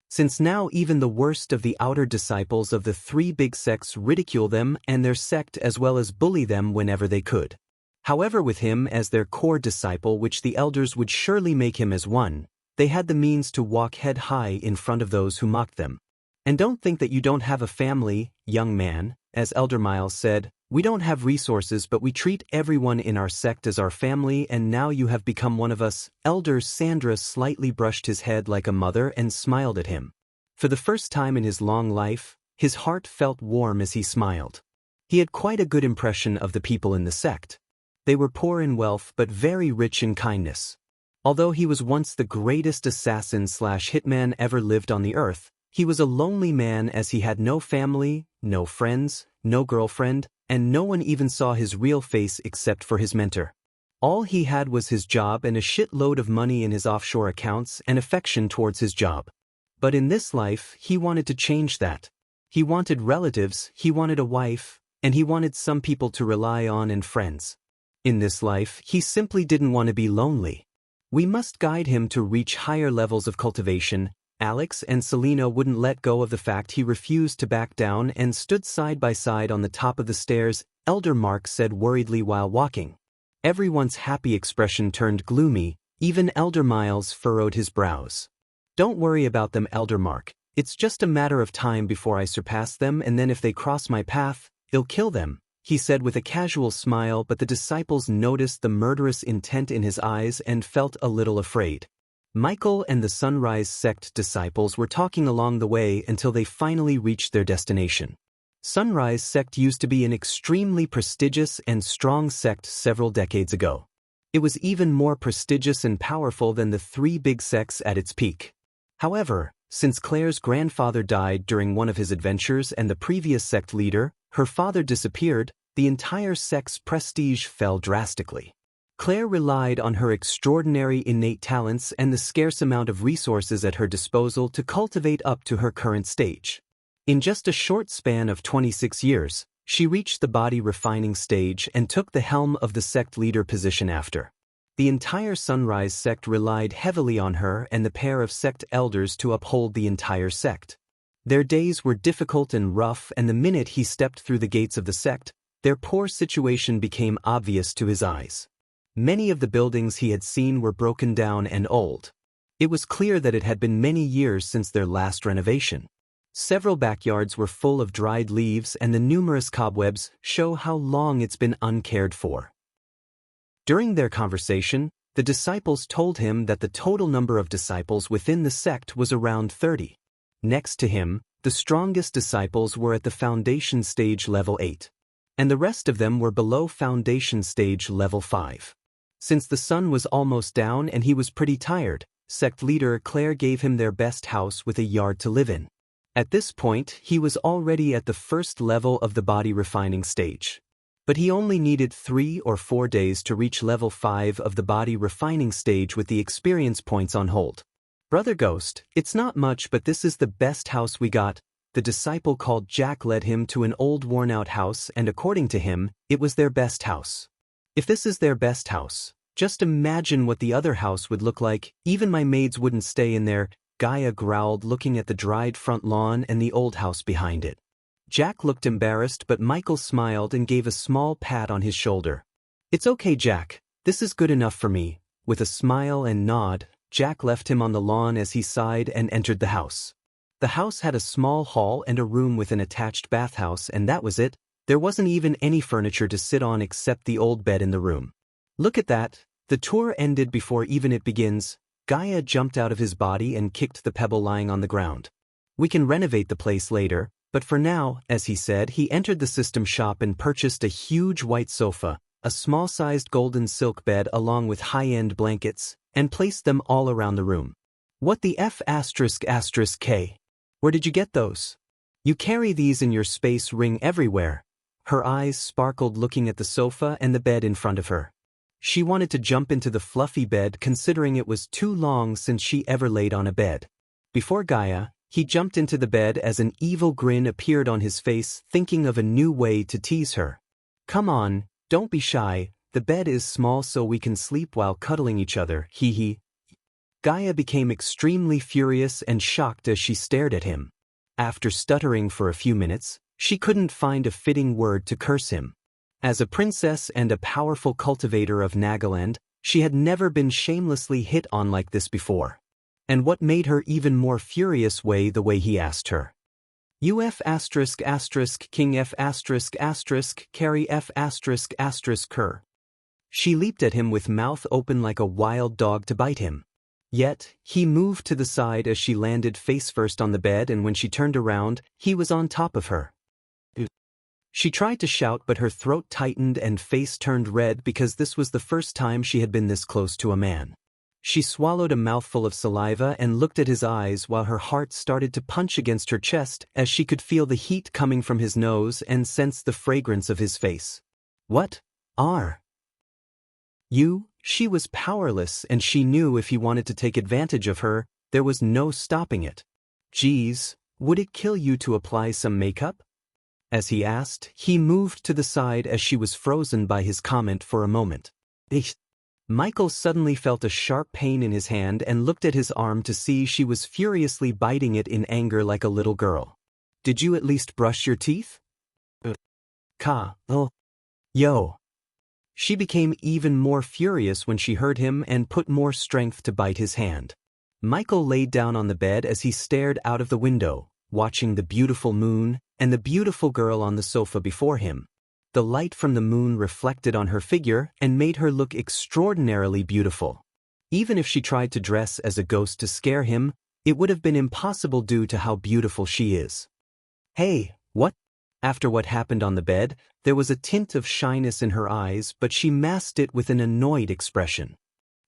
Since now even the worst of the outer disciples of the 3 big sects ridicule them and their sect as well as bully them whenever they could. However, with him as their core disciple, which the elders would surely make him as one, they had the means to walk head high in front of those who mocked them. And don't think that you don't have a family, young man, as Elder Miles said, we don't have resources but we treat everyone in our sect as our family and now you have become one of us. Elder Sandra slightly brushed his head like a mother and smiled at him. For the first time in his long life, his heart felt warm as he smiled. He had quite a good impression of the people in the sect. They were poor in wealth but very rich in kindness. Although he was once the greatest assassin/hitman ever lived on the earth, he was a lonely man as he had no family, no friends, no girlfriend, and no one even saw his real face except for his mentor. All he had was his job and a shitload of money in his offshore accounts and affection towards his job. But in this life, he wanted to change that. He wanted relatives, he wanted a wife, and he wanted some people to rely on and friends. In this life, he simply didn't want to be lonely. We must guide him to reach higher levels of cultivation. Alex and Selena wouldn't let go of the fact he refused to back down and stood side by side on the top of the stairs, Elder Mark said worriedly while walking. Everyone's happy expression turned gloomy, even Elder Miles furrowed his brows. Don't worry about them, Elder Mark. It's just a matter of time before I surpass them, and then if they cross my path, I'll kill them, he said with a casual smile, but the disciples noticed the murderous intent in his eyes and felt a little afraid. Michael and the Sunrise Sect disciples were talking along the way until they finally reached their destination. Sunrise Sect used to be an extremely prestigious and strong sect several decades ago. It was even more prestigious and powerful than the 3 big sects at its peak. However, since Claire's grandfather died during one of his adventures and the previous sect leader, her father, disappeared, the entire sect's prestige fell drastically. Claire relied on her extraordinary innate talents and the scarce amount of resources at her disposal to cultivate up to her current stage. In just a short span of 26 years, she reached the body refining stage and took the helm of the sect leader position after. The entire Sunrise sect relied heavily on her and the pair of sect elders to uphold the entire sect. Their days were difficult and rough, and the minute he stepped through the gates of the sect, their poor situation became obvious to his eyes. Many of the buildings he had seen were broken down and old. It was clear that it had been many years since their last renovation. Several backyards were full of dried leaves, and the numerous cobwebs show how long it's been uncared for. During their conversation, the disciples told him that the total number of disciples within the sect was around 30. Next to him, the strongest disciples were at the foundation stage level 8. And the rest of them were below foundation stage level 5. Since the sun was almost down and he was pretty tired, sect leader Claire gave him their best house with a yard to live in. At this point, he was already at the first level of the body refining stage. But he only needed 3 or 4 days to reach level 5 of the body refining stage with the experience points on hold. Brother Ghost, it's not much, but this is the best house we got. The disciple called Jack led him to an old worn-out house, and according to him, it was their best house. If this is their best house, just imagine what the other house would look like. Even my maids wouldn't stay in there, Gaia growled, looking at the dried front lawn and the old house behind it. Jack looked embarrassed, but Michael smiled and gave a small pat on his shoulder. It's okay, Jack. This is good enough for me. With a smile and nod, Jack left him on the lawn as he sighed and entered the house. The house had a small hall and a room with an attached bathhouse, and that was it. There wasn't even any furniture to sit on except the old bed in the room. Look at that. The tour ended before even it begins. Gaia jumped out of his body and kicked the pebble lying on the ground. We can renovate the place later, but for now, as he said, he entered the system shop and purchased a huge white sofa, a small-sized golden silk bed along with high-end blankets, and placed them all around the room. What the F***K? Where did you get those? You carry these in your space ring everywhere. Her eyes sparkled looking at the sofa and the bed in front of her. She wanted to jump into the fluffy bed, considering it was too long since she ever laid on a bed. Before Gaia, he jumped into the bed as an evil grin appeared on his face, thinking of a new way to tease her. Come on, don't be shy. The bed is small so we can sleep while cuddling each other, hee hee. Gaia became extremely furious and shocked as she stared at him. After stuttering for a few minutes, she couldn't find a fitting word to curse him. As a princess and a powerful cultivator of Nagaland, she had never been shamelessly hit on like this before. And what made her even more furious the way he asked her. UF***, King F***, carry F***, cur. She leaped at him with mouth open like a wild dog to bite him. Yet, he moved to the side as she landed face first on the bed, and when she turned around, he was on top of her. She tried to shout, but her throat tightened and face turned red because this was the first time she had been this close to a man. She swallowed a mouthful of saliva and looked at his eyes while her heart started to punch against her chest as she could feel the heat coming from his nose and sense the fragrance of his face. What are you? She was powerless, and she knew if he wanted to take advantage of her, there was no stopping it. Geez, would it kill you to apply some makeup? As he asked, he moved to the side as she was frozen by his comment for a moment. Michael suddenly felt a sharp pain in his hand and looked at his arm to see she was furiously biting it in anger like a little girl. Did you at least brush your teeth? Yo. She became even more furious when she heard him and put more strength to bite his hand. Michael laid down on the bed as he stared out of the window, watching the beautiful moon and the beautiful girl on the sofa before him. The light from the moon reflected on her figure and made her look extraordinarily beautiful. Even if she tried to dress as a ghost to scare him, it would have been impossible due to how beautiful she is. Hey, what? After what happened on the bed, there was a tint of shyness in her eyes, but she masked it with an annoyed expression.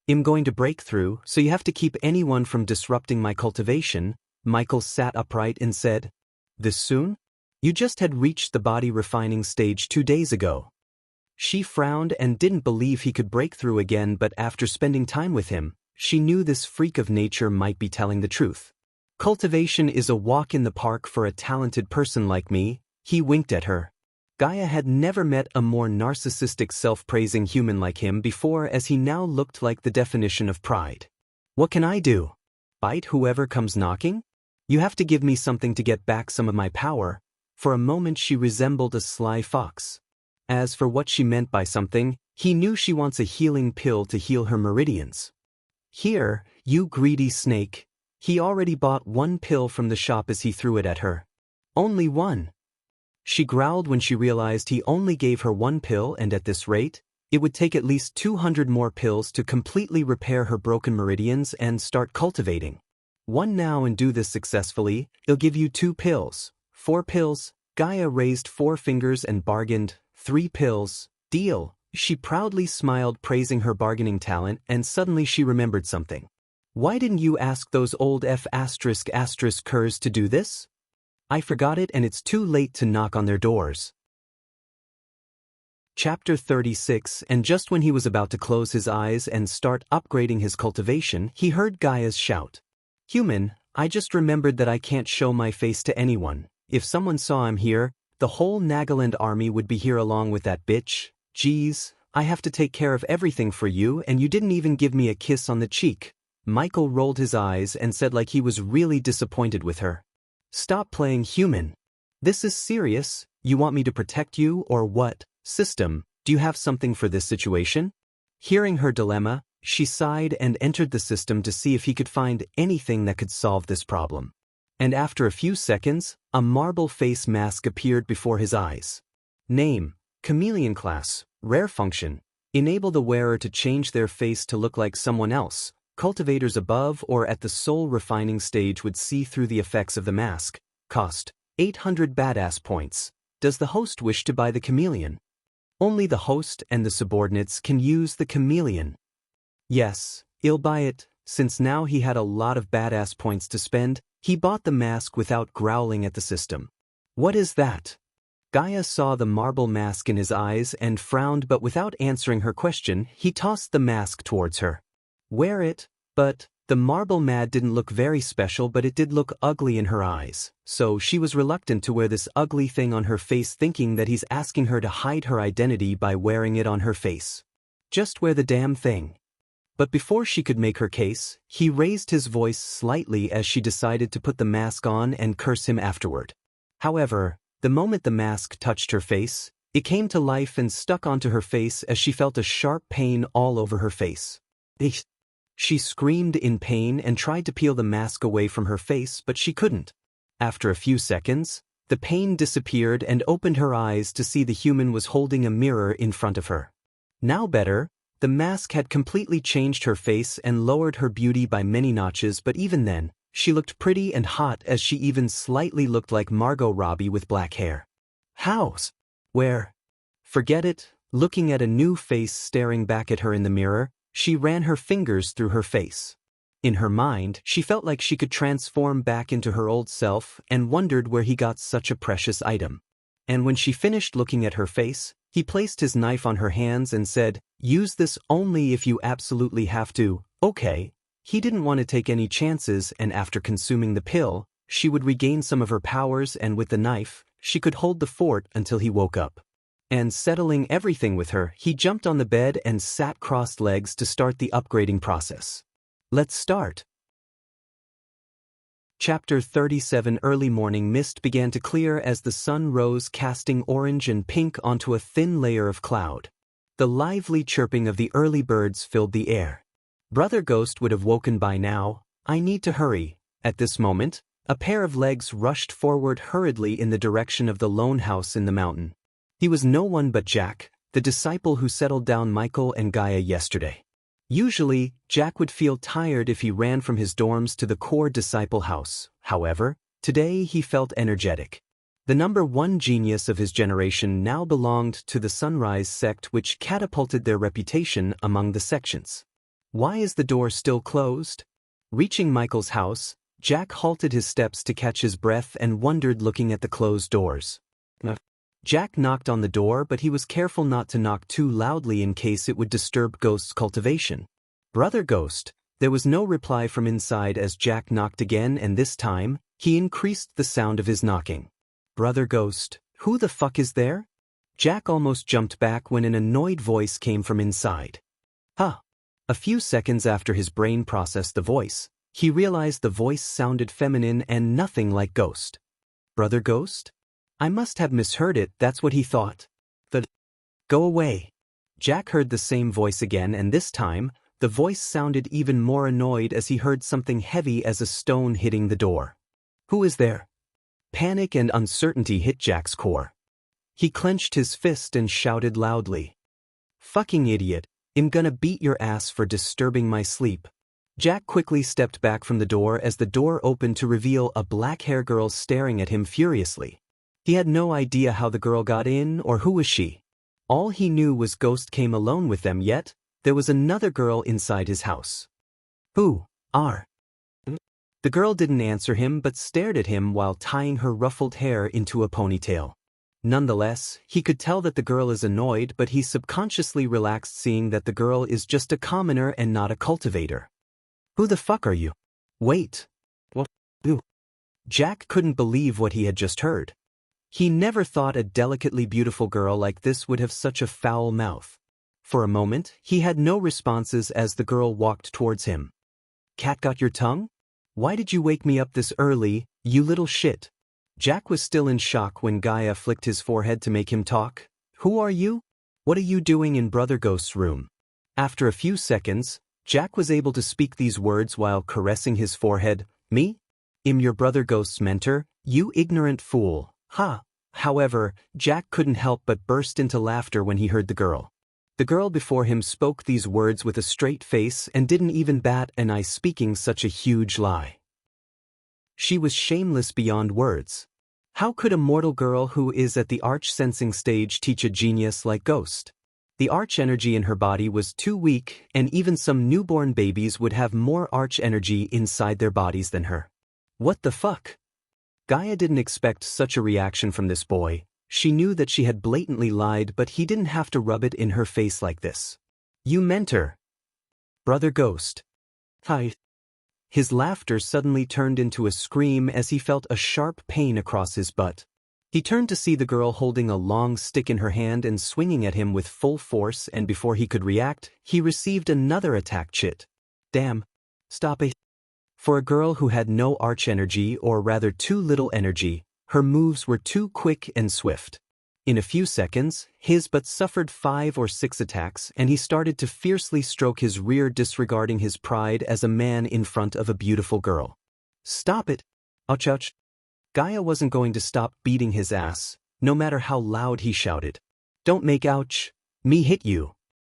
I'm going to break through, so you have to keep anyone from disrupting my cultivation. Michael sat upright and said, This soon? You just had reached the body refining stage 2 days ago. She frowned and didn't believe he could break through again, but after spending time with him, she knew this freak of nature might be telling the truth. Cultivation is a walk in the park for a talented person like me, he winked at her. Gaia had never met a more narcissistic self-praising human like him before, as he now looked like the definition of pride. What can I do? Bite whoever comes knocking? You have to give me something to get back some of my power. For a moment she resembled a sly fox. As for what she meant by something, he knew she wants a healing pill to heal her meridians. Here, you greedy snake. He already bought one pill from the shop as he threw it at her. Only one. She growled when she realized he only gave her one pill, and at this rate, it would take at least 200 more pills to completely repair her broken meridians and start cultivating. One now, and do this successfully, they'll give you 2 pills. 4 pills. Gaia raised 4 fingers and bargained. 3 pills. Deal. She proudly smiled, praising her bargaining talent, and suddenly she remembered something. Why didn't you ask those old curs to do this? I forgot it, and it's too late to knock on their doors. Chapter 36. And just when he was about to close his eyes and start upgrading his cultivation, he heard Gaia's shout. Human, I just remembered that I can't show my face to anyone. If someone saw I'm here, the whole Nagaland army would be here along with that bitch. Geez, I have to take care of everything for you, and you didn't even give me a kiss on the cheek. Michael rolled his eyes and said like he was really disappointed with her. Stop playing human. This is serious. You want me to protect you, or what? System, do you have something for this situation? Hearing her dilemma, she sighed and entered the system to see if he could find anything that could solve this problem. And after a few seconds, a marble face mask appeared before his eyes. Name, Chameleon class, rare function. Enable the wearer to change their face to look like someone else. Cultivators above or at the soul refining stage would see through the effects of the mask. Cost, 800 badass points. Does the host wish to buy the chameleon? Only the host and the subordinates can use the chameleon. Yes, he'll buy it. Since now he had a lot of badass points to spend, he bought the mask without growling at the system. What is that? Gaia saw the marble mask in his eyes and frowned, but without answering her question, he tossed the mask towards her. Wear it, but the marble mad didn't look very special, but it did look ugly in her eyes, so she was reluctant to wear this ugly thing on her face, thinking that he's asking her to hide her identity by wearing it on her face. Just wear the damn thing. But before she could make her case, he raised his voice slightly as she decided to put the mask on and curse him afterward. However, the moment the mask touched her face, it came to life and stuck onto her face as she felt a sharp pain all over her face. She screamed in pain and tried to peel the mask away from her face, but she couldn't. After a few seconds, the pain disappeared and opened her eyes to see the human was holding a mirror in front of her. Now better, the mask had completely changed her face and lowered her beauty by many notches, but even then, she looked pretty and hot, as she even slightly looked like Margot Robbie with black hair. House? Where? Forget it. Looking at a new face staring back at her in the mirror, she ran her fingers through her face. In her mind, she felt like she could transform back into her old self and wondered where he got such a precious item. And when she finished looking at her face, he placed his knife on her hands and said, "Use this only if you absolutely have to." Okay. He didn't want to take any chances, and after consuming the pill, she would regain some of her powers, and with the knife, she could hold the fort until he woke up. And settling everything with her, he jumped on the bed and sat crossed legs to start the upgrading process. Let's start. Chapter 37. Early morning mist began to clear as the sun rose, casting orange and pink onto a thin layer of cloud. The lively chirping of the early birds filled the air. Brother Ghost would have woken by now. I need to hurry. At this moment, a pair of legs rushed forward hurriedly in the direction of the lone house in the mountain. He was no one but Jack, the disciple who settled down Michael and Gaia yesterday. Usually, Jack would feel tired if he ran from his dorms to the core disciple house. However, today he felt energetic. The number one genius of his generation now belonged to the Sunrise sect, which catapulted their reputation among the sections. Why is the door still closed? Reaching Michael's house, Jack halted his steps to catch his breath and wondered, looking at the closed doors. Jack knocked on the door, but he was careful not to knock too loudly in case it would disturb Ghost's cultivation. Brother Ghost, There was no reply from inside as Jack knocked again, and this time, he increased the sound of his knocking. "Brother Ghost, who the fuck is there?" Jack almost jumped back when an annoyed voice came from inside. Huh. A few seconds after his brain processed the voice, he realized the voice sounded feminine and nothing like Ghost. "Brother Ghost? I must have misheard it," that's what he thought. Go away." Jack heard the same voice again, and this time, the voice sounded even more annoyed as he heard something heavy as a stone hitting the door. "Who is there?" Panic and uncertainty hit Jack's core. He clenched his fist and shouted loudly, "Fucking idiot, I'm gonna beat your ass for disturbing my sleep." Jack quickly stepped back from the door as the door opened to reveal a black-haired girl staring at him furiously. He had no idea how the girl got in or who was she. All he knew was Ghost came alone with them, yet there was another girl inside his house. "Who are?" The girl didn't answer him but stared at him while tying her ruffled hair into a ponytail. Nonetheless, he could tell that the girl is annoyed, but he subconsciously relaxed seeing that the girl is just a commoner and not a cultivator. "Who the fuck are you?" "Wait. What? Who?" Jack couldn't believe what he had just heard. He never thought a delicately beautiful girl like this would have such a foul mouth. For a moment, he had no responses as the girl walked towards him. "Cat got your tongue? Why did you wake me up this early, you little shit?" Jack was still in shock when Gaia flicked his forehead to make him talk. "Who are you? What are you doing in Brother Ghost's room?" After a few seconds, Jack was able to speak these words while caressing his forehead. "Me? I'm your Brother Ghost's mentor, you ignorant fool, ha!" However, Jack couldn't help but burst into laughter when he heard the girl. The girl before him spoke these words with a straight face and didn't even bat an eye, speaking such a huge lie. She was shameless beyond words. How could a mortal girl who is at the arch-sensing stage teach a genius like Ghost? The arch energy in her body was too weak, and even some newborn babies would have more arch energy inside their bodies than her. What the fuck? Gaia didn't expect such a reaction from this boy. She knew that she had blatantly lied, but he didn't have to rub it in her face like this. "You mentor. Brother Ghost." "Hi." His laughter suddenly turned into a scream as he felt a sharp pain across his butt. He turned to see the girl holding a long stick in her hand and swinging at him with full force, and before he could react, he received another attack. Shit. Damn. Stop it. For a girl who had no arch energy, or rather too little energy, her moves were too quick and swift. In a few seconds, his butt suffered 5 or 6 attacks, and he started to fiercely stroke his rear, disregarding his pride as a man in front of a beautiful girl. "Stop it! Ouch, ouch!" Gaia wasn't going to stop beating his ass, no matter how loud he shouted. "Don't make ouch! Me hit you!"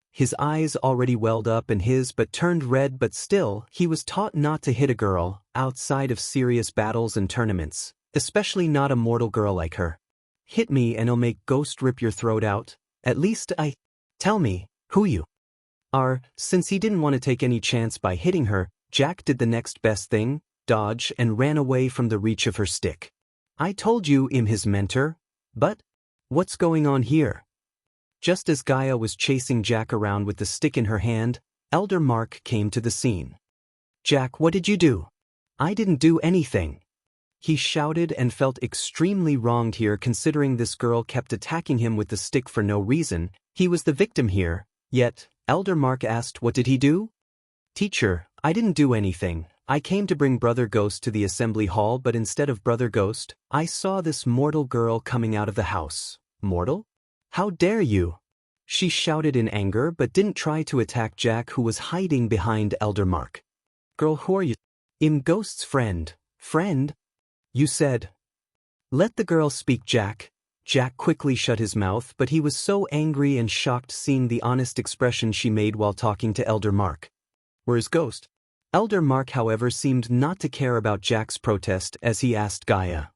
His eyes already welled up and his butt turned red, but still, he was taught not to hit a girl outside of serious battles and tournaments, especially not a mortal girl like her. "Hit me and I'll make Ghost rip your throat out. At least Tell me, who you are." Since he didn't want to take any chance by hitting her, Jack did the next best thing, dodge, and ran away from the reach of her stick. "I told you I'm his mentor. But what's going on here?" Just as Gaia was chasing Jack around with the stick in her hand, Elder Mark came to the scene. "Jack, what did you do?" "I didn't do anything," he shouted, and felt extremely wronged here considering this girl kept attacking him with the stick for no reason. He was the victim here, yet Elder Mark asked what did he do? "Teacher, I didn't do anything. I came to bring Brother Ghost to the assembly hall, but instead of Brother Ghost, I saw this mortal girl coming out of the house." "Mortal? How dare you?" she shouted in anger, but didn't try to attack Jack, who was hiding behind Elder Mark. "Girl, who are you?" "I'm Ghost's friend." "Friend? You said." "Let the girl speak, Jack." Jack quickly shut his mouth, but he was so angry and shocked seeing the honest expression she made while talking to Elder Mark. "Where's Ghost?" Elder Mark, however, seemed not to care about Jack's protest as he asked Gaia.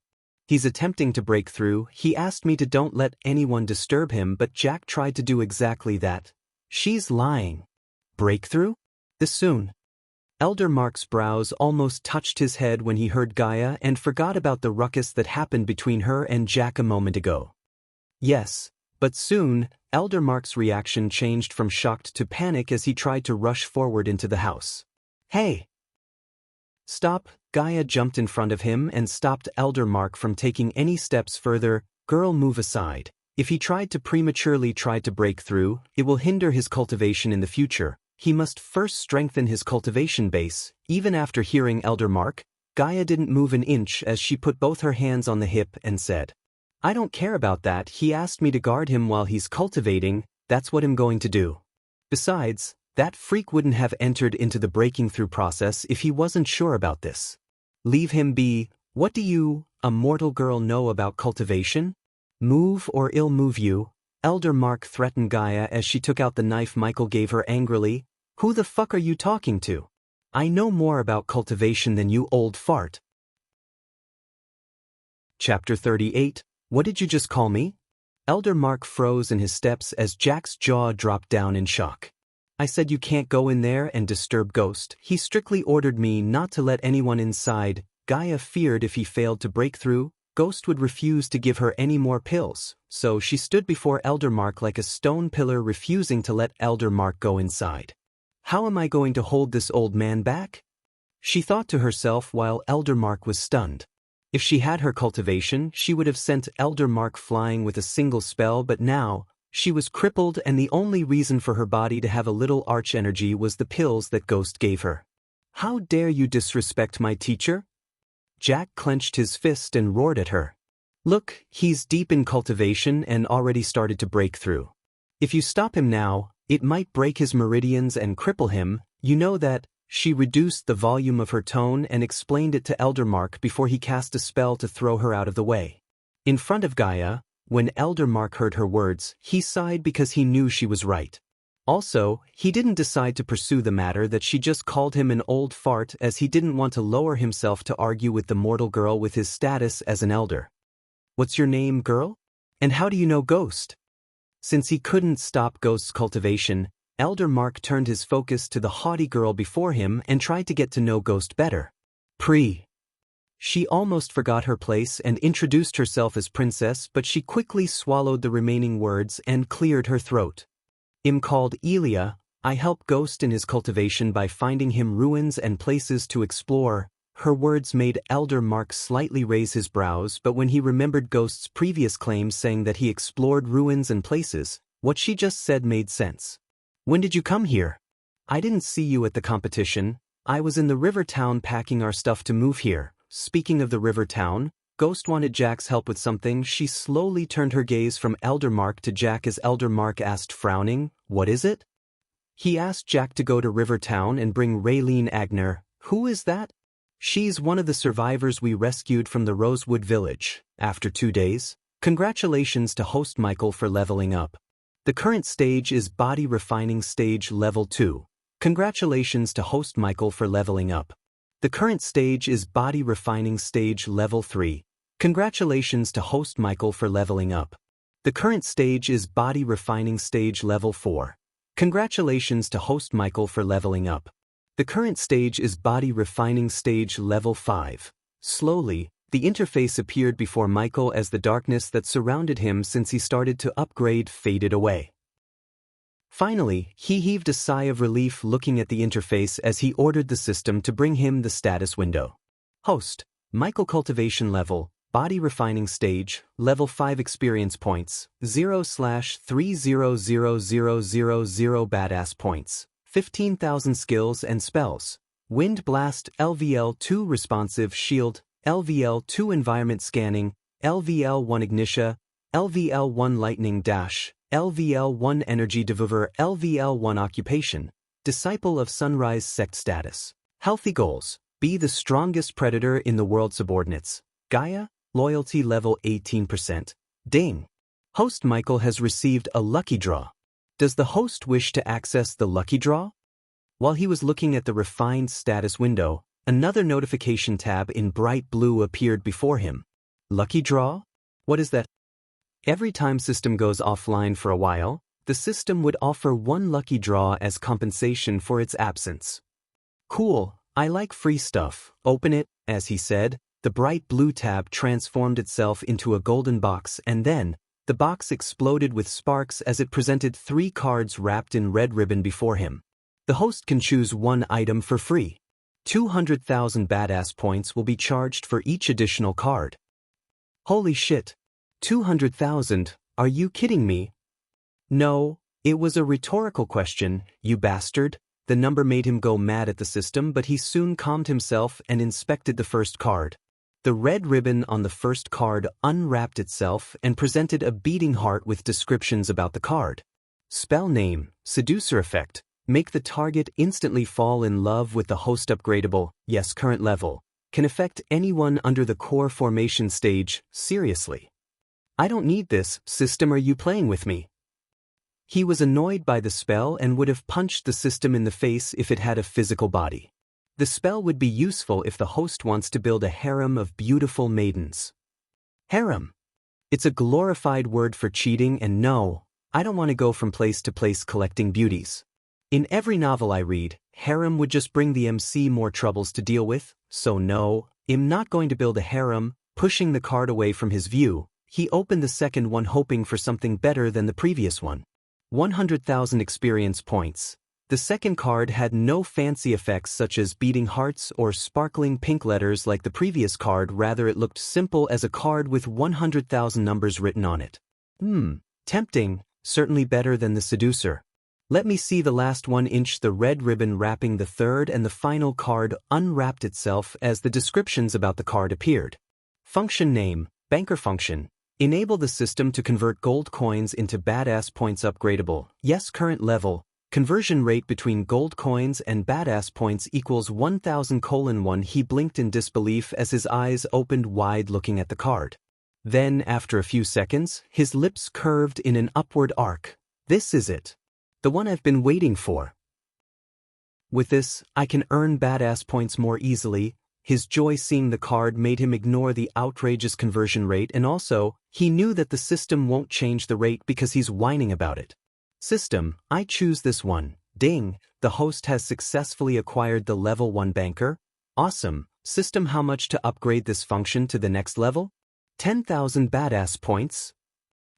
"He's attempting to break through. He asked me to don't let anyone disturb him, but Jack tried to do exactly that." "She's lying." "Breakthrough? This soon?" Elder Mark's brows almost touched his head when he heard Gaia and forgot about the ruckus that happened between her and Jack a moment ago. "Yes, but soon." Elder Mark's reaction changed from shocked to panic as he tried to rush forward into the house. Hey! Stop! Gaia jumped in front of him and stopped Elder Mark from taking any steps further. Girl, move aside. If he tried to break through, it will hinder his cultivation in the future. He must first strengthen his cultivation base. Even after hearing Elder Mark, Gaia didn't move an inch as she put both her hands on the hip and said, I don't care about that. He asked me to guard him while he's cultivating. That's what I'm going to do. Besides, that freak wouldn't have entered into the breaking through process if he wasn't sure about this. Leave him be. What do you, a mortal girl, know about cultivation? Move or I'll move you. Elder Mark threatened Gaia as she took out the knife Michael gave her angrily. Who the fuck are you talking to? I know more about cultivation than you, old fart. Chapter 38. What did you just call me? Elder Mark froze in his steps as Jack's jaw dropped down in shock. I said you can't go in there and disturb Ghost. He strictly ordered me not to let anyone inside. Gaia feared if he failed to break through, Ghost would refuse to give her any more pills, so she stood before Elder Mark like a stone pillar, refusing to let Elder Mark go inside. How am I going to hold this old man back? She thought to herself while Elder Mark was stunned. If she had her cultivation, she would have sent Elder Mark flying with a single spell, but now, she was crippled and the only reason for her body to have a little arch energy was the pills that Ghost gave her. How dare you disrespect my teacher? Jack clenched his fist and roared at her. Look, he's deep in cultivation and already started to break through. If you stop him now, it might break his meridians and cripple him. You know that. She reduced the volume of her tone and explained it to Elder Mark before he cast a spell to throw her out of the way. In front of Gaia, when Elder Mark heard her words, he sighed because he knew she was right. Also, he didn't decide to pursue the matter that she just called him an old fart, as he didn't want to lower himself to argue with the mortal girl with his status as an elder. What's your name, girl? And how do you know Ghost? Since he couldn't stop Ghost's cultivation, Elder Mark turned his focus to the haughty girl before him and tried to get to know Ghost better. She almost forgot her place and introduced herself as princess, but she quickly swallowed the remaining words and cleared her throat. I'm called Elia. I help Ghost in his cultivation by finding him ruins and places to explore. Her words made Elder Mark slightly raise his brows, but when he remembered Ghost's previous claims saying that he explored ruins and places, what she just said made sense. When did you come here? I didn't see you at the competition. I was in the river town packing our stuff to move here. Speaking of the river town, Ghost wanted Jack's help with something. She slowly turned her gaze from Elder Mark to Jack as Elder Mark asked, frowning, what is it? He asked Jack to go to River Town and bring Raylene Agner. Who is that? She's one of the survivors we rescued from the Rosewood Village. After 2 days, congratulations to host Michael for leveling up. The current stage is Body Refining Stage Level 2. Congratulations to host Michael for leveling up. The current stage is Body Refining Stage Level 3. Congratulations to host Michael for leveling up. The current stage is Body Refining Stage Level 4. Congratulations to host Michael for leveling up. The current stage is Body Refining Stage Level 5. Slowly, the interface appeared before Michael as the darkness that surrounded him since he started to upgrade faded away. Finally, he heaved a sigh of relief looking at the interface as he ordered the system to bring him the status window. Host, Michael Cultivation Level, Body Refining Stage, Level 5 Experience Points, 0/3000000 Badass Points, 15,000 Skills and Spells, Wind Blast, LVL2 Responsive Shield, LVL2 Environment Scanning, LVL1 Ignitia, LVL1 Lightning Dash, LVL1 Energy Devour, LVL1 Occupation, Disciple of Sunrise Sect Status. Healthy Goals, be the strongest predator in the world. Subordinates, Gaia, Loyalty Level 18%. Ding! Host Michael has received a lucky draw. Does the host wish to access the lucky draw? While he was looking at the refined status window, another notification tab in bright blue appeared before him. Lucky draw? What is that? Every time system goes offline for a while, the system would offer one lucky draw as compensation for its absence. Cool, I like free stuff. Open it. As he said, the bright blue tab transformed itself into a golden box, and then, the box exploded with sparks as it presented 3 cards wrapped in red ribbon before him. The host can choose one item for free. 200,000 badass points will be charged for each additional card. Holy shit. 200,000, are you kidding me? No, it was a rhetorical question, you bastard. The number made him go mad at the system, but he soon calmed himself and inspected the first card. The red ribbon on the first card unwrapped itself and presented a beating heart with descriptions about the card. Spell name, seducer effect, make the target instantly fall in love with the host. Upgradable, yes, current level, can affect anyone under the core formation stage. Seriously. I don't need this, system, are you playing with me? He was annoyed by the spell and would have punched the system in the face if it had a physical body. The spell would be useful if the host wants to build a harem of beautiful maidens. Harem. It's a glorified word for cheating, and no, I don't want to go from place to place collecting beauties. In every novel I read, harem would just bring the MC more troubles to deal with, so no, I'm not going to build a harem. Pushing the card away from his view, he opened the second one hoping for something better than the previous one. 100,000 experience points. The second card had no fancy effects such as beating hearts or sparkling pink letters like the previous card, rather it looked simple as a card with 100,000 numbers written on it. Tempting, certainly better than the seducer. Let me see the last 1 inch. The red ribbon wrapping the third and the final card unwrapped itself as the descriptions about the card appeared. Function name, banker function. Enable the system to convert gold coins into badass points. Upgradable, yes, current level. Conversion rate between gold coins and badass points equals 1000:1. He blinked in disbelief as his eyes opened wide looking at the card. Then, after a few seconds, his lips curved in an upward arc. This is it. The one I've been waiting for. With this, I can earn badass points more easily. His joy seeing the card made him ignore the outrageous conversion rate, and also, he knew that the system won't change the rate because he's whining about it. System, I choose this one. Ding, the host has successfully acquired the level 1 banker. Awesome. System, how much to upgrade this function to the next level? 10,000 badass points.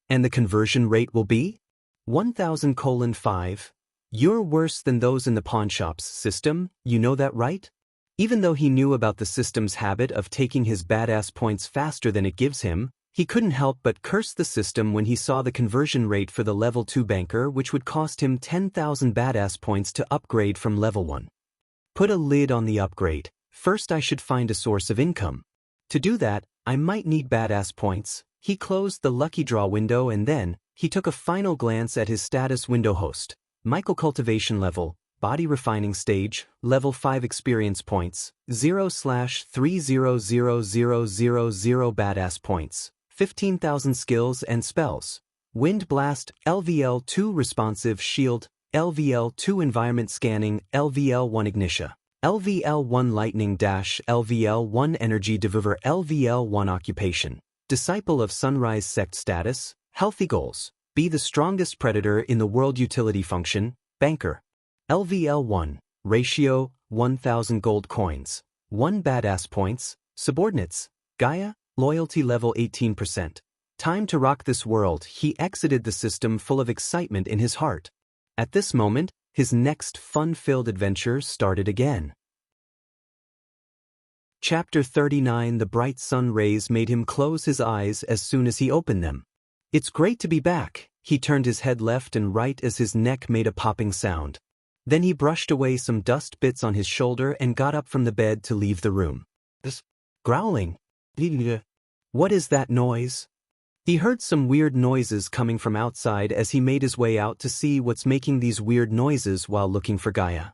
And the conversion rate will be 1000:5. You're worse than those in the pawnshops, system, you know that, right? Even though he knew about the system's habit of taking his badass points faster than it gives him, he couldn't help but curse the system when he saw the conversion rate for the level 2 banker, which would cost him 10,000 badass points to upgrade from level 1. Put a lid on the upgrade. First I should find a source of income. To do that, I might need badass points. He closed the lucky draw window and then, he took a final glance at his status window. Host, Michael, cultivation level, body refining stage, level 5 experience points, 0/3000000 badass points. 15,000 skills and spells. Wind Blast, LVL2 responsive shield, LVL2 environment scanning, LVL1 ignition, LVL1 lightning dash, LVL1 energy devour, LVL1 occupation. Disciple of Sunrise sect status, healthy goals, be the strongest predator in the world. Utility function, banker. LVL1, ratio, 1,000 gold coins, 1 badass points, subordinates, Gaia, loyalty level 18%. Time to rock this world. He exited the system full of excitement in his heart. At this moment, his next fun-filled adventure started again. Chapter 39. The bright sun rays made him close his eyes as soon as he opened them. It's great to be back. He turned his head left and right as his neck made a popping sound. Then he brushed away some dust bits on his shoulder and got up from the bed to leave the room. This growling. What is that noise? He heard some weird noises coming from outside as he made his way out to see what's making these weird noises while looking for Gaia.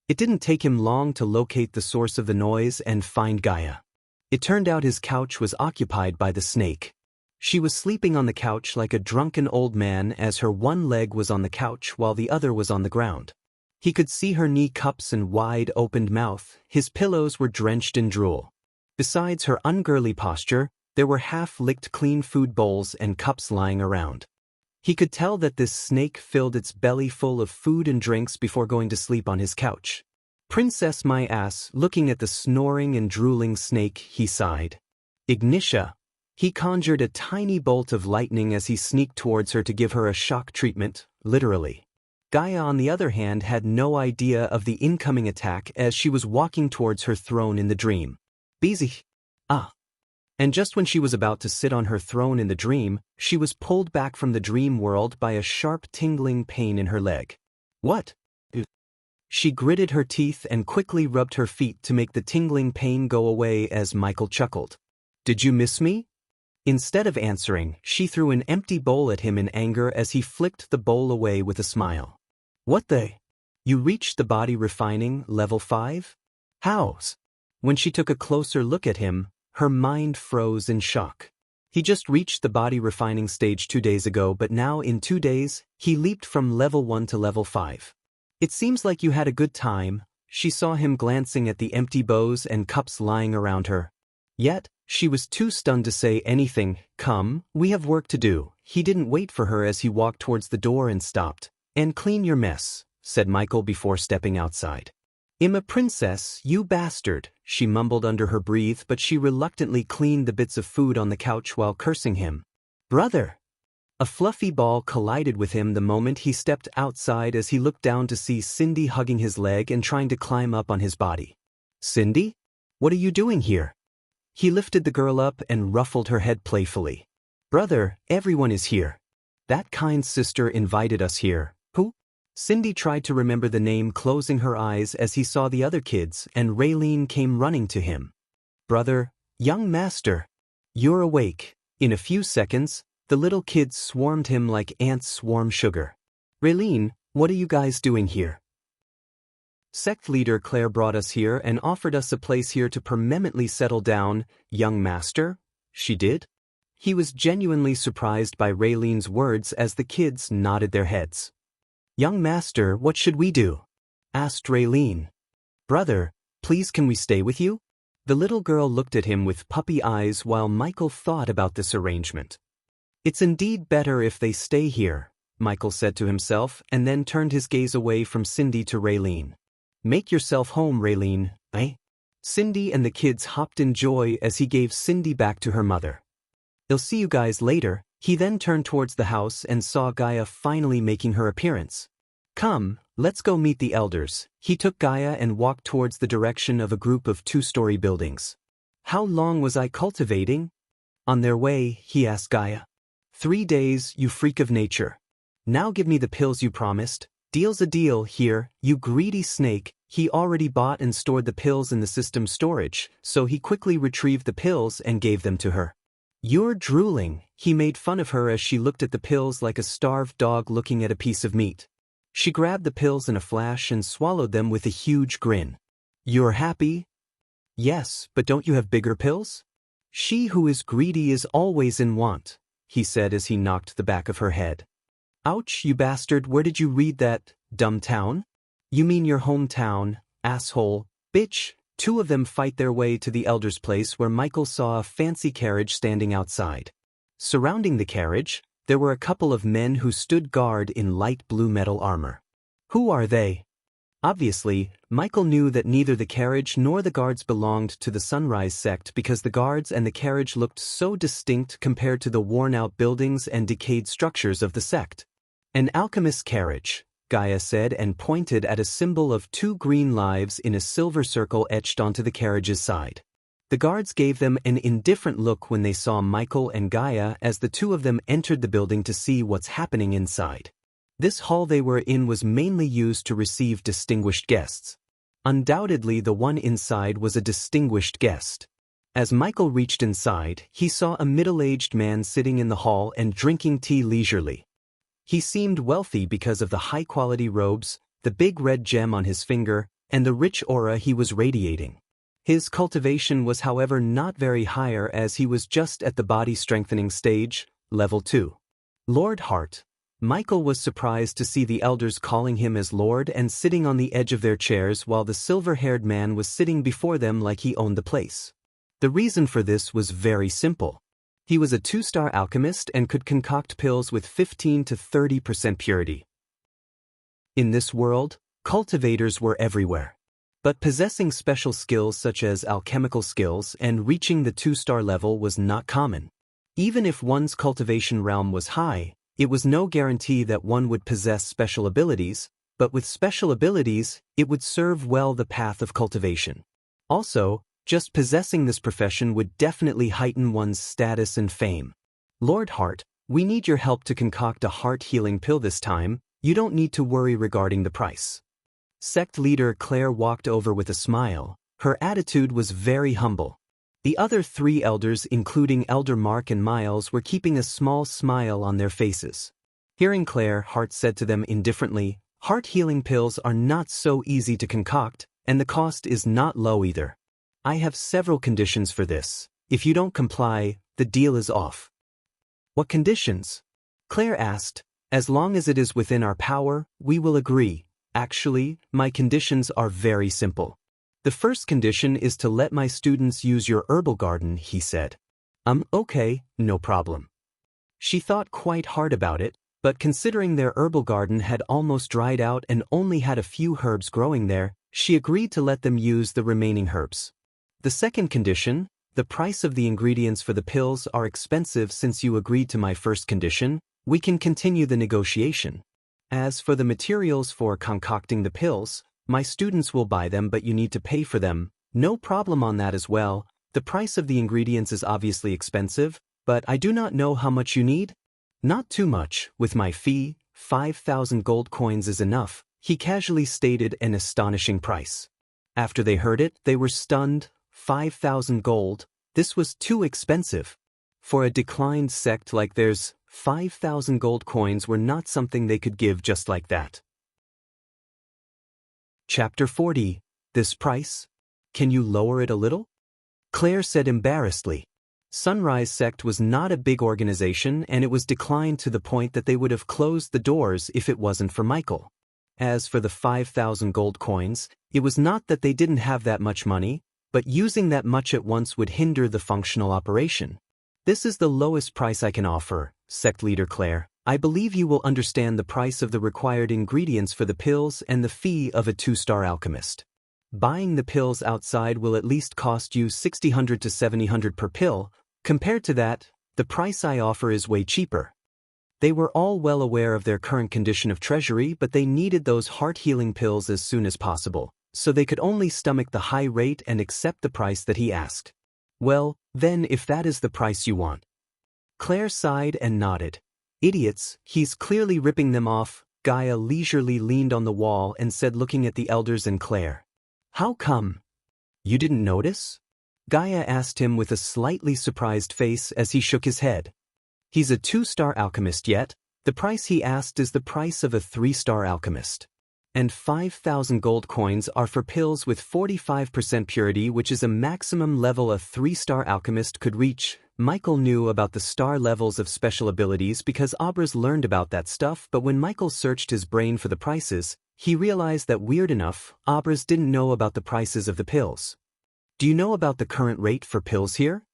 It didn't take him long to locate the source of the noise and find Gaia. It turned out his couch was occupied by the snake. She was sleeping on the couch like a drunken old man as her one leg was on the couch while the other was on the ground. He could see her knee cups and wide-opened mouth. His pillows were drenched in drool. Besides her ungirly posture, there were half-licked clean food bowls and cups lying around. He could tell that this snake filled its belly full of food and drinks before going to sleep on his couch. Princess my ass, looking at the snoring and drooling snake, he sighed. Ignitia. He conjured a tiny bolt of lightning as he sneaked towards her to give her a shock treatment, literally. Gaia, on the other hand, had no idea of the incoming attack as she was walking towards her throne in the dream. Busy. Ah. And just when she was about to sit on her throne in the dream, she was pulled back from the dream world by a sharp tingling pain in her leg. What? She gritted her teeth and quickly rubbed her feet to make the tingling pain go away as Michael chuckled. Did you miss me? Instead of answering, she threw an empty bowl at him in anger as he flicked the bowl away with a smile. What the? You reached the body refining level 5? How's? When she took a closer look at him, her mind froze in shock. He just reached the body refining stage 2 days ago, but now in 2 days, he leaped from level 1 to level 5. It seems like you had a good time. She saw him glancing at the empty bowls and cups lying around her. Yet, she was too stunned to say anything. Come, we have work to do. He didn't wait for her as he walked towards the door and stopped. And clean your mess, said Michael before stepping outside. I'm a princess, you bastard, she mumbled under her breath, but she reluctantly cleaned the bits of food on the couch while cursing him. Brother! A fluffy ball collided with him the moment he stepped outside as he looked down to see Cindy hugging his leg and trying to climb up on his body. Cindy? What are you doing here? He lifted the girl up and ruffled her head playfully. Brother, everyone is here. That kind sister invited us here. Who? Cindy tried to remember the name, closing her eyes as he saw the other kids, and Raylene came running to him. Brother, young master. You're awake. In a few seconds, the little kids swarmed him like ants swarm sugar. Raylene, what are you guys doing here? Sect leader Claire brought us here and offered us a place here to permanently settle down, young master. She did? He was genuinely surprised by Raylene's words as the kids nodded their heads. Young master, what should we do? Asked Raylene. Brother, please can we stay with you? The little girl looked at him with puppy eyes while Michael thought about this arrangement. It's indeed better if they stay here, Michael said to himself, and then turned his gaze away from Cindy to Raylene. Make yourself home, Raylene, eh? Cindy and the kids hopped in joy as he gave Cindy back to her mother. I'll see you guys later. He then turned towards the house and saw Gaia finally making her appearance. Come, let's go meet the elders. He took Gaia and walked towards the direction of a group of 2-story buildings. How long was I cultivating? On their way, he asked Gaia. 3 days, you freak of nature. Now give me the pills you promised. Deal's a deal here, you greedy snake. He already bought and stored the pills in the system storage, so he quickly retrieved the pills and gave them to her. You're drooling. He made fun of her as she looked at the pills like a starved dog looking at a piece of meat. She grabbed the pills in a flash and swallowed them with a huge grin. You're happy? Yes, but don't you have bigger pills? She who is greedy is always in want, he said as he knocked the back of her head. Ouch, you bastard, where did you read that, dumb town? You mean your hometown, asshole, bitch. 2 of them fight their way to the elder's place where Michael saw a fancy carriage standing outside. Surrounding the carriage, there were a couple of men who stood guard in light blue metal armor. Who are they? Obviously, Michael knew that neither the carriage nor the guards belonged to the Sunrise sect because the guards and the carriage looked so distinct compared to the worn-out buildings and decayed structures of the sect. An alchemist's carriage, Gaia said and pointed at a symbol of 2 green lives in a silver circle etched onto the carriage's side. The guards gave them an indifferent look when they saw Michael and Gaia as the 2 of them entered the building to see what's happening inside. This hall they were in was mainly used to receive distinguished guests. Undoubtedly, the one inside was a distinguished guest. As Michael reached inside, he saw a middle-aged man sitting in the hall and drinking tea leisurely. He seemed wealthy because of the high-quality robes, the big red gem on his finger, and the rich aura he was radiating. His cultivation was, however, not very higher as he was just at the body strengthening stage, level 2. Lord Hart. Michael was surprised to see the elders calling him as Lord and sitting on the edge of their chairs while the silver-haired man was sitting before them like he owned the place. The reason for this was very simple. He was a 2-star alchemist and could concoct pills with 15 to 30% purity. In this world, cultivators were everywhere. But possessing special skills such as alchemical skills and reaching the 2-star level was not common. Even if one's cultivation realm was high, It was no guarantee that one would possess special abilities, but with special abilities, it would serve well the path of cultivation. Also, just possessing this profession would definitely heighten one's status and fame. Lord Hart, we need your help to concoct a heart-healing pill this time. You don't need to worry regarding the price. Sect leader Claire walked over with a smile. Her attitude was very humble. The other 3 elders, including Elder Mark and Miles, were keeping a small smile on their faces. Hearing Claire, Hart said to them indifferently, "Heart-healing pills are not so easy to concoct, and the cost is not low either. I have several conditions for this. If you don't comply, the deal is off." "What conditions?" Claire asked. "As long as it is within our power, we will agree. Actually, my conditions are very simple. The first condition is to let my students use your herbal garden," he said. Okay, no problem." She thought quite hard about it, but considering their herbal garden had almost dried out and only had a few herbs growing there, she agreed to let them use the remaining herbs. The second condition: the price of the ingredients for the pills are expensive. Since you agreed to my first condition, we can continue the negotiation. As for the materials for concocting the pills, my students will buy them, but you need to pay for them. No problem on that as well. The price of the ingredients is obviously expensive, but I do not know how much you need. Not too much. With my fee, 5,000 gold coins is enough, he casually stated, an astonishing price. After they heard it, they were stunned. 5,000 gold? This was too expensive. For a declined sect like theirs, 5,000 gold coins were not something they could give just like that. Chapter 40. This price? Can you lower it a little? Claire said embarrassedly. Sunrise Sect was not a big organization, and it was declined to the point that they would have closed the doors if it wasn't for Michael. As for the 5,000 gold coins, it was not that they didn't have that much money, but using that much at once would hinder the functional operation. "This is the lowest price I can offer, Sect Leader Claire. I believe you will understand the price of the required ingredients for the pills and the fee of a 2-star alchemist. Buying the pills outside will at least cost you 600 to 700 per pill. Compared to that, the price I offer is way cheaper." They were all well aware of their current condition of treasury, but they needed those heart-healing pills as soon as possible, so they could only stomach the high rate and accept the price that he asked. "Well, then, if that is the price you want." Claire sighed and nodded. "Idiots, he's clearly ripping them off." Gaia leisurely leaned on the wall and said, looking at the elders and Claire. "How come? You didn't notice?" Gaia asked him with a slightly surprised face as he shook his head. "He's a 2-star alchemist yet. The price he asked is the price of a 3-star alchemist. And 5,000 gold coins are for pills with 45% purity, which is a maximum level a 3-star alchemist could reach." Michael knew about the star levels of special abilities because Abras learned about that stuff, but when Michael searched his brain for the prices, he realized that, weird enough, Abras didn't know about the prices of the pills. "Do you know about the current rate for pills here?"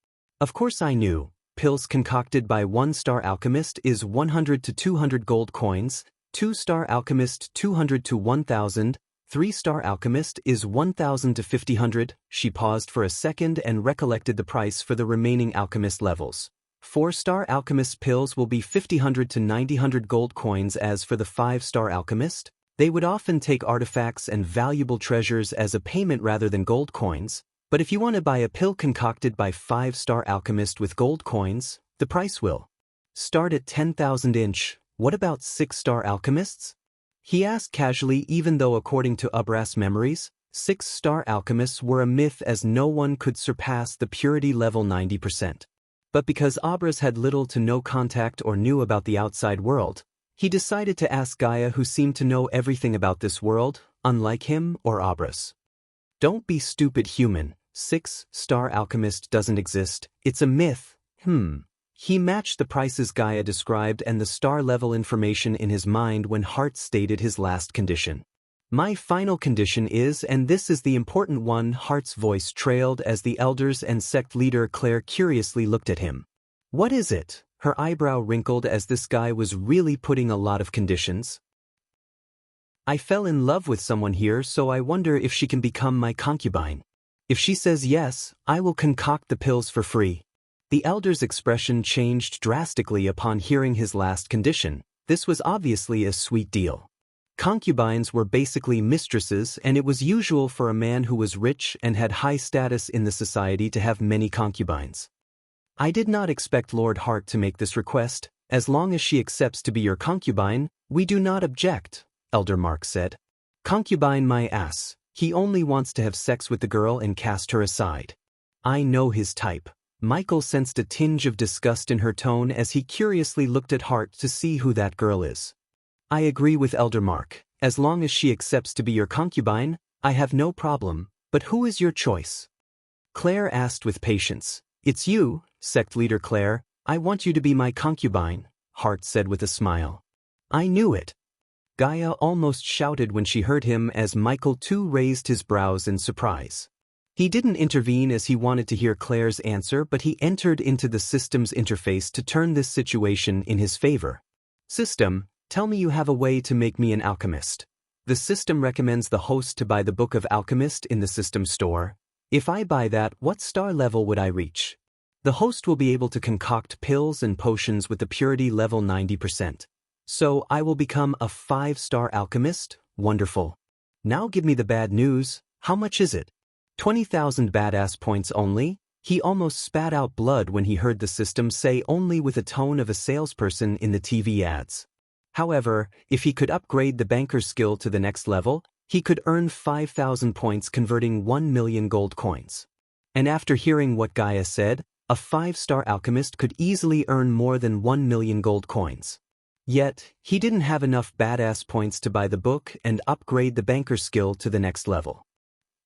Of course I knew. Pills concocted by 1-star alchemist is 100 to 200 gold coins, 2-star alchemist 200 to 1,000, 3-star alchemist is 1,000 to 500. She paused for a second and recollected the price for the remaining alchemist levels. 4-star alchemist pills will be 500 to 900 gold coins. As for the 5-star alchemist, they would often take artifacts and valuable treasures as a payment rather than gold coins. But if you want to buy a pill concocted by 5-star alchemist with gold coins, the price will start at 10,000 inch. What about 6-star alchemists? He asked casually, even though according to Abras' memories, 6-star alchemists were a myth as no one could surpass the purity level 90%. But because Abras had little to no contact or knew about the outside world, he decided to ask Gaia, who seemed to know everything about this world, unlike him or Abras. "Don't be stupid, human. 6-star alchemist doesn't exist. It's a myth." He matched the prices Gaia described and the star level information in his mind when Hart stated his last condition. "My final condition is, and this is the important one." Hart's voice trailed as the elders and sect leader Claire curiously looked at him. "What is it?" Her eyebrow wrinkled as this guy was really putting a lot of conditions. "I fell in love with someone here, so I wonder if she can become my concubine. If she says yes, I will concoct the pills for free." The elder's expression changed drastically upon hearing his last condition. This was obviously a sweet deal. Concubines were basically mistresses, and it was usual for a man who was rich and had high status in the society to have many concubines. I did not expect Lord Hart to make this request. As long as she accepts to be your concubine, we do not object, Elder Mark said. Concubine my ass, he only wants to have sex with the girl and cast her aside. I know his type. Michael sensed a tinge of disgust in her tone as he curiously looked at Hart to see who that girl is. I agree with Elder Mark. As long as she accepts to be your concubine, I have no problem, but who is your choice? Claire asked with patience. It's you, sect leader Claire. I want you to be my concubine, Hart said with a smile. I knew it. Gaia almost shouted when she heard him as Michael too raised his brows in surprise. He didn't intervene as he wanted to hear Claire's answer, but he entered into the system's interface to turn this situation in his favor. System, tell me you have a way to make me an alchemist. The system recommends the host to buy the Book of Alchemist in the system store. If I buy that, what star level would I reach? The host will be able to concoct pills and potions with the purity level 90%. So I will become a 5-star alchemist? Wonderful. Now give me the bad news. How much is it? 20,000 badass points only? He almost spat out blood when he heard the system say only with a tone of a salesperson in the TV ads. However, if he could upgrade the banker's skill to the next level, he could earn 5,000 points converting 1 million gold coins. And after hearing what Gaia said, a 5-star alchemist could easily earn more than 1 million gold coins. Yet, he didn't have enough badass points to buy the book and upgrade the banker's skill to the next level.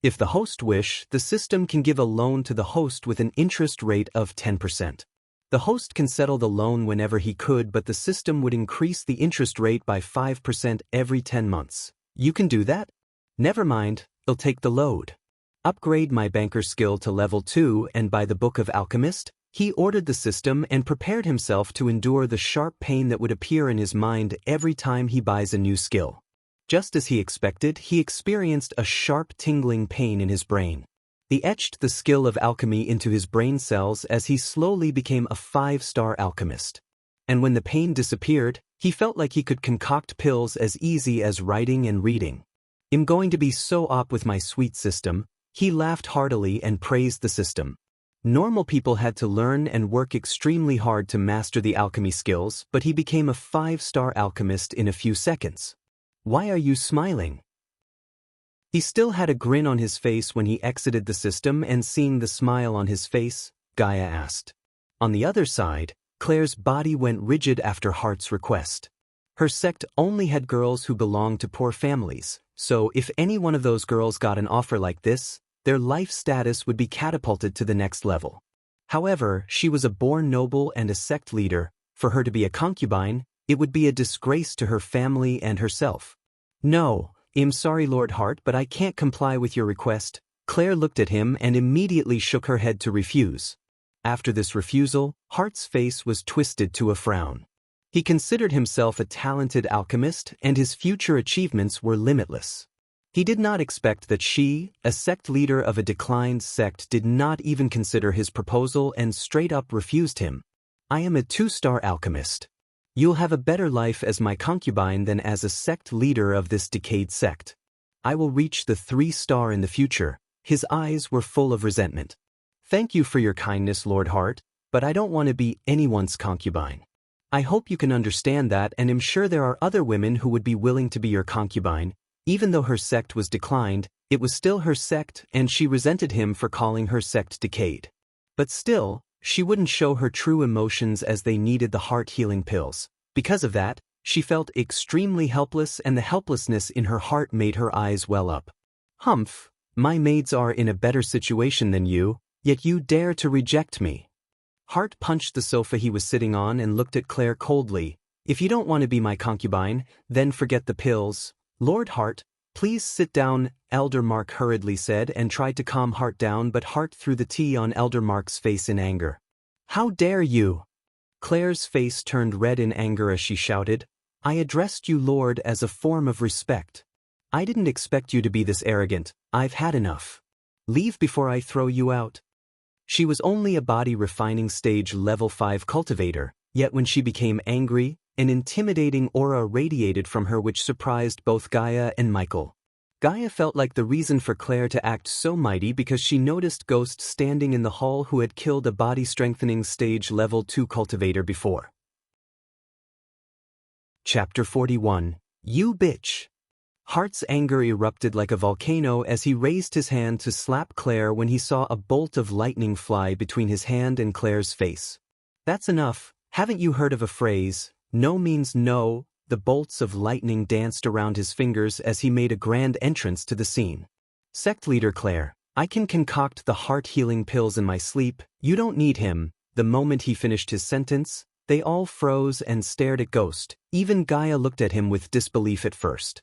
If the host wish, the system can give a loan to the host with an interest rate of 10%. The host can settle the loan whenever he could, but the system would increase the interest rate by 5% every 10 months. You can do that? Never mind, I'll take the load. Upgrade my banker skill to level 2 and buy the Book of Alchemist. He ordered the system and prepared himself to endure the sharp pain that would appear in his mind every time he buys a new skill. Just as he expected, he experienced a sharp tingling pain in his brain. He etched the skill of alchemy into his brain cells as he slowly became a 5-star alchemist. And when the pain disappeared, he felt like he could concoct pills as easy as writing and reading. I'm going to be so op with my sweet system. He laughed heartily and praised the system. Normal people had to learn and work extremely hard to master the alchemy skills, but he became a 5-star alchemist in a few seconds. Why are you smiling? He still had a grin on his face when he exited the system, and seeing the smile on his face, Gaia asked. On the other side, Claire's body went rigid after Hart's request. Her sect only had girls who belonged to poor families, so if any one of those girls got an offer like this, their life status would be catapulted to the next level. However, she was a born noble and a sect leader. For her to be a concubine, it would be a disgrace to her family and herself. No, I'm sorry Lord Hart, but I can't comply with your request. Claire looked at him and immediately shook her head to refuse. After this refusal, Hart's face was twisted to a frown. He considered himself a talented alchemist, and his future achievements were limitless. He did not expect that she, a sect leader of a declined sect, did not even consider his proposal and straight up refused him. I am a 2-star alchemist. You'll have a better life as my concubine than as a sect leader of this decayed sect. I will reach the 3-star in the future. His eyes were full of resentment. Thank you for your kindness, Lord Hart, but I don't want to be anyone's concubine. I hope you can understand that, and am sure there are other women who would be willing to be your concubine. Even though her sect was declined, it was still her sect, and she resented him for calling her sect decayed. But still, she wouldn't show her true emotions as they needed the heart-healing pills. Because of that, she felt extremely helpless, and the helplessness in her heart made her eyes well up. Humph, my maids are in a better situation than you, yet you dare to reject me. Hart punched the sofa he was sitting on and looked at Claire coldly. If you don't want to be my concubine, then forget the pills. Lord Hart, please sit down, Elder Mark hurriedly said and tried to calm Hart down, but Hart threw the tea on Elder Mark's face in anger. How dare you? Claire's face turned red in anger as she shouted, I addressed you Lord as a form of respect. I didn't expect you to be this arrogant. I've had enough. Leave before I throw you out. She was only a body refining stage level 5 cultivator, yet when she became angry, an intimidating aura radiated from her which surprised both Gaia and Michael. Gaia felt like the reason for Claire to act so mighty because she noticed Ghost standing in the hall who had killed a body-strengthening stage level 2 cultivator before. Chapter 41. You bitch! Hart's anger erupted like a volcano as he raised his hand to slap Claire when he saw a bolt of lightning fly between his hand and Claire's face. That's enough. Haven't you heard of a phrase, no means no? The bolts of lightning danced around his fingers as he made a grand entrance to the scene. Sect leader Claire, I can concoct the heart-healing pills in my sleep, you don't need him. The moment he finished his sentence, they all froze and stared at Ghost. Even Gaia looked at him with disbelief at first.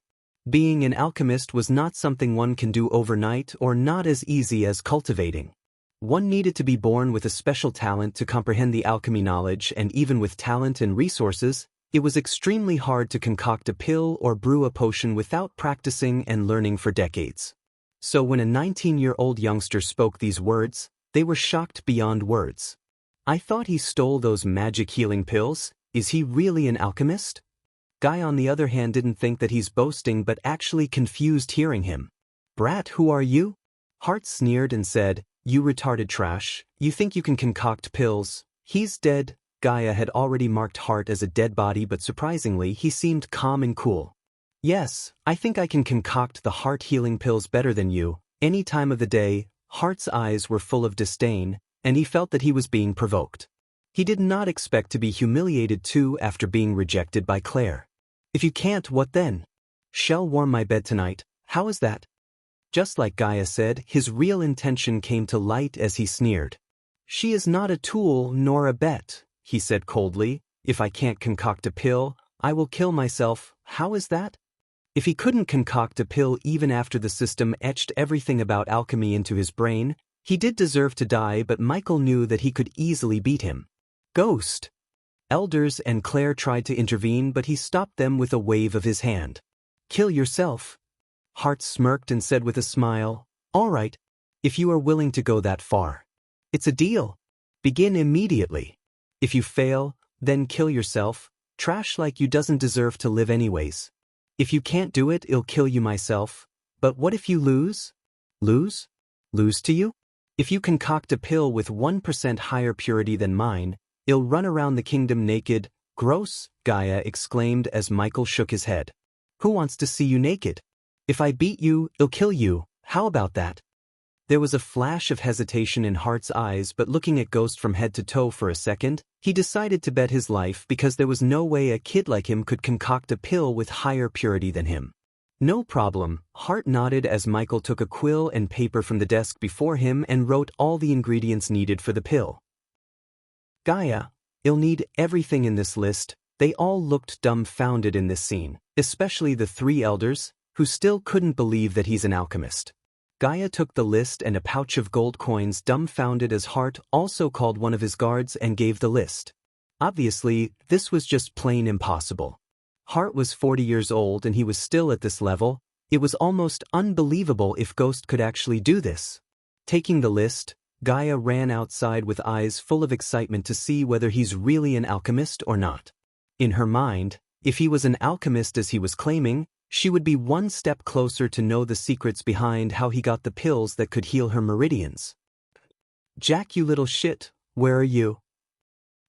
Being an alchemist was not something one can do overnight or not as easy as cultivating. One needed to be born with a special talent to comprehend the alchemy knowledge, and even with talent and resources, it was extremely hard to concoct a pill or brew a potion without practicing and learning for decades. So when a 19-year-old youngster spoke these words, they were shocked beyond words. I thought he stole those magic healing pills. Is he really an alchemist? Guy on the other hand didn't think that he's boasting but actually confused hearing him. Brat, who are you? Hart sneered and said, you retarded trash, you think you can concoct pills? He's dead. Gaia had already marked Hart as a dead body, but surprisingly he seemed calm and cool. Yes, I think I can concoct the heart-healing pills better than you, any time of the day. Hart's eyes were full of disdain, and he felt that he was being provoked. He did not expect to be humiliated too after being rejected by Claire. If you can't, what then? Shall warm my bed tonight, how is that? Just like Gaia said, his real intention came to light as he sneered. She is not a tool nor a bet, he said coldly. If I can't concoct a pill, I will kill myself. How is that? If he couldn't concoct a pill even after the system etched everything about alchemy into his brain, he did deserve to die, but Michael knew that he could easily beat him. Ghost! Elders and Claire tried to intervene, but he stopped them with a wave of his hand. Kill yourself. Hart smirked and said with a smile, all right, if you are willing to go that far. It's a deal. Begin immediately. If you fail, then kill yourself. Trash like you doesn't deserve to live anyways. If you can't do it, I'll kill you myself. But what if you lose? Lose? Lose to you? If you concoct a pill with 1% higher purity than mine, I'll run around the kingdom naked. Gross, Gaia exclaimed as Michael shook his head. Who wants to see you naked? If I beat you, I'll kill you. How about that? There was a flash of hesitation in Hart's eyes, but looking at Ghost from head to toe for a second, he decided to bet his life because there was no way a kid like him could concoct a pill with higher purity than him. No problem, Hart nodded as Michael took a quill and paper from the desk before him and wrote all the ingredients needed for the pill. Gaia, I'll need everything in this list. They all looked dumbfounded in this scene, especially the three elders, who still couldn't believe that he's an alchemist. Gaia took the list and a pouch of gold coins, dumbfounded as Hart also called one of his guards and gave the list. Obviously, this was just plain impossible. Hart was 40 years old and he was still at this level. It was almost unbelievable if Ghost could actually do this. Taking the list, Gaia ran outside with eyes full of excitement to see whether he's really an alchemist or not. In her mind, if he was an alchemist as he was claiming, she would be one step closer to know the secrets behind how he got the pills that could heal her meridians. Jack, you little shit, where are you?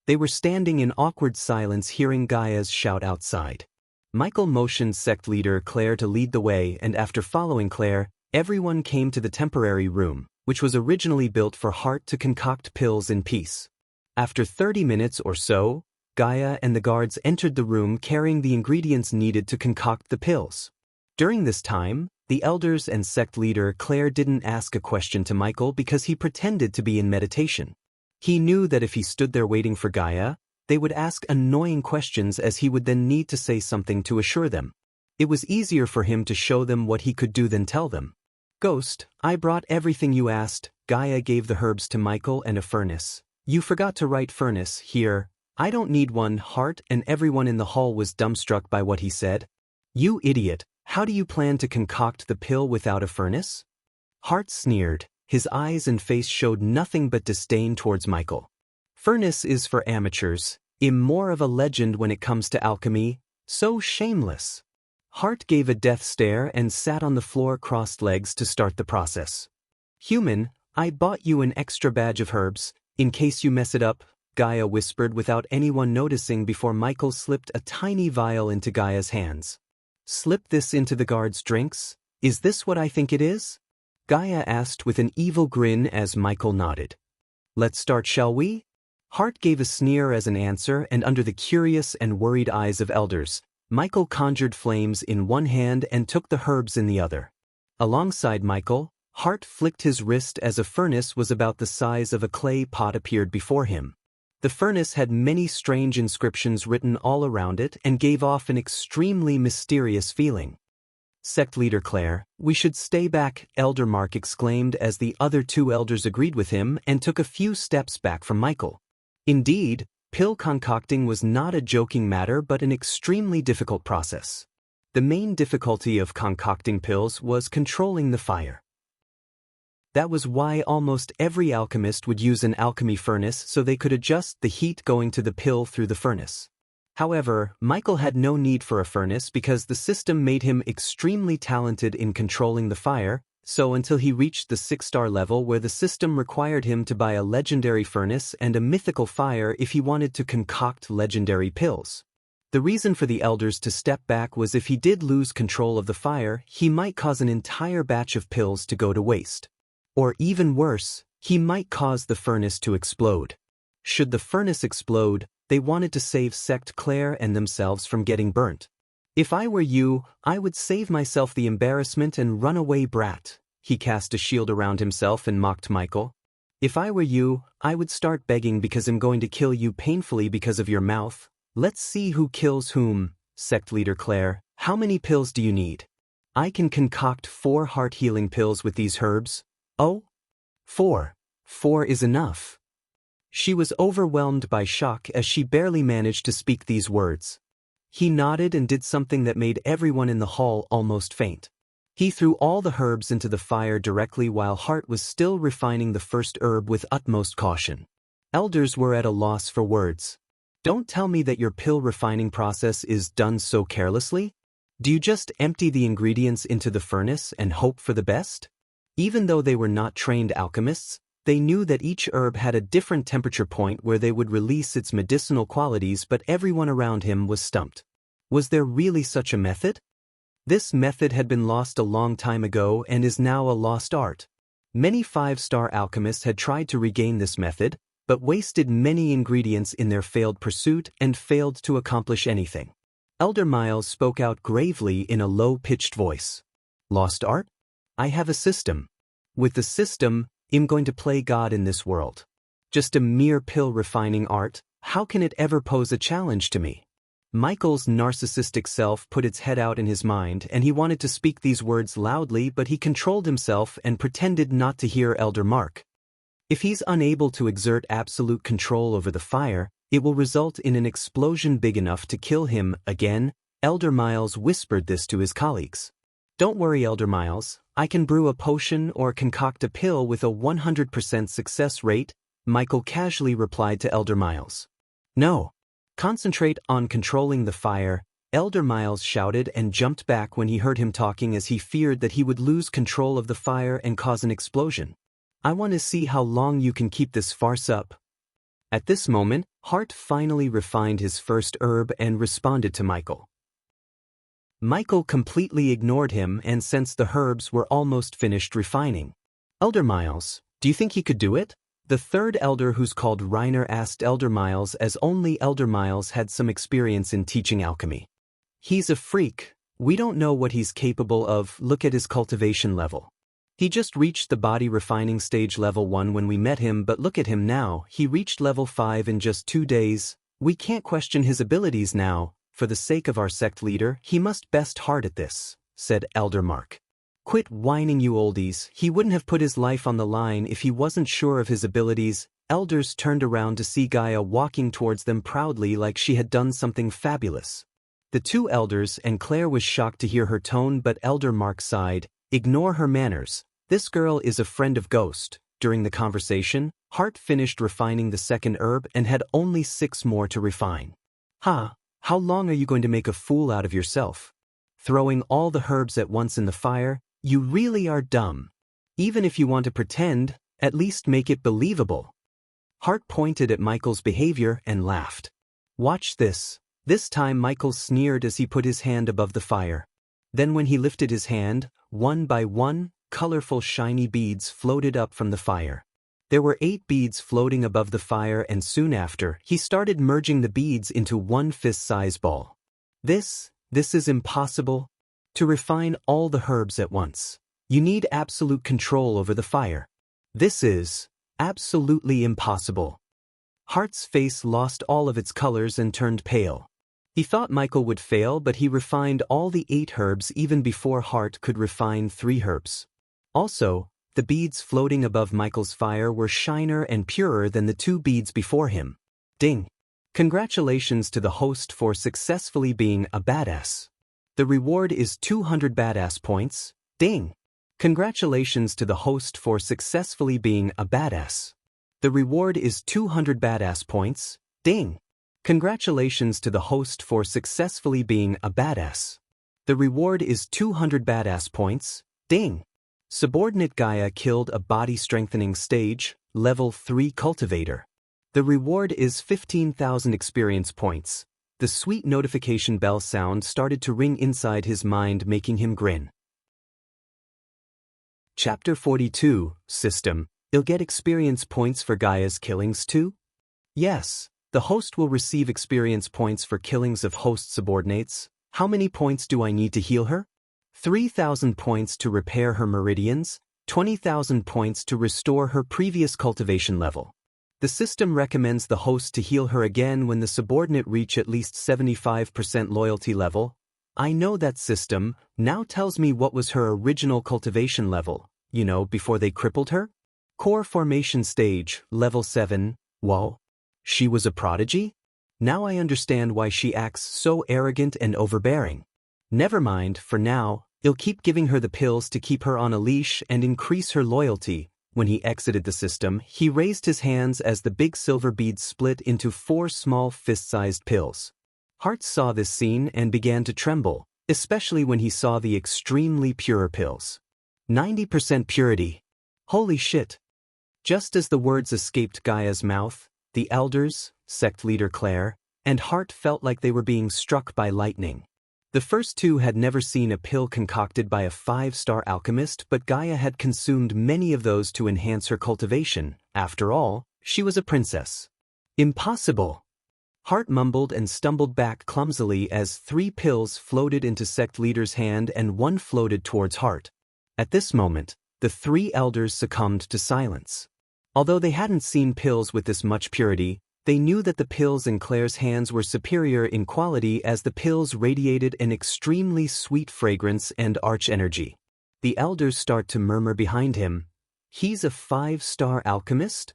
They were standing in awkward silence hearing Gaia's shout outside. Michael motioned sect leader Claire to lead the way, and after following Claire, everyone came to the temporary room, which was originally built for Hart to concoct pills in peace. After 30 minutes or so, Gaia and the guards entered the room carrying the ingredients needed to concoct the pills. During this time, the elders and sect leader Claire didn't ask a question to Michael because he pretended to be in meditation. He knew that if he stood there waiting for Gaia, they would ask annoying questions as he would then need to say something to assure them. It was easier for him to show them what he could do than tell them. Ghost, I brought everything you asked. Gaia gave the herbs to Michael and a furnace. You forgot to write furnace here. I don't need one. Hart and everyone in the hall was dumbstruck by what he said. You idiot, how do you plan to concoct the pill without a furnace? Hart sneered, His eyes and face showed nothing but disdain towards Michael. Furnace is for amateurs, more of a legend when it comes to alchemy, so shameless. Hart gave a death stare and sat on the floor crossed legs to start the process. Human, I bought you an extra badge of herbs, in case you mess it up, Gaia whispered without anyone noticing before Michael slipped a tiny vial into Gaia's hands. Slip this into the guard's drinks? Is this what I think it is? Gaia asked with an evil grin as Michael nodded. Let's start, shall we? Hart gave a sneer as an answer, and under the curious and worried eyes of elders, Michael conjured flames in one hand and took the herbs in the other. Alongside Michael, Hart flicked his wrist as a furnace was about the size of a clay pot appeared before him. The furnace had many strange inscriptions written all around it and gave off an extremely mysterious feeling. Sect leader Claire, we should stay back, Elder Mark exclaimed as the other two elders agreed with him and took a few steps back from Michael. Indeed, pill concocting was not a joking matter but an extremely difficult process. The main difficulty of concocting pills was controlling the fire. That was why almost every alchemist would use an alchemy furnace so they could adjust the heat going to the pill through the furnace. However, Michael had no need for a furnace because the system made him extremely talented in controlling the fire, so until he reached the 6-star level where the system required him to buy a legendary furnace and a mythical fire if he wanted to concoct legendary pills. The reason for the elders to step back was if he did lose control of the fire, he might cause an entire batch of pills to go to waste. Or even worse, he might cause the furnace to explode. Should the furnace explode, they wanted to save Sect Claire and themselves from getting burnt. If I were you, I would save myself the embarrassment and run away, brat. He cast a shield around himself and mocked Michael. If I were you, I would start begging because I'm going to kill you painfully because of your mouth. Let's see who kills whom. Sect leader Claire, how many pills do you need? I can concoct 4 heart healing pills with these herbs. Oh? 4. 4 is enough. She was overwhelmed by shock as she barely managed to speak these words. He nodded and did something that made everyone in the hall almost faint. He threw all the herbs into the fire directly while Hart was still refining the first herb with utmost caution. Elders were at a loss for words. Don't tell me that your pill refining process is done so carelessly? Do you just empty the ingredients into the furnace and hope for the best? Even though they were not trained alchemists, they knew that each herb had a different temperature point where they would release its medicinal qualities, but everyone around him was stumped. Was there really such a method? This method had been lost a long time ago and is now a lost art. Many 5-star alchemists had tried to regain this method, but wasted many ingredients in their failed pursuit and failed to accomplish anything. Elder Miles spoke out gravely in a low-pitched voice. Lost art? I have a system. With the system, I'm going to play God in this world. Just a mere pill refining art, how can it ever pose a challenge to me? Michael's narcissistic self put its head out in his mind and he wanted to speak these words loudly, but he controlled himself and pretended not to hear Elder Mark. If he's unable to exert absolute control over the fire, it will result in an explosion big enough to kill him. Again, Elder Miles whispered this to his colleagues. Don't worry, Elder Miles, I can brew a potion or concoct a pill with a 100% success rate, Michael casually replied to Elder Miles. No. Concentrate on controlling the fire, Elder Miles shouted and jumped back when he heard him talking as he feared that he would lose control of the fire and cause an explosion. I want to see how long you can keep this farce up. At this moment, Hart finally refined his first herb and responded to Michael. Michael completely ignored him and sensed the herbs were almost finished refining. Elder Miles, do you think he could do it? The third elder, who's called Reiner, asked Elder Miles, as only Elder Miles had some experience in teaching alchemy. He's a freak. We don't know what he's capable of. Look at his cultivation level. He just reached the body refining stage level 1 when we met him, but look at him now. He reached level 5 in just 2 days. We can't question his abilities now. For the sake of our sect leader, he must best hard at this, said Elder Mark. Quit whining, you oldies. He wouldn't have put his life on the line if he wasn't sure of his abilities. Elders turned around to see Gaia walking towards them proudly like she had done something fabulous. The two elders and Claire was shocked to hear her tone, but Elder Mark sighed. Ignore her manners. This girl is a friend of Ghost. During the conversation, Hart finished refining the second herb and had only 6 more to refine. Ha, how long are you going to make a fool out of yourself? Throwing all the herbs at once in the fire, you really are dumb. Even if you want to pretend, at least make it believable. Hart pointed at Michael's behavior and laughed. Watch this. This time Michael sneered as he put his hand above the fire. Then when he lifted his hand, one by one, colorful shiny beads floated up from the fire. There were 8 beads floating above the fire, and soon after, he started merging the beads into one fist-size ball. This is impossible. To refine all the herbs at once, you need absolute control over the fire. This is absolutely impossible. Hart's face lost all of its colors and turned pale. He thought Michael would fail, but he refined all the 8 herbs even before Hart could refine 3 herbs. Also, the beads floating above Michael's fire were shinier and purer than the 2 beads before him. Ding! Congratulations to the host for successfully being a badass. The reward is 200 badass points. Ding! Congratulations to the host for successfully being a badass. The reward is 200 badass points. Ding! Congratulations to the host for successfully being a badass. The reward is 200 badass points. Ding! Subordinate Gaia killed a body-strengthening stage, level 3 cultivator. The reward is 15,000 experience points. The sweet notification bell sound started to ring inside his mind, making him grin. Chapter 42, System. You'll get experience points for Gaia's killings too? Yes, the host will receive experience points for killings of host subordinates. How many points do I need to heal her? 3,000 points to repair her meridians, 20,000 points to restore her previous cultivation level. The system recommends the host to heal her again when the subordinate reach at least 75% loyalty level. I know that system now tells me what was her original cultivation level, before they crippled her? Core formation stage, level 7, whoa. She was a prodigy? Now I understand why she acts so arrogant and overbearing. Never mind, for now, you'll keep giving her the pills to keep her on a leash and increase her loyalty. When he exited the system, he raised his hands as the big silver beads split into 4 small fist-sized pills. Hart saw this scene and began to tremble, especially when he saw the extremely pure pills. 90% purity. Holy shit. Just as the words escaped Gaia's mouth, the elders, sect leader Claire, and Hart felt like they were being struck by lightning. The first 2 had never seen a pill concocted by a 5-star alchemist, but Gaia had consumed many of those to enhance her cultivation. After all, she was a princess. Impossible. Hart mumbled and stumbled back clumsily as 3 pills floated into sect leader's hand and 1 floated towards Hart. At this moment, the 3 elders succumbed to silence. Although they hadn't seen pills with this much purity, they knew that the pills in Claire's hands were superior in quality as the pills radiated an extremely sweet fragrance and arch energy. The elders start to murmur behind him. He's a 5-star alchemist?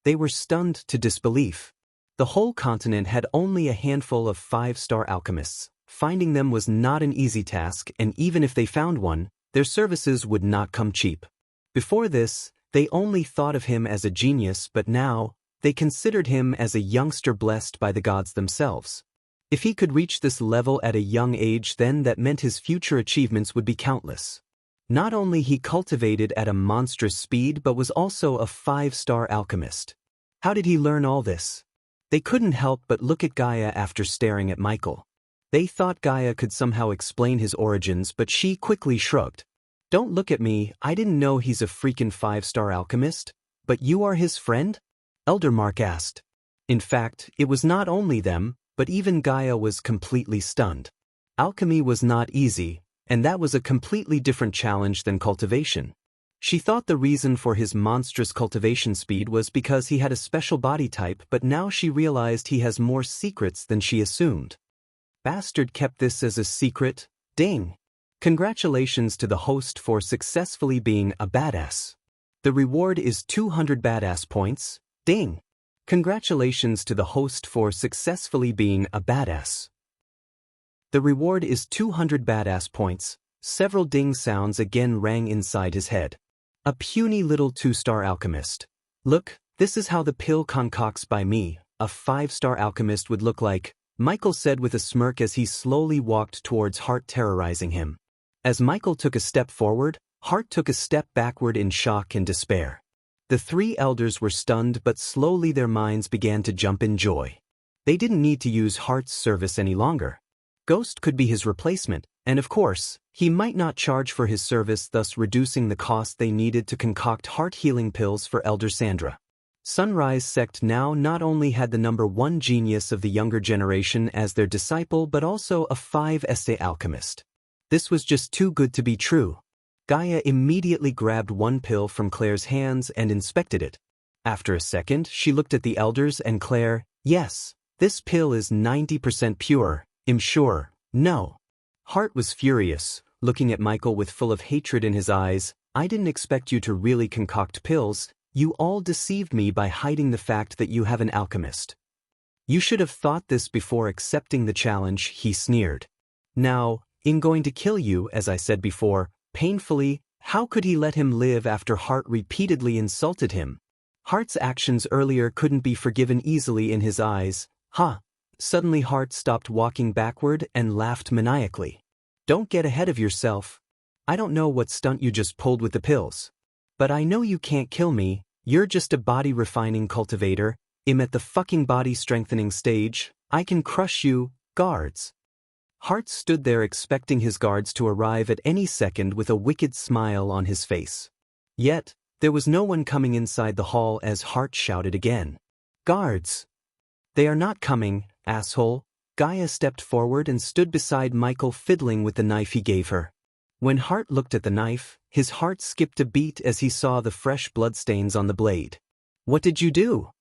They were stunned to disbelief. The whole continent had only a handful of 5-star alchemists. Finding them was not an easy task, and even if they found one, their services would not come cheap. Before this, they only thought of him as a genius, but now, they considered him as a youngster blessed by the gods themselves. If he could reach this level at a young age, then that meant his future achievements would be countless. Not only he cultivated at a monstrous speed, but was also a 5-star alchemist. How did he learn all this? They couldn't help but look at Gaia after staring at Michael. They thought Gaia could somehow explain his origins, but she quickly shrugged. Don't look at me, I didn't know he's a freaking 5-star alchemist. But you are his friend? Elder Mark asked. In fact, it was not only them, but even Gaia was completely stunned. Alchemy was not easy, and that was a completely different challenge than cultivation. She thought the reason for his monstrous cultivation speed was because he had a special body type, but now she realized he has more secrets than she assumed. Bastard kept this as a secret? Ding! Congratulations to the host for successfully being a badass. The reward is 200 badass points. Ding! Congratulations to the host for successfully being a badass. The reward is 200 badass points. Several ding sounds again rang inside his head. A puny little 2-star alchemist. Look, this is how the pill concocts by me, a 5-star alchemist would look like, Michael said with a smirk as he slowly walked towards Hart, terrorizing him. As Michael took a step forward, Hart took a step backward in shock and despair. The 3 elders were stunned, but slowly their minds began to jump in joy. They didn't need to use Hart's service any longer. Ghost could be his replacement, and of course, he might not charge for his service, thus reducing the cost they needed to concoct heart healing pills for Elder Sandra. Sunrise Sect now not only had the #1 genius of the younger generation as their disciple but also a 5-essay alchemist. This was just too good to be true. Gaia immediately grabbed one pill from Claire's hands and inspected it. After a second, she looked at the elders and Claire, "Yes, this pill is 90% pure, I'm sure, no." Hart was furious, looking at Michael with full of hatred in his eyes. "I didn't expect you to really concoct pills. You all deceived me by hiding the fact that you have an alchemist. You should have thought this before accepting the challenge," he sneered. "Now, in going to kill you, as I said before, painfully, how could he let him live after Hart repeatedly insulted him? Hart's actions earlier couldn't be forgiven easily in his eyes. Huh. Suddenly Hart stopped walking backward and laughed maniacally. "Don't get ahead of yourself. I don't know what stunt you just pulled with the pills. But I know you can't kill me. You're just a body-refining cultivator. I'm at the fucking body-strengthening stage. I can crush you, guards." Hart stood there expecting his guards to arrive at any second with a wicked smile on his face. Yet, there was no one coming inside the hall as Hart shouted again. "Guards! They are not coming, asshole." Gaia stepped forward and stood beside Michael, fiddling with the knife he gave her. When Hart looked at the knife, his heart skipped a beat as he saw the fresh bloodstains on the blade. "What did you do?"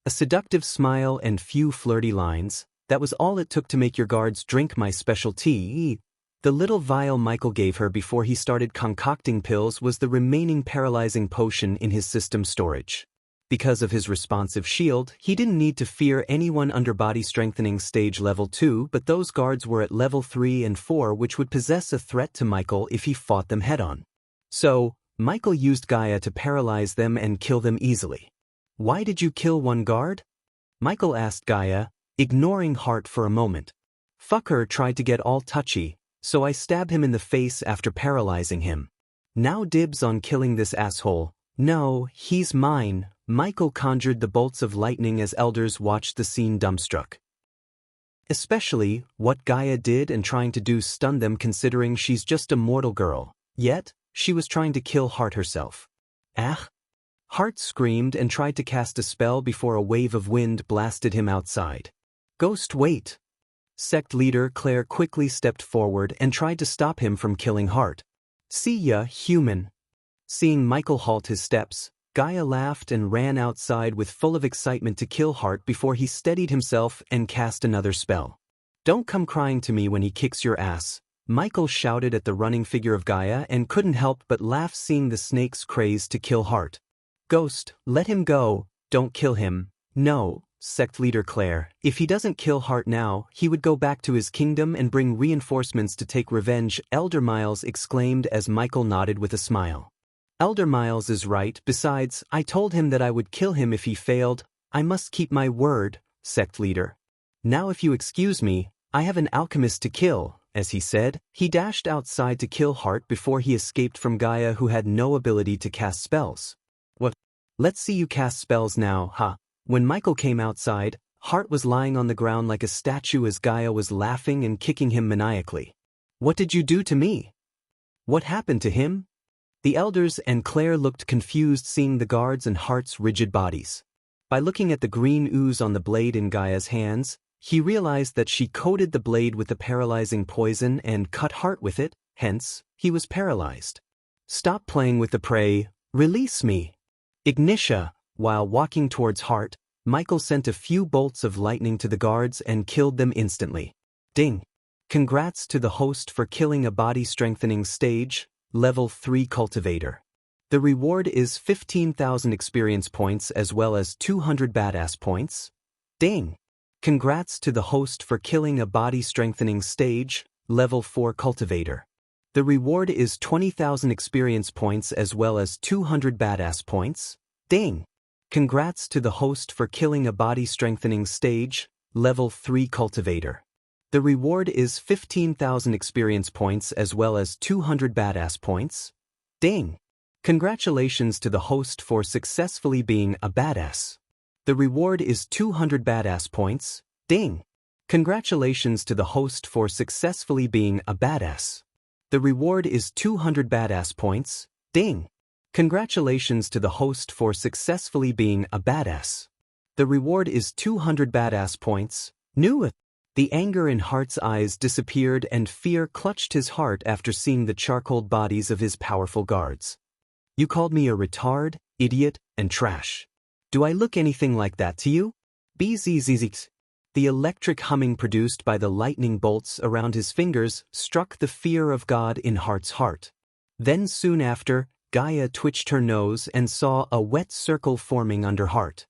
A seductive smile and few flirty lines. "That was all it took to make your guards drink my special tea." The little vial Michael gave her before he started concocting pills was the remaining paralyzing potion in his system storage. Because of his responsive shield, he didn't need to fear anyone under body strengthening stage level 2, but those guards were at level 3 and 4, which would possess a threat to Michael if he fought them head-on. So, Michael used Gaia to paralyze them and kill them easily. "Why did you kill one guard?" Michael asked Gaia, ignoring Hart for a moment. "Fucker tried to get all touchy, so I stabbed him in the face after paralyzing him. Now dibs on killing this asshole. No, he's mine." Michael conjured the bolts of lightning as elders watched the scene dumbstruck. Especially, what Gaia did and trying to do stunned them, considering she's just a mortal girl. Yet, she was trying to kill Hart herself. "Ah!" Hart screamed and tried to cast a spell before a wave of wind blasted him outside. "Ghost, wait!" Sect leader Claire quickly stepped forward and tried to stop him from killing Hart. "See ya, human." Seeing Michael halt his steps, Gaia laughed and ran outside with full of excitement to kill Hart before he steadied himself and cast another spell. "Don't come crying to me when he kicks your ass," Michael shouted at the running figure of Gaia and couldn't help but laugh seeing the snake's craze to kill Hart. "Ghost, let him go, don't kill him." "No, sect leader Claire, if he doesn't kill Hart now, he would go back to his kingdom and bring reinforcements to take revenge," Elder Miles exclaimed as Michael nodded with a smile. "Elder Miles is right. Besides, I told him that I would kill him if he failed. I must keep my word, sect leader. Now if you excuse me, I have an alchemist to kill." As he said, he dashed outside to kill Hart before he escaped from Gaia, who had no ability to cast spells. "What? Let's see you cast spells now, huh?" When Michael came outside, Hart was lying on the ground like a statue as Gaia was laughing and kicking him maniacally. "What did you do to me? What happened to him?" The elders and Claire looked confused seeing the guards and Hart's rigid bodies. By looking at the green ooze on the blade in Gaia's hands, he realized that she coated the blade with the paralyzing poison and cut Hart with it, hence, he was paralyzed. "Stop playing with the prey, release me." "Ignitia." While walking towards Hart, Michael sent a few bolts of lightning to the guards and killed them instantly. Ding. Congrats to the host for killing a body-strengthening stage, level 3 cultivator. The reward is 15,000 experience points as well as 200 badass points. Ding. Congrats to the host for killing a body-strengthening stage, level 4 cultivator. The reward is 20,000 experience points as well as 200 badass points. Dang! Congrats to the host for killing a body-strengthening stage, level 3 cultivator. The reward is 15,000 experience points as well as 200 badass points. Dang! Congratulations to the host for successfully being a badass. The reward is 200 badass points. Dang! Congratulations to the host for successfully being a badass. The reward is 200 badass points. Dang! Congratulations to the host for successfully being a badass. The reward is 200 badass points. New. The anger in Hart's eyes disappeared and fear clutched his heart after seeing the charcoaled bodies of his powerful guards. You called me a retard, idiot, and trash. Do I look anything like that to you? Bzzz. The electric humming produced by the lightning bolts around his fingers struck the fear of God in Hart's heart. Then soon after, Gaia twitched her nose and saw a wet circle forming under Hart.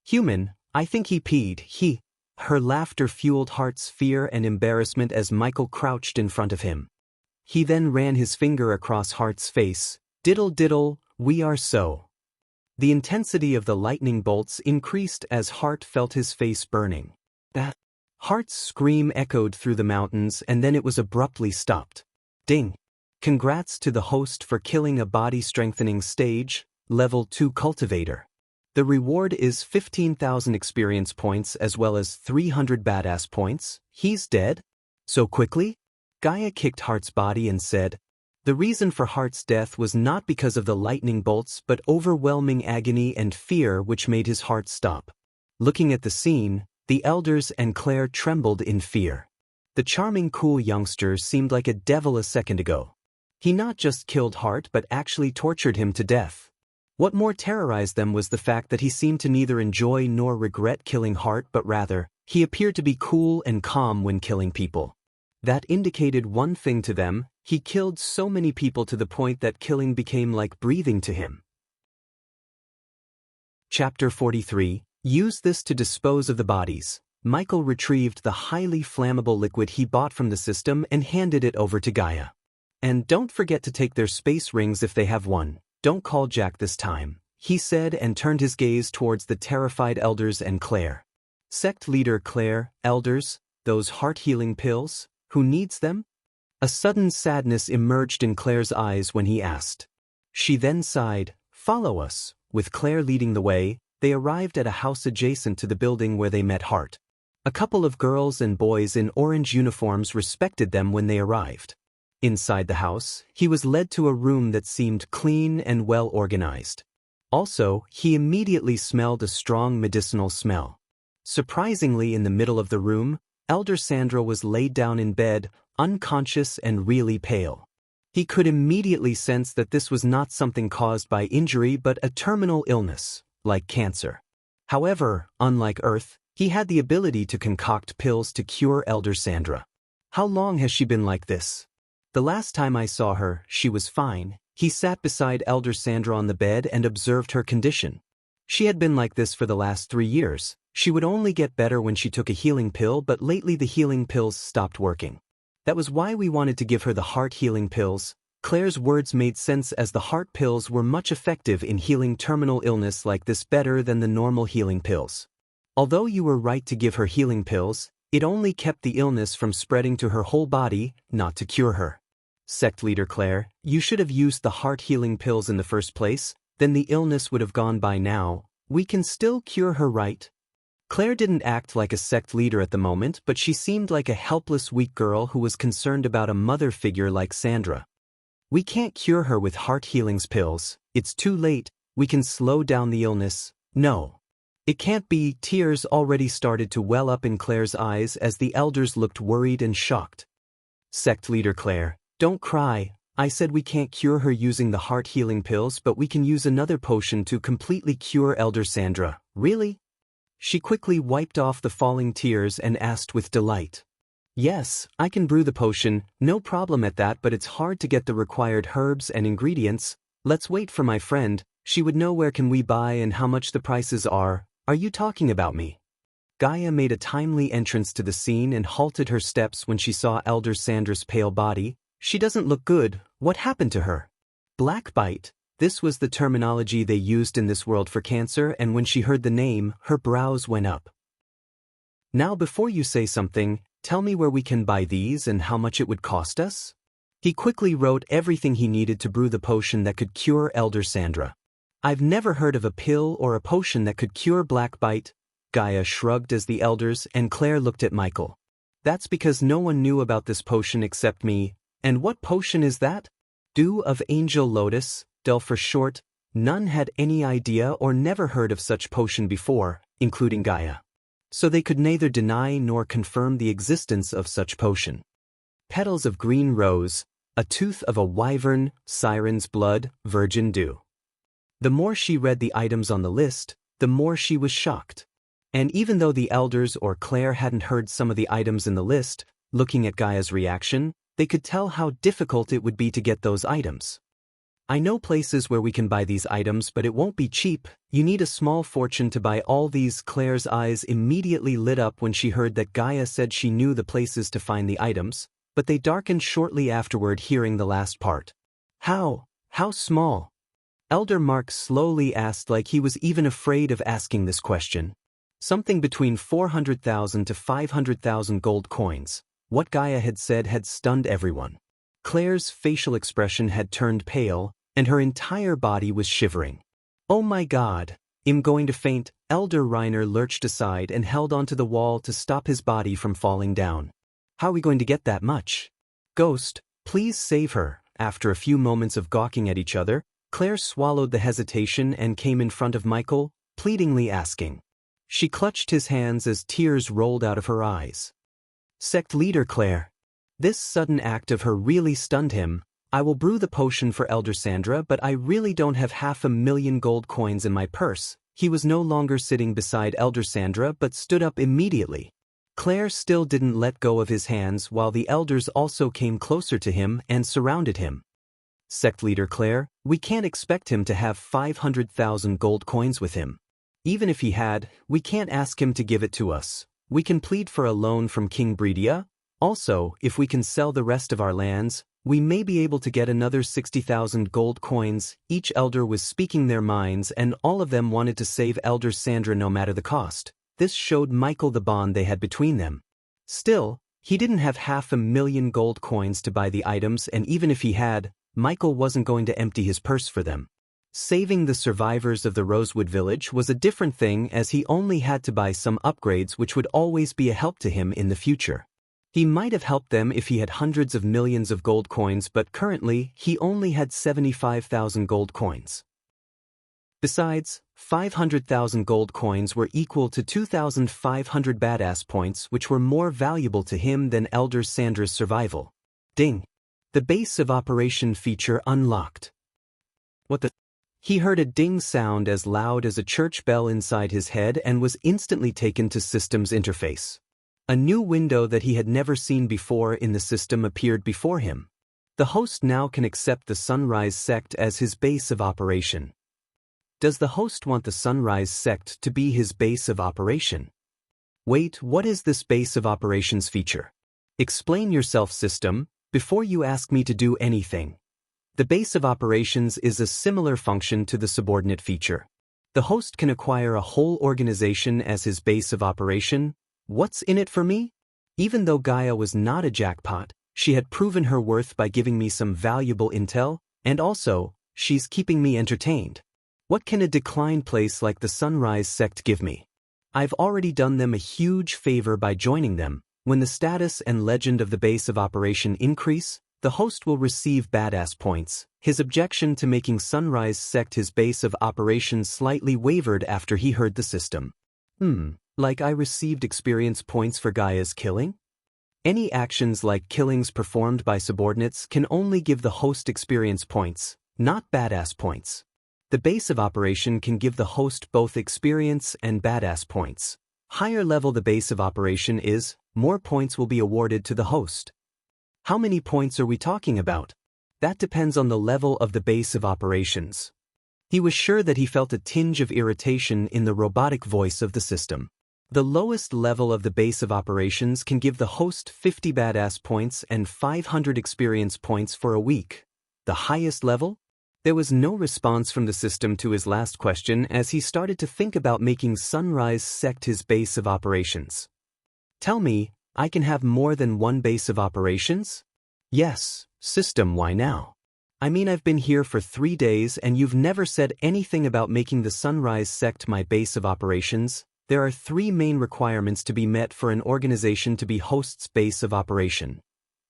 Human, I think he peed, Her laughter fueled Hart's fear and embarrassment as Michael crouched in front of him. He then ran his finger across Hart's face. Diddle diddle, we are so. The intensity of the lightning bolts increased as Hart felt his face burning. That Hart's scream echoed through the mountains and then it was abruptly stopped. Ding! Congrats to the host for killing a body-strengthening stage, level 2 cultivator. The reward is 15,000 experience points as well as 300 badass points. He's dead? So quickly? Gaia kicked Hart's body and said, the reason for Hart's death was not because of the lightning bolts but overwhelming agony and fear which made his heart stop. Looking at the scene, the elders and Claire trembled in fear. The charming cool youngster seemed like a devil a second ago. He not just killed Hart but actually tortured him to death. What more terrorized them was the fact that he seemed to neither enjoy nor regret killing Hart but rather, he appeared to be cool and calm when killing people. That indicated one thing to them, he killed so many people to the point that killing became like breathing to him. Chapter 43, Use this to dispose of the bodies. Michael retrieved the highly flammable liquid he bought from the system and handed it over to Gaia. And don't forget to take their space rings if they have one. Don't call Jack this time, he said and turned his gaze towards the terrified elders and Claire. Sect leader Claire, elders, those heart-healing pills, who needs them? A sudden sadness emerged in Claire's eyes when he asked. She then sighed, follow us. With Claire leading the way, they arrived at a house adjacent to the building where they met Hart. A couple of girls and boys in orange uniforms respected them when they arrived. Inside the house, he was led to a room that seemed clean and well organized. Also, he immediately smelled a strong medicinal smell. Surprisingly, in the middle of the room, Elder Sandra was laid down in bed, unconscious and really pale. He could immediately sense that this was not something caused by injury but a terminal illness, like cancer. However, unlike Earth, he had the ability to concoct pills to cure Elder Sandra. How long has she been like this? The last time I saw her, she was fine. He sat beside Elder Sandra on the bed and observed her condition. She had been like this for the last 3 years. She would only get better when she took a healing pill, but lately the healing pills stopped working. That was why we wanted to give her the heart healing pills. Claire's words made sense as the heart pills were much effective in healing terminal illness like this better than the normal healing pills. Although you were right to give her healing pills, it only kept the illness from spreading to her whole body, not to cure her. Sect leader Claire, you should have used the heart healing pills in the first place, then the illness would have gone by now. We can still cure her, right? Claire didn't act like a sect leader at the moment, but she seemed like a helpless weak girl who was concerned about a mother figure like Sandra. We can't cure her with heart healings pills. It's too late. We can slow down the illness. No. It can't be. Tears already started to well up in Claire's eyes as the elders looked worried and shocked. Sect leader Claire, don't cry. I said we can't cure her using the heart healing pills, but we can use another potion to completely cure Elder Sandra. Really? She quickly wiped off the falling tears and asked with delight. Yes, I can brew the potion, no problem at that, but it's hard to get the required herbs and ingredients. Let's wait for my friend. She would know where can we buy and how much the prices are. Are you talking about me? Gaia made a timely entrance to the scene and halted her steps when she saw Elder Sandra's pale body. She doesn't look good, what happened to her? Black bite, this was the terminology they used in this world for cancer, and when she heard the name, her brows went up. Now before you say something, tell me where we can buy these and how much it would cost us? He quickly wrote everything he needed to brew the potion that could cure Elder Sandra. I've never heard of a pill or a potion that could cure black bite. Gaia shrugged as the elders and Claire looked at Michael. That's because no one knew about this potion except me. And what potion is that? Dew of Angel Lotus, DEL for short. None had any idea or never heard of such potion before, including Gaia. So they could neither deny nor confirm the existence of such potion. Petals of green rose, a tooth of a wyvern, siren's blood, virgin dew. The more she read the items on the list, the more she was shocked. And even though the elders or Claire hadn't heard some of the items in the list, looking at Gaia's reaction, they could tell how difficult it would be to get those items. I know places where we can buy these items, but it won't be cheap. You need a small fortune to buy all these. Claire's eyes immediately lit up when she heard that Gaia said she knew the places to find the items, but they darkened shortly afterward hearing the last part. How small? Elder Mark slowly asked, like he was even afraid of asking this question. Something between 400,000 to 500,000 gold coins. What Gaia had said had stunned everyone. Claire's facial expression had turned pale, and her entire body was shivering. Oh my God, I'm going to faint. Elder Reiner lurched aside and held onto the wall to stop his body from falling down. How are we going to get that much? Ghost, please save her. After a few moments of gawking at each other, Claire swallowed the hesitation and came in front of Michael, pleadingly asking. She clutched his hands as tears rolled out of her eyes. Sect leader Claire. This sudden act of her really stunned him. I will brew the potion for Elder Sandra, but I really don't have 500,000 gold coins in my purse. He was no longer sitting beside Elder Sandra but stood up immediately. Claire still didn't let go of his hands while the elders also came closer to him and surrounded him. Sect leader Claire, we can't expect him to have 500,000 gold coins with him. Even if he had, we can't ask him to give it to us. We can plead for a loan from King Breedia. Also, if we can sell the rest of our lands, we may be able to get another 60,000 gold coins. Each elder was speaking their minds and all of them wanted to save Elder Sandra no matter the cost. This showed Michael the bond they had between them. Still, he didn't have 500,000 gold coins to buy the items, and even if he had, Michael wasn't going to empty his purse for them. Saving the survivors of the Rosewood Village was a different thing, as he only had to buy some upgrades which would always be a help to him in the future. He might have helped them if he had hundreds of millions of gold coins, but currently he only had 75,000 gold coins. Besides, 500,000 gold coins were equal to 2,500 badass points, which were more valuable to him than Elder Sandra's survival. Ding! The base of operation feature unlocked. What the? He heard a ding sound as loud as a church bell inside his head and was instantly taken to systems interface. A new window that he had never seen before in the system appeared before him. The host now can accept the Sunrise sect as his base of operation. Does the host want the Sunrise sect to be his base of operation? Wait, what is this base of operations feature? Explain yourself, system, before you ask me to do anything. The base of operations is a similar function to the subordinate feature. The host can acquire a whole organization as his base of operation. What's in it for me? Even though Gaia was not a jackpot, she had proven her worth by giving me some valuable intel, and also, she's keeping me entertained. What can a declined place like the Sunrise sect give me? I've already done them a huge favor by joining them. When the status and legend of the base of operation increase, the host will receive badass points. His objection to making Sunrise sect his base of operations slightly wavered after he heard the system. Like I received experience points for Gaia's killing? Any actions like killings performed by subordinates can only give the host experience points, not badass points. The base of operation can give the host both experience and badass points. Higher level the base of operation is, more points will be awarded to the host. How many points are we talking about? That depends on the level of the base of operations. He was sure that he felt a tinge of irritation in the robotic voice of the system. The lowest level of the base of operations can give the host 50 badass points and 500 experience points for a week. The highest level? There was no response from the system to his last question as he started to think about making Sunrise Sect his base of operations. Tell me, I can have more than one base of operations? Yes, system, why now? I mean, I've been here for 3 days and you've never said anything about making the Sunrise Sect my base of operations. There are 3 main requirements to be met for an organization to be host's base of operation.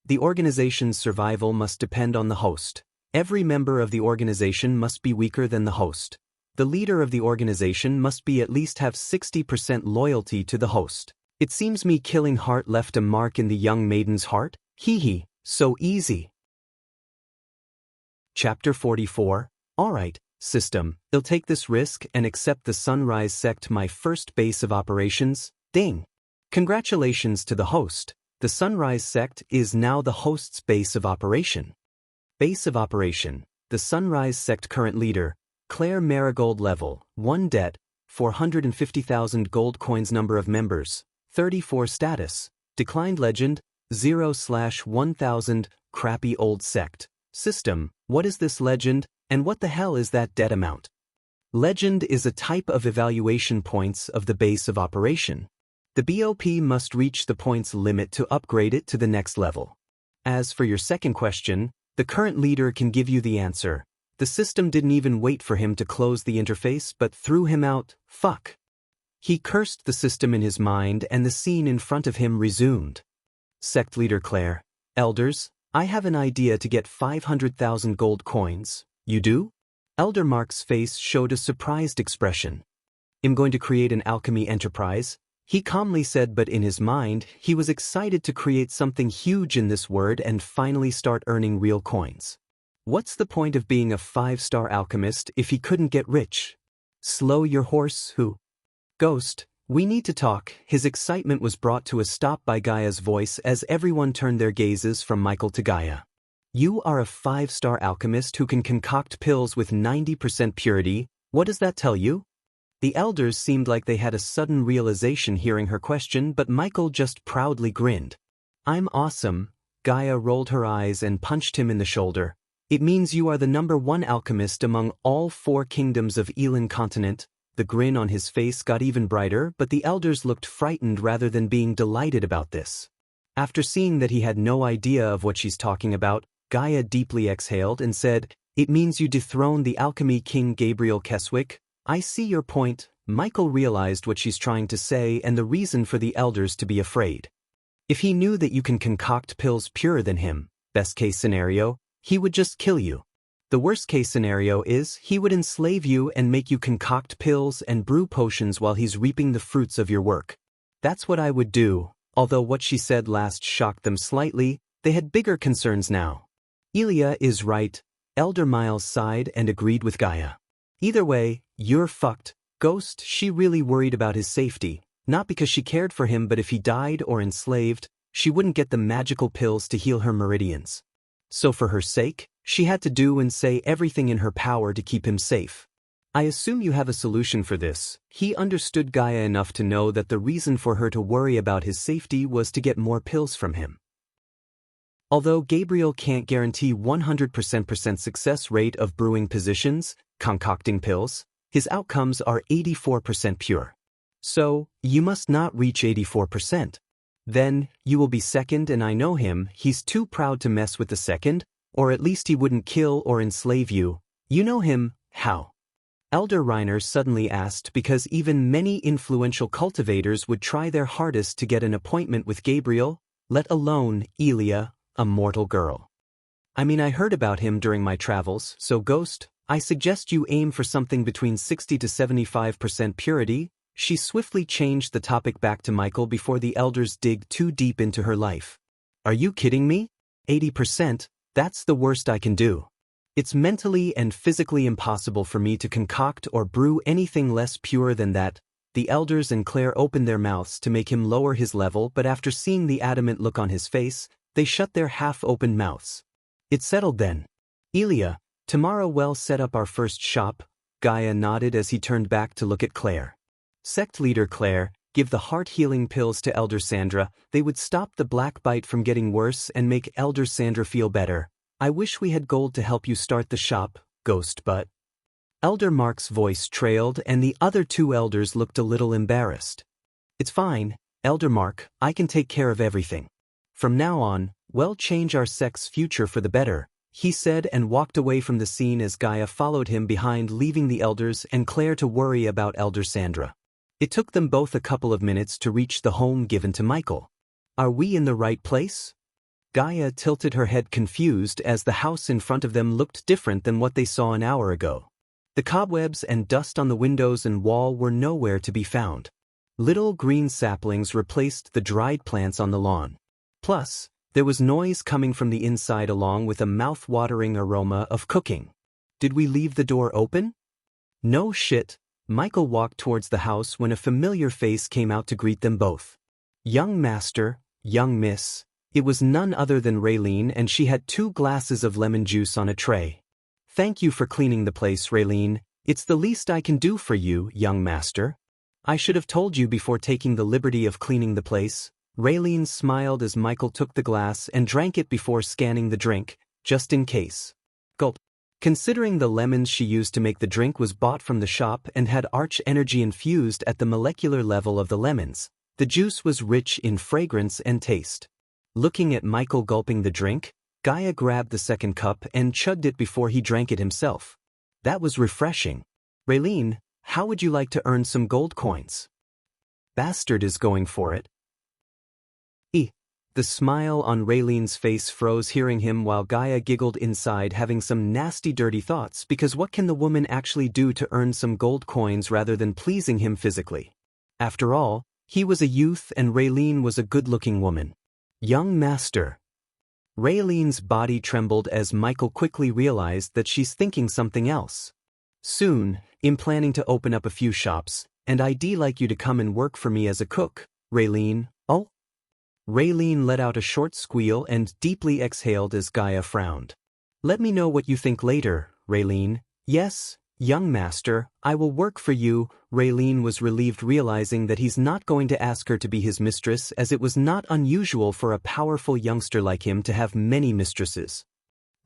The organization's survival must depend on the host. Every member of the organization must be weaker than the host. The leader of the organization must be at least have 60% loyalty to the host. It seems me killing Heart left a mark in the young maiden's heart. Hee hee, so easy. Chapter 44. Alright, system, I'll take this risk and accept the Sunrise Sect my first base of operations. Ding. Congratulations to the host. The Sunrise Sect is now the host's base of operation. Base of operation. The Sunrise Sect current leader, Claire Marigold level, 1 debt, 450,000 gold coins number of members, 34 status, declined legend, 0/1000, crappy old sect. System, what is this legend, and what the hell is that debt amount? Legend is a type of evaluation points of the base of operation. The BOP must reach the points limit to upgrade it to the next level. As for your second question, the current leader can give you the answer. The system didn't even wait for him to close the interface but threw him out. Fuck. He cursed the system in his mind and the scene in front of him resumed. Sect leader Claire, elders, I have an idea to get 500,000 gold coins. You do? Elder Mark's face showed a surprised expression. I'm going to create an alchemy enterprise, he calmly said, but in his mind, he was excited to create something huge in this word and finally start earning real coins. What's the point of being a 5-star alchemist if he couldn't get rich? Slow your horse, who? Ghost, we need to talk. His excitement was brought to a stop by Gaia's voice as everyone turned their gazes from Michael to Gaia. You are a 5-star alchemist who can concoct pills with 90% purity. What does that tell you? The elders seemed like they had a sudden realization hearing her question, but Michael just proudly grinned. I'm awesome. Gaia rolled her eyes and punched him in the shoulder. It means you are the #1 alchemist among all 4 kingdoms of Elan continent. The grin on his face got even brighter, but the elders looked frightened rather than being delighted about this. After seeing that he had no idea of what she's talking about, Gaia deeply exhaled and said, It means you dethrone the alchemy king Gabriel Keswick. I see your point. Michael realized what she's trying to say and the reason for the elders to be afraid. If he knew that you can concoct pills purer than him, best case scenario, he would just kill you. The worst case scenario is he would enslave you and make you concoct pills and brew potions while he's reaping the fruits of your work. That's what I would do. Although what she said last shocked them slightly, they had bigger concerns now. Elia is right. Elder Miles sighed and agreed with Gaia. Either way, you're fucked. Ghost, she really worried about his safety, not because she cared for him, but if he died or enslaved, she wouldn't get the magical pills to heal her meridians. So for her sake, she had to do and say everything in her power to keep him safe. I assume you have a solution for this. He understood Gaia enough to know that the reason for her to worry about his safety was to get more pills from him. Although Gabriel can't guarantee 100% success rate of brewing positions, concocting pills, his outcomes are 84% pure. So, you must not reach 84%. Then, you will be second, and I know him, he's too proud to mess with the second, or at least he wouldn't kill or enslave you. You know him, how? Elder Reiner suddenly asked because even many influential cultivators would try their hardest to get an appointment with Gabriel, let alone Elia, a mortal girl. I mean, I heard about him during my travels, so Ghost, I suggest you aim for something between 60 to 75% purity. She swiftly changed the topic back to Michael before the elders dig too deep into her life. Are you kidding me? 80%? That's the worst I can do. It's mentally and physically impossible for me to concoct or brew anything less pure than that. The elders and Claire opened their mouths to make him lower his level, but after seeing the adamant look on his face, they shut their half-open mouths. It settled then. Elia, tomorrow we'll set up our first shop. Gaia nodded as he turned back to look at Claire. Sect leader Claire, Give the heart-healing pills to Elder Sandra. They would stop the black bite from getting worse and make Elder Sandra feel better. I wish we had gold to help you start the shop, Ghost, but... Elder Mark's voice trailed and the other two elders looked a little embarrassed. It's fine, Elder Mark, I can take care of everything. From now on, we'll change our sect's future for the better, he said and walked away from the scene as Gaia followed him behind, leaving the elders and Claire to worry about Elder Sandra. It took them both a couple of minutes to reach the home given to Michael. Are we in the right place? Gaia tilted her head confused as the house in front of them looked different than what they saw an hour ago. The cobwebs and dust on the windows and wall were nowhere to be found. Little green saplings replaced the dried plants on the lawn. Plus, there was noise coming from the inside along with a mouth-watering aroma of cooking. Did we leave the door open? No shit. Michael walked towards the house when a familiar face came out to greet them both. Young master, young miss. It was none other than Raylene, and she had 2 glasses of lemon juice on a tray. Thank you for cleaning the place, Raylene. It's the least I can do for you, young master. I should have told you before taking the liberty of cleaning the place. Raylene smiled as Michael took the glass and drank it before scanning the drink, just in case. Gulp. Considering the lemons she used to make the drink was bought from the shop and had arch energy infused at the molecular level of the lemons, the juice was rich in fragrance and taste. Looking at Michael gulping the drink, Gaia grabbed the second cup and chugged it before he drank it himself. That was refreshing. Raylene, how would you like to earn some gold coins? Bastard is going for it. The smile on Raylene's face froze hearing him while Gaia giggled inside, having some nasty dirty thoughts, because what can the woman actually do to earn some gold coins rather than pleasing him physically? After all, he was a youth and Raylene was a good-looking woman. Young master. Raylene's body trembled as Michael quickly realized that she's thinking something else. Soon, I'm planning to open up a few shops, and I'd like you to come and work for me as a cook, Raylene. Oh? Raylene let out a short squeal and deeply exhaled as Gaia frowned. Let me know what you think later, Raylene. Yes, young master, I will work for you. Raylene was relieved realizing that he's not going to ask her to be his mistress, as it was not unusual for a powerful youngster like him to have many mistresses.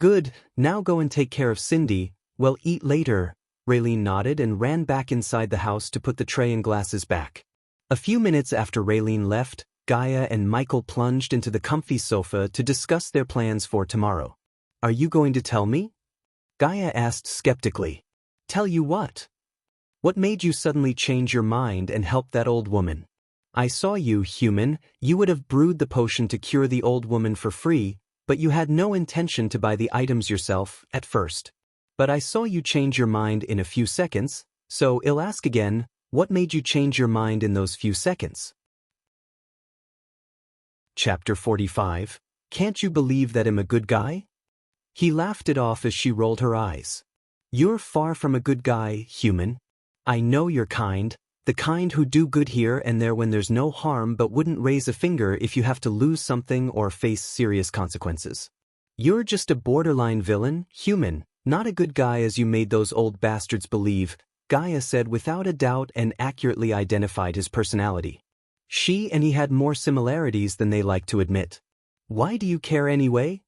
Good, now go and take care of Cindy. We'll eat later. Raylene nodded and ran back inside the house to put the tray and glasses back. A few minutes after Raylene left, Gaia and Michael plunged into the comfy sofa to discuss their plans for tomorrow. Are you going to tell me? Gaia asked skeptically. Tell you what? What made you suddenly change your mind and help that old woman? I saw you, human. You would have brewed the potion to cure the old woman for free, but you had no intention to buy the items yourself at first. But I saw you change your mind in a few seconds, so I'll ask again, what made you change your mind in those few seconds? Chapter 45. Can't you believe that I'm a good guy? He laughed it off as she rolled her eyes. You're far from a good guy, human. I know you're kind, the kind who do good here and there when there's no harm but wouldn't raise a finger if you have to lose something or face serious consequences. You're just a borderline villain, human, not a good guy as you made those old bastards believe, Gaia said without a doubt and accurately identified his personality. She and he had more similarities than they like to admit. Why do you care anyway?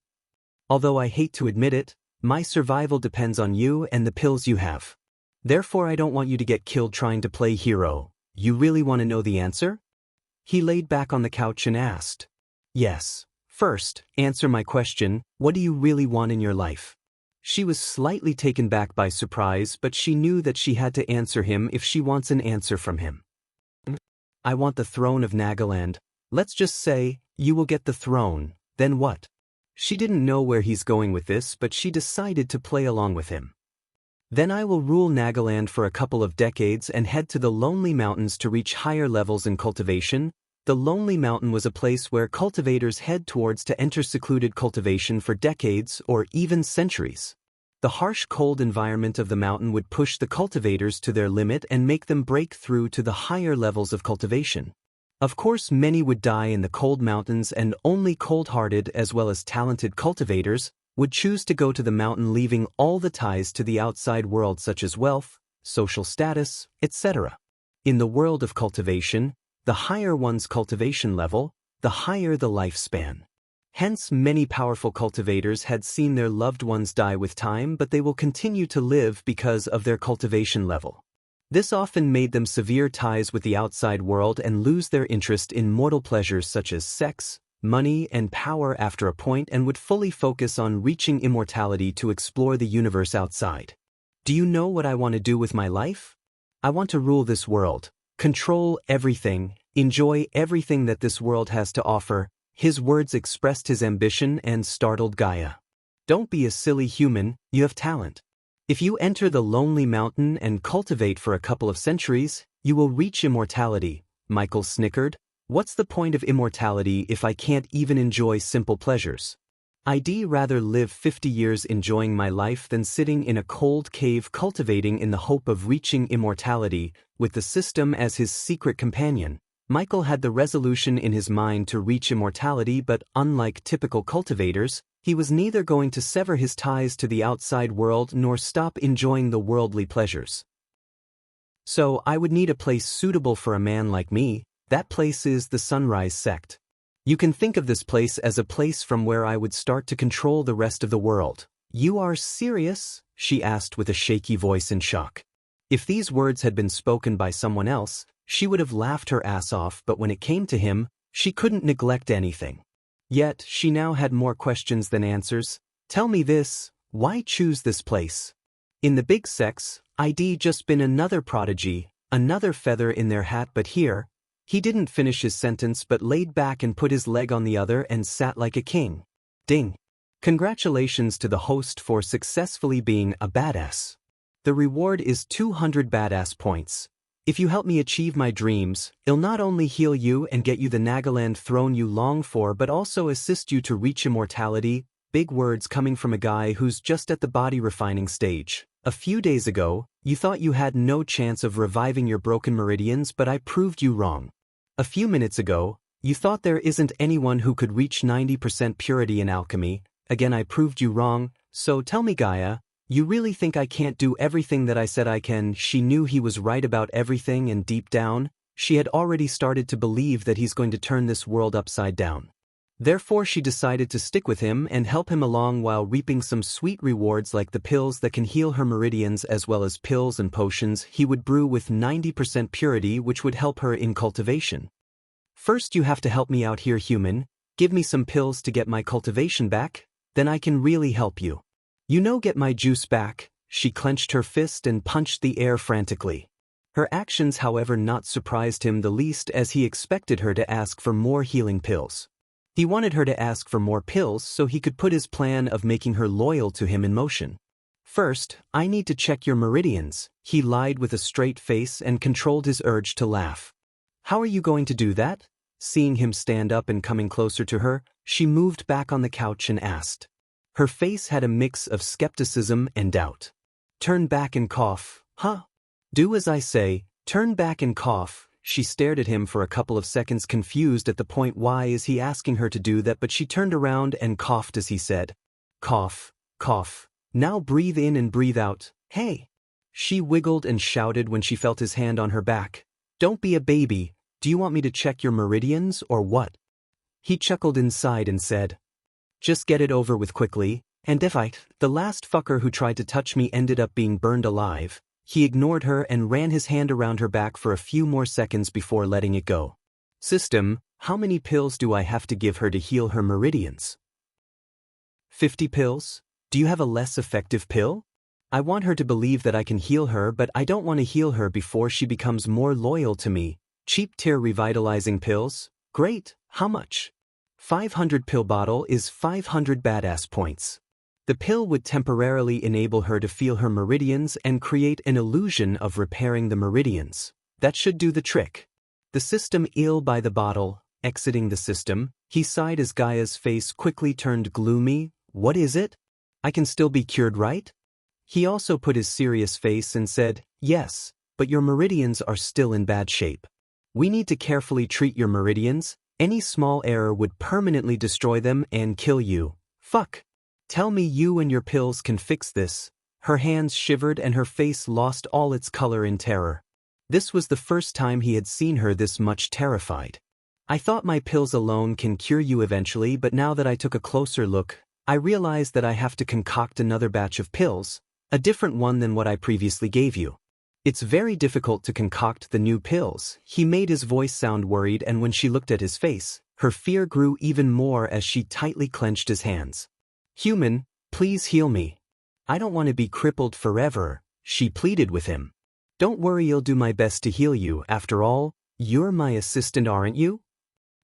Although I hate to admit it, my survival depends on you and the pills you have. Therefore I don't want you to get killed trying to play hero. You really want to know the answer? He laid back on the couch and asked. Yes. First, answer my question, what do you really want in your life? She was slightly taken back by surprise, but she knew that she had to answer him if she wants an answer from him. I want the throne of Nagaland. Let's just say, you will get the throne, then what? She didn't know where he's going with this, but she decided to play along with him. Then I will rule Nagaland for a couple of decades and head to the Lonely Mountains to reach higher levels in cultivation. The Lonely Mountain was a place where cultivators head towards to enter secluded cultivation for decades or even centuries. The harsh cold environment of the mountain would push the cultivators to their limit and make them break through to the higher levels of cultivation. Of course, many would die in the cold mountains and only cold-hearted as well as talented cultivators would choose to go to the mountain, leaving all the ties to the outside world such as wealth, social status, etc. In the world of cultivation, The higher one's cultivation level, the higher the lifespan. Hence, many powerful cultivators had seen their loved ones die with time, but they will continue to live because of their cultivation level. This often made them sever ties with the outside world and lose their interest in mortal pleasures such as sex, money, and power after a point, and would fully focus on reaching immortality to explore the universe outside. Do you know what I want to do with my life? I want to rule this world, control everything, enjoy everything that this world has to offer. His words expressed his ambition and startled Gaia. Don't be a silly human, you have talent. If you enter the lonely mountain and cultivate for a couple of centuries, you will reach immortality. Michael snickered. What's the point of immortality if I can't even enjoy simple pleasures? I'd rather live 50 years enjoying my life than sitting in a cold cave cultivating in the hope of reaching immortality, with the system as his secret companion. Michael had the resolution in his mind to reach immortality, but unlike typical cultivators, he was neither going to sever his ties to the outside world nor stop enjoying the worldly pleasures. So I would need a place suitable for a man like me. That place is the Sunrise Sect. You can think of this place as a place from where I would start to control the rest of the world. You are serious? She asked with a shaky voice in shock. If these words had been spoken by someone else, she would have laughed her ass off, but when it came to him, she couldn't neglect anything. Yet, she now had more questions than answers. Tell me this, why choose this place? In the big sects, I'd just been another prodigy, another feather in their hat, but here, he didn't finish his sentence but laid back and put his leg on the other and sat like a king. Ding. Congratulations to the host for successfully being a badass. The reward is 200 badass points. If you help me achieve my dreams, it'll not only heal you and get you the Nagaland throne you long for, but also assist you to reach immortality. Big words coming from a guy who's just at the body refining stage. A few days ago, you thought you had no chance of reviving your broken meridians, but I proved you wrong. A few minutes ago, you thought there isn't anyone who could reach 90% purity in alchemy. Again, I proved you wrong. So tell me, Gaia, you really think I can't do everything that I said I can? She knew he was right about everything, and deep down, she had already started to believe that he's going to turn this world upside down. Therefore, she decided to stick with him and help him along while reaping some sweet rewards like the pills that can heal her meridians, as well as pills and potions he would brew with 90% purity, which would help her in cultivation. First, you have to help me out here, human. Give me some pills to get my cultivation back, then I can really help you. You know, get my juice back. She clenched her fist and punched the air frantically. Her actions, however, not surprised him the least, as he expected her to ask for more healing pills. He wanted her to ask for more pills so he could put his plan of making her loyal to him in motion. First, I need to check your meridians. He lied with a straight face and controlled his urge to laugh. How are you going to do that? Seeing him stand up and coming closer to her, she moved back on the couch and asked. Her face had a mix of skepticism and doubt. Turn back and cough, huh? Do as I say, turn back and cough. She stared at him for a couple of seconds, confused at the point. Why is he asking her to do that? But she turned around and coughed as he said, cough, cough. Now breathe in and breathe out. Hey! She wiggled and shouted when she felt his hand on her back. Don't be a baby. Do you want me to check your meridians or what? He chuckled inside and said, just get it over with quickly. And if the last fucker who tried to touch me ended up being burned alive. He ignored her and ran his hand around her back for a few more seconds before letting it go. System, how many pills do I have to give her to heal her meridians? 50 pills? Do you have a less effective pill? I want her to believe that I can heal her, but I don't want to heal her before she becomes more loyal to me. Cheap tier revitalizing pills? Great, how much? 500 pill bottle is 500 badass points. The pill would temporarily enable her to feel her meridians and create an illusion of repairing the meridians. That should do the trick. The system ill by the bottle, exiting the system, he sighed as Gaia's face quickly turned gloomy. What is it? I can still be cured, right? He also put his serious face and said, yes, but your meridians are still in bad shape. We need to carefully treat your meridians. Any small error would permanently destroy them and kill you. Fuck. Tell me you and your pills can fix this. Her hands shivered and her face lost all its color in terror. This was the first time he had seen her this much terrified. I thought my pills alone can cure you eventually, but now that I took a closer look, I realized that I have to concoct another batch of pills, a different one than what I previously gave you. It's very difficult to concoct the new pills. He made his voice sound worried, and when she looked at his face, her fear grew even more as she tightly clenched his hands. Human, please heal me. I don't want to be crippled forever, she pleaded with him. Don't worry, I'll do my best to heal you. After all, you're my assistant, aren't you?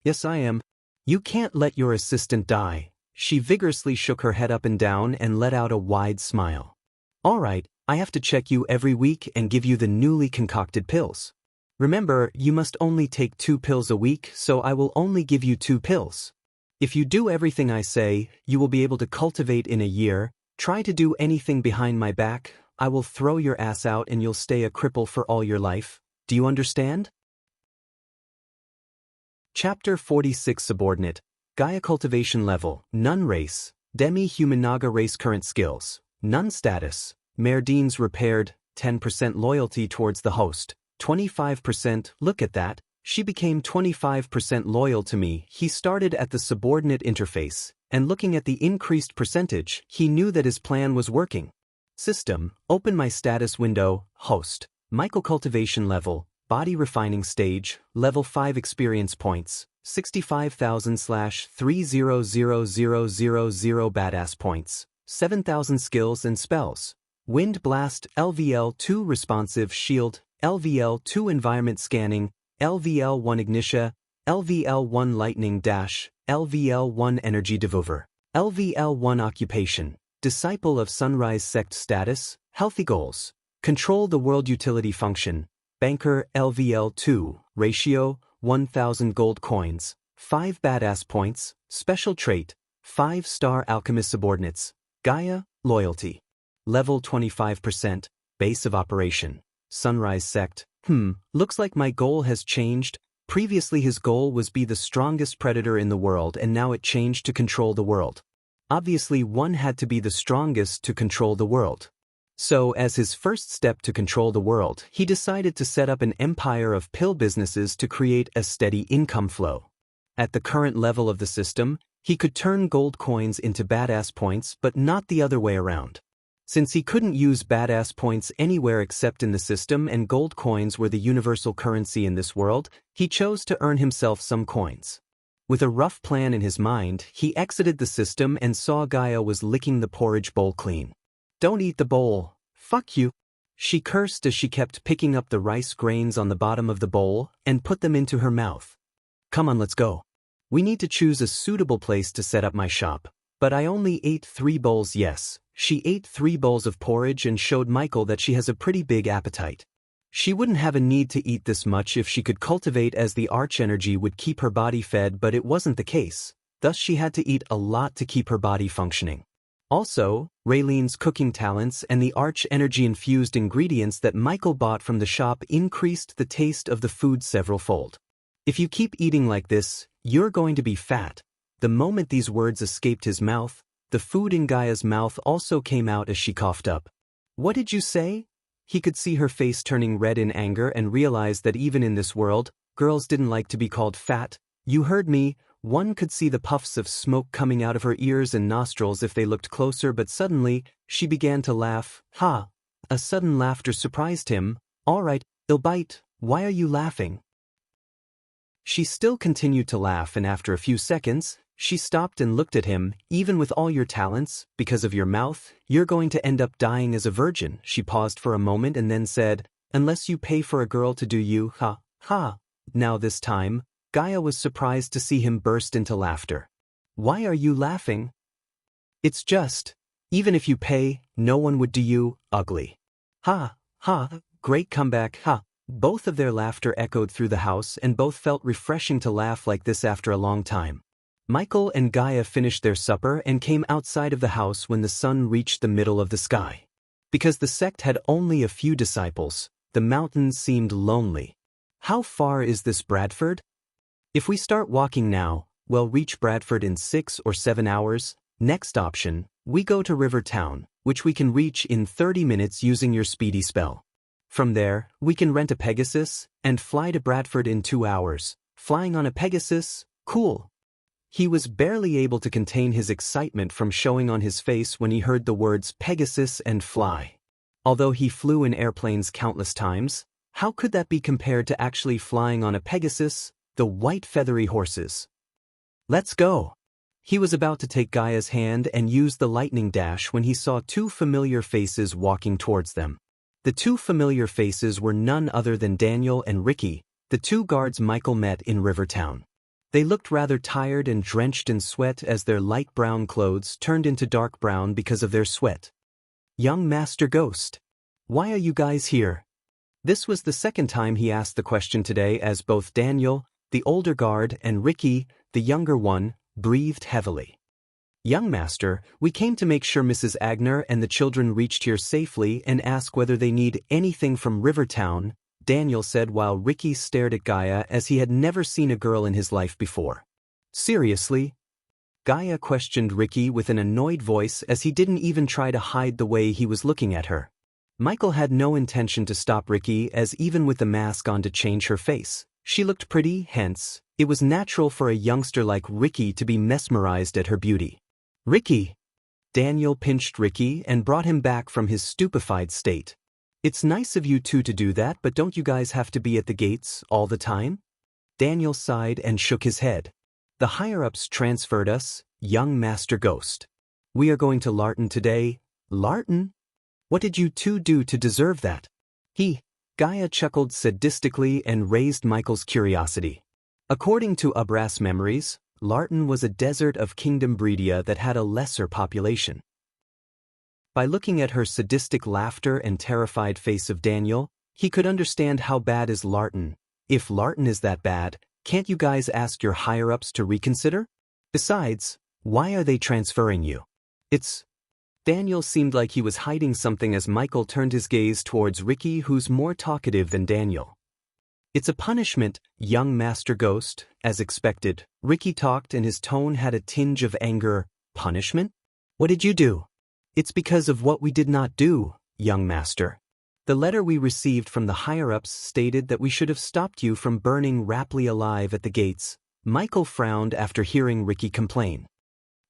Yes, I am. You can't let your assistant die. She vigorously shook her head up and down and let out a wide smile. All right, I have to check you every week and give you the newly concocted pills. Remember, you must only take 2 pills a week, so I will only give you 2 pills. If you do everything I say, you will be able to cultivate in a year. Try to do anything behind my back, I will throw your ass out and you'll stay a cripple for all your life. Do you understand? Chapter 46 Subordinate, Gaia Cultivation Level, None Race, Demi-Human Naga Race. Current Skills, None Status, Merdine's Repaired, 10% Loyalty towards the host, 25%, look at that, she became 25% loyal to me. He started at the subordinate interface, and looking at the increased percentage, he knew that his plan was working. System, open my status window, host, Michael Cultivation Level, Body Refining Stage, Level 5 Experience Points, 65,000/30000 Badass Points, 7,000 Skills and Spells, Wind Blast, LVL2 Responsive Shield, LVL2 Environment Scanning, LVL1 Ignitia, LVL1 Lightning Dash, LVL1 Energy Devolver, LVL1 Occupation, Disciple of Sunrise Sect Status, Healthy Goals, Control the World Utility Function, Banker LVL2, Ratio, 1,000 Gold Coins, 5 Badass Points, Special Trait, 5-Star Alchemist Subordinates, Gaia, Loyalty. Level 25%, Base of Operation, Sunrise Sect. Looks like my goal has changed. Previously his goal was be the strongest predator in the world, and now it changed to control the world. Obviously one had to be the strongest to control the world. So as his first step to control the world, he decided to set up an empire of pill businesses to create a steady income flow. At the current level of the system, he could turn gold coins into badass points, but not the other way around. Since he couldn't use badass points anywhere except in the system and gold coins were the universal currency in this world, he chose to earn himself some coins. With a rough plan in his mind, he exited the system and saw Gaia was licking the porridge bowl clean. Don't eat the bowl. Fuck you. She cursed as she kept picking up the rice grains on the bottom of the bowl and put them into her mouth. Come on, let's go. We need to choose a suitable place to set up my shop. But I only ate 3 bowls. Yes, she ate 3 bowls of porridge and showed Michael that she has a pretty big appetite. She wouldn't have a need to eat this much if she could cultivate, as the arch energy would keep her body fed, but it wasn't the case. Thus she had to eat a lot to keep her body functioning. Also, Raylene's cooking talents and the arch energy-infused ingredients that Michael bought from the shop increased the taste of the food several-fold. If you keep eating like this, you're going to be fat. The moment these words escaped his mouth, the food in Gaia's mouth also came out as she coughed up. What did you say? He could see her face turning red in anger and realized that even in this world, girls didn't like to be called fat. You heard me. One could see the puffs of smoke coming out of her ears and nostrils if they looked closer, but suddenly, she began to laugh. Ha! A sudden laughter surprised him. All right, I'll bite. Why are you laughing? She still continued to laugh, and after a few seconds, she stopped and looked at him. Even with all your talents, because of your mouth, you're going to end up dying as a virgin. She paused for a moment and then said, unless you pay for a girl to do you, ha, ha. Now this time, Gaia was surprised to see him burst into laughter. Why are you laughing? It's just, even if you pay, no one would do you, ugly. Ha, ha, great comeback, ha. Both of their laughter echoed through the house, and both felt refreshing to laugh like this after a long time. Michael and Gaia finished their supper and came outside of the house when the sun reached the middle of the sky. Because the sect had only a few disciples, the mountains seemed lonely. How far is this, Bradford? If we start walking now, we'll reach Bradford in 6 or 7 hours. Next option, we go to River Town, which we can reach in 30 minutes using your speedy spell. From there, we can rent a Pegasus and fly to Bradford in 2 hours. Flying on a Pegasus? Cool. He was barely able to contain his excitement from showing on his face when he heard the words Pegasus and fly. Although he flew in airplanes countless times, how could that be compared to actually flying on a Pegasus, the white feathery horses? Let's go. He was about to take Gaia's hand and use the lightning dash when he saw 2 familiar faces walking towards them. The 2 familiar faces were none other than Daniel and Ricky, the 2 guards Michael met in Rivertown. They looked rather tired and drenched in sweat as their light brown clothes turned into dark brown because of their sweat. Young Master Ghost, why are you guys here? This was the second time he asked the question today as both Daniel, the older guard, and Ricky, the younger one, breathed heavily. Young Master, we came to make sure Mrs. Agner and the children reached here safely and ask whether they need anything from Rivertown, Daniel said while Ricky stared at Gaia as he had never seen a girl in his life before. Seriously? Gaia questioned Ricky with an annoyed voice as he didn't even try to hide the way he was looking at her. Michael had no intention to stop Ricky as even with the mask on to change her face. She looked pretty, hence, it was natural for a youngster like Ricky to be mesmerized at her beauty. Ricky! Daniel pinched Ricky and brought him back from his stupefied state. It's nice of you 2 to do that, but don't you guys have to be at the gates all the time? Daniel sighed and shook his head. The higher-ups transferred us, young Master Ghost. We are going to Larton today. Larton? What did you 2 do to deserve that? Gaia chuckled sadistically and raised Michael's curiosity. According to Abras memories, Larton was a desert of Kingdom Breedia that had a lesser population. By looking at her sadistic laughter and terrified face of Daniel, he could understand how bad is Larton. If Larton is that bad, can't you guys ask your higher-ups to reconsider? Besides, why are they transferring you? Daniel seemed like he was hiding something as Michael turned his gaze towards Ricky, who's more talkative than Daniel. It's a punishment, young Master Ghost, as expected. Ricky talked and his tone had a tinge of anger. Punishment? What did you do? It's because of what we did not do, young Master. The letter we received from the higher-ups stated that we should have stopped you from burning Rapley alive at the gates. Michael frowned after hearing Ricky complain.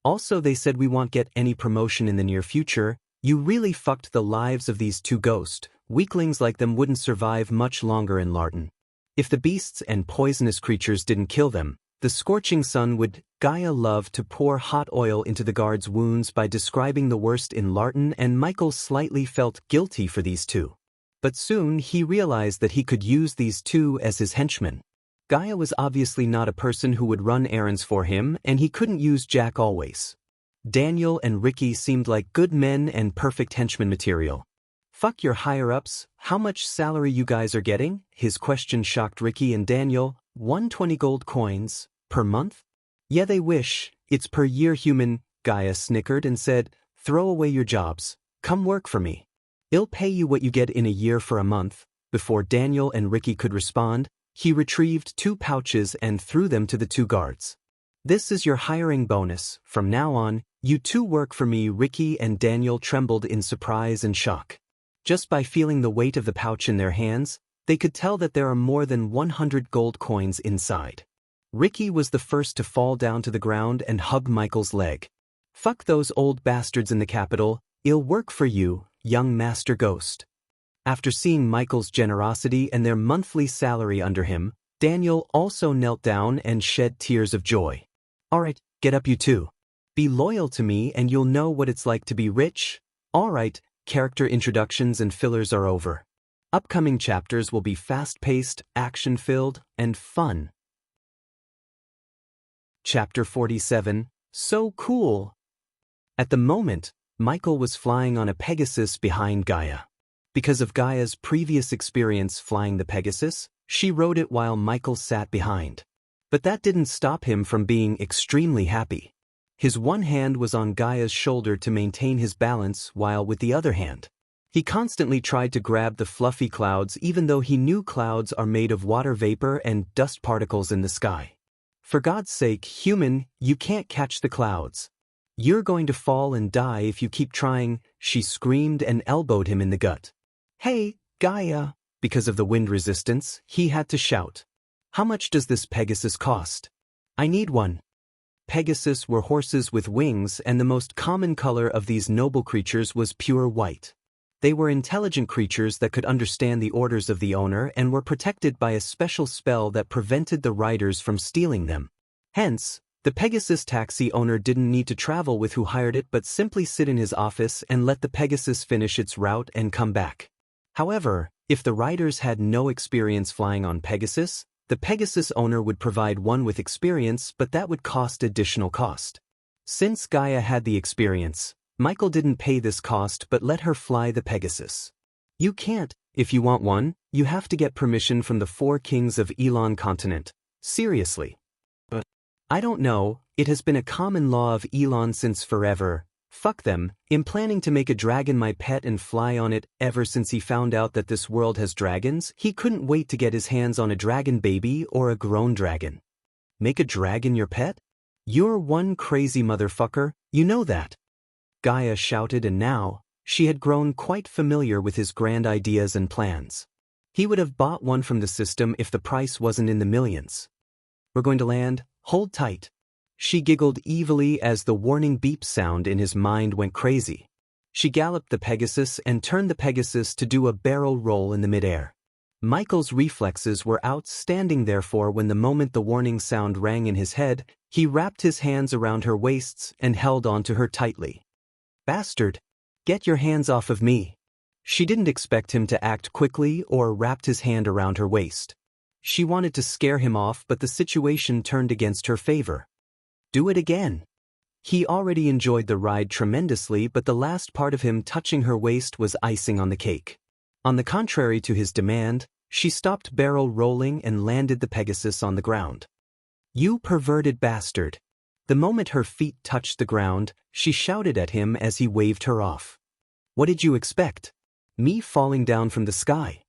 Also, they said we won't get any promotion in the near future. You really fucked the lives of these 2 ghosts. Weaklings like them wouldn't survive much longer in Larton. If the beasts and poisonous creatures didn't kill them, the scorching sun would. Gaia loved to pour hot oil into the guards' wounds by describing the worst in Larton, and Michael slightly felt guilty for these 2. But soon he realized that he could use these 2 as his henchmen. Gaia was obviously not a person who would run errands for him, and he couldn't use Jack always. Daniel and Ricky seemed like good men and perfect henchman material. Fuck your higher-ups, how much salary you guys are getting? His question shocked Ricky and Daniel. 120 gold coins, per month? Yeah, they wish. It's per year human. Gaia snickered and said, throw away your jobs. Come work for me. I'll pay you what you get in a year for a month. Before Daniel and Ricky could respond, he retrieved 2 pouches and threw them to the 2 guards. This is your hiring bonus. From now on, you 2 work for me. Ricky and Daniel trembled in surprise and shock. Just by feeling the weight of the pouch in their hands, they could tell that there are more than 100 gold coins inside. Ricky was the first to fall down to the ground and hug Michael's leg. Fuck those old bastards in the capital. I'll work for you, young Master Ghost. After seeing Michael's generosity and their monthly salary under him, Daniel also knelt down and shed tears of joy. Alright, get up you 2. Be loyal to me and you'll know what it's like to be rich. Alright, character introductions and fillers are over. Upcoming chapters will be fast-paced, action-filled, and fun. Chapter 47, So Cool! At the moment, Michael was flying on a Pegasus behind Gaia. Because of Gaia's previous experience flying the Pegasus, she rode it while Michael sat behind. But that didn't stop him from being extremely happy. His one hand was on Gaia's shoulder to maintain his balance while with the other hand, he constantly tried to grab the fluffy clouds even though he knew clouds are made of water vapor and dust particles in the sky. For God's sake, human, you can't catch the clouds. You're going to fall and die if you keep trying, she screamed and elbowed him in the gut. Hey, Gaia, because of the wind resistance, he had to shout. How much does this Pegasus cost? I need one. Pegasus were horses with wings, and the most common color of these noble creatures was pure white. They were intelligent creatures that could understand the orders of the owner and were protected by a special spell that prevented the riders from stealing them. Hence, the Pegasus taxi owner didn't need to travel with who hired it but simply sit in his office and let the Pegasus finish its route and come back. However, if the riders had no experience flying on Pegasus, the Pegasus owner would provide one with experience, but that would cost additional cost. Since Gaia had the experience, Michael didn't pay this cost but let her fly the Pegasus. You can't. If you want one, you have to get permission from the 4 kings of Elon continent. Seriously. But I don't know, it has been a common law of Elon since forever. Fuck them, I'm planning to make a dragon my pet and fly on it. Ever since he found out that this world has dragons, he couldn't wait to get his hands on a dragon baby or a grown dragon. Make a dragon your pet? You're one crazy motherfucker, you know that. Gaia shouted, and now, she had grown quite familiar with his grand ideas and plans. He would have bought one from the system if the price wasn't in the millions. We're going to land, hold tight. She giggled evilly as the warning beep sound in his mind went crazy. She galloped the Pegasus and turned the Pegasus to do a barrel roll in the midair. Michael's reflexes were outstanding, therefore when the moment the warning sound rang in his head, he wrapped his hands around her waists and held onto her tightly. Bastard! Get your hands off of me! She didn't expect him to act quickly or wrapped his hand around her waist. She wanted to scare him off, but the situation turned against her favor. Do it again. He already enjoyed the ride tremendously, but the last part of him touching her waist was icing on the cake. On the contrary to his demand, she stopped barrel rolling and landed the Pegasus on the ground. You perverted bastard! The moment her feet touched the ground, she shouted at him as he waved her off. What did you expect? Me falling down from the sky?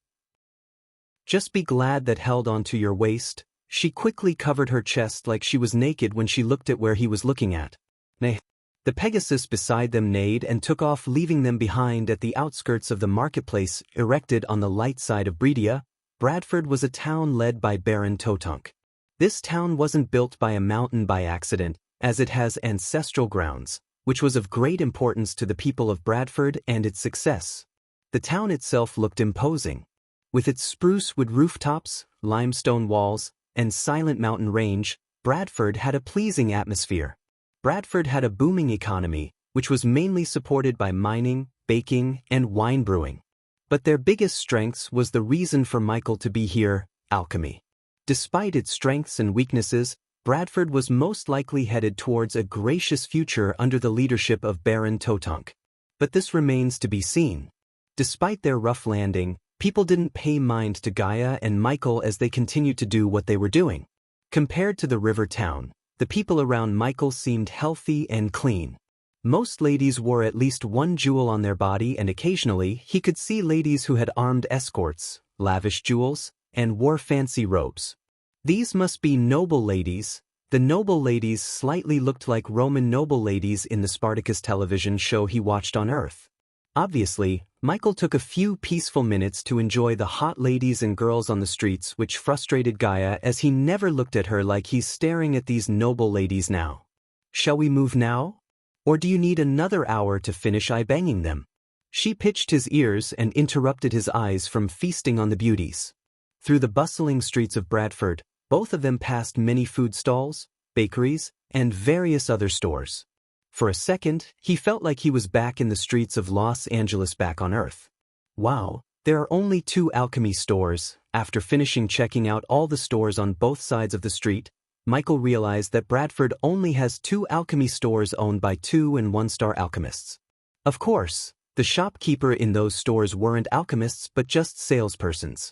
Just be glad that held onto your waist. She quickly covered her chest like she was naked when she looked at where he was looking at. Nay. The Pegasus beside them neighed and took off, leaving them behind at the outskirts of the marketplace erected on the light side of Bredia. Bradford was a town led by Baron Totunk. This town wasn't built by a mountain by accident, as it has ancestral grounds, which was of great importance to the people of Bradford and its success. The town itself looked imposing. With its spruce wood rooftops, limestone walls, and silent mountain range, Bradford had a pleasing atmosphere. Bradford had a booming economy, which was mainly supported by mining, baking, and wine brewing. But their biggest strengths was the reason for Michael to be here, alchemy. Despite its strengths and weaknesses, Bradford was most likely headed towards a gracious future under the leadership of Baron Totunk. But this remains to be seen. Despite their rough landing, people didn't pay mind to Gaia and Michael as they continued to do what they were doing. Compared to the river town, the people around Michael seemed healthy and clean. Most ladies wore at least one jewel on their body, and occasionally he could see ladies who had armed escorts, lavish jewels, and wore fancy robes. These must be noble ladies. The noble ladies slightly looked like Roman noble ladies in the Spartacus television show he watched on Earth. Obviously, Michael took a few peaceful minutes to enjoy the hot ladies and girls on the streets, which frustrated Gaia as he never looked at her like he's staring at these noble ladies now. Shall we move now? Or do you need another hour to finish eye-banging them? She pitched his ears and interrupted his eyes from feasting on the beauties. Through the bustling streets of Bradford, both of them passed many food stalls, bakeries, and various other stores. For a second, he felt like he was back in the streets of Los Angeles, back on Earth. Wow, there are only 2 alchemy stores. After finishing checking out all the stores on both sides of the street, Michael realized that Bradford only has 2 alchemy stores owned by 2- and 1-star alchemists. Of course, the shopkeeper in those stores weren't alchemists but just salespersons.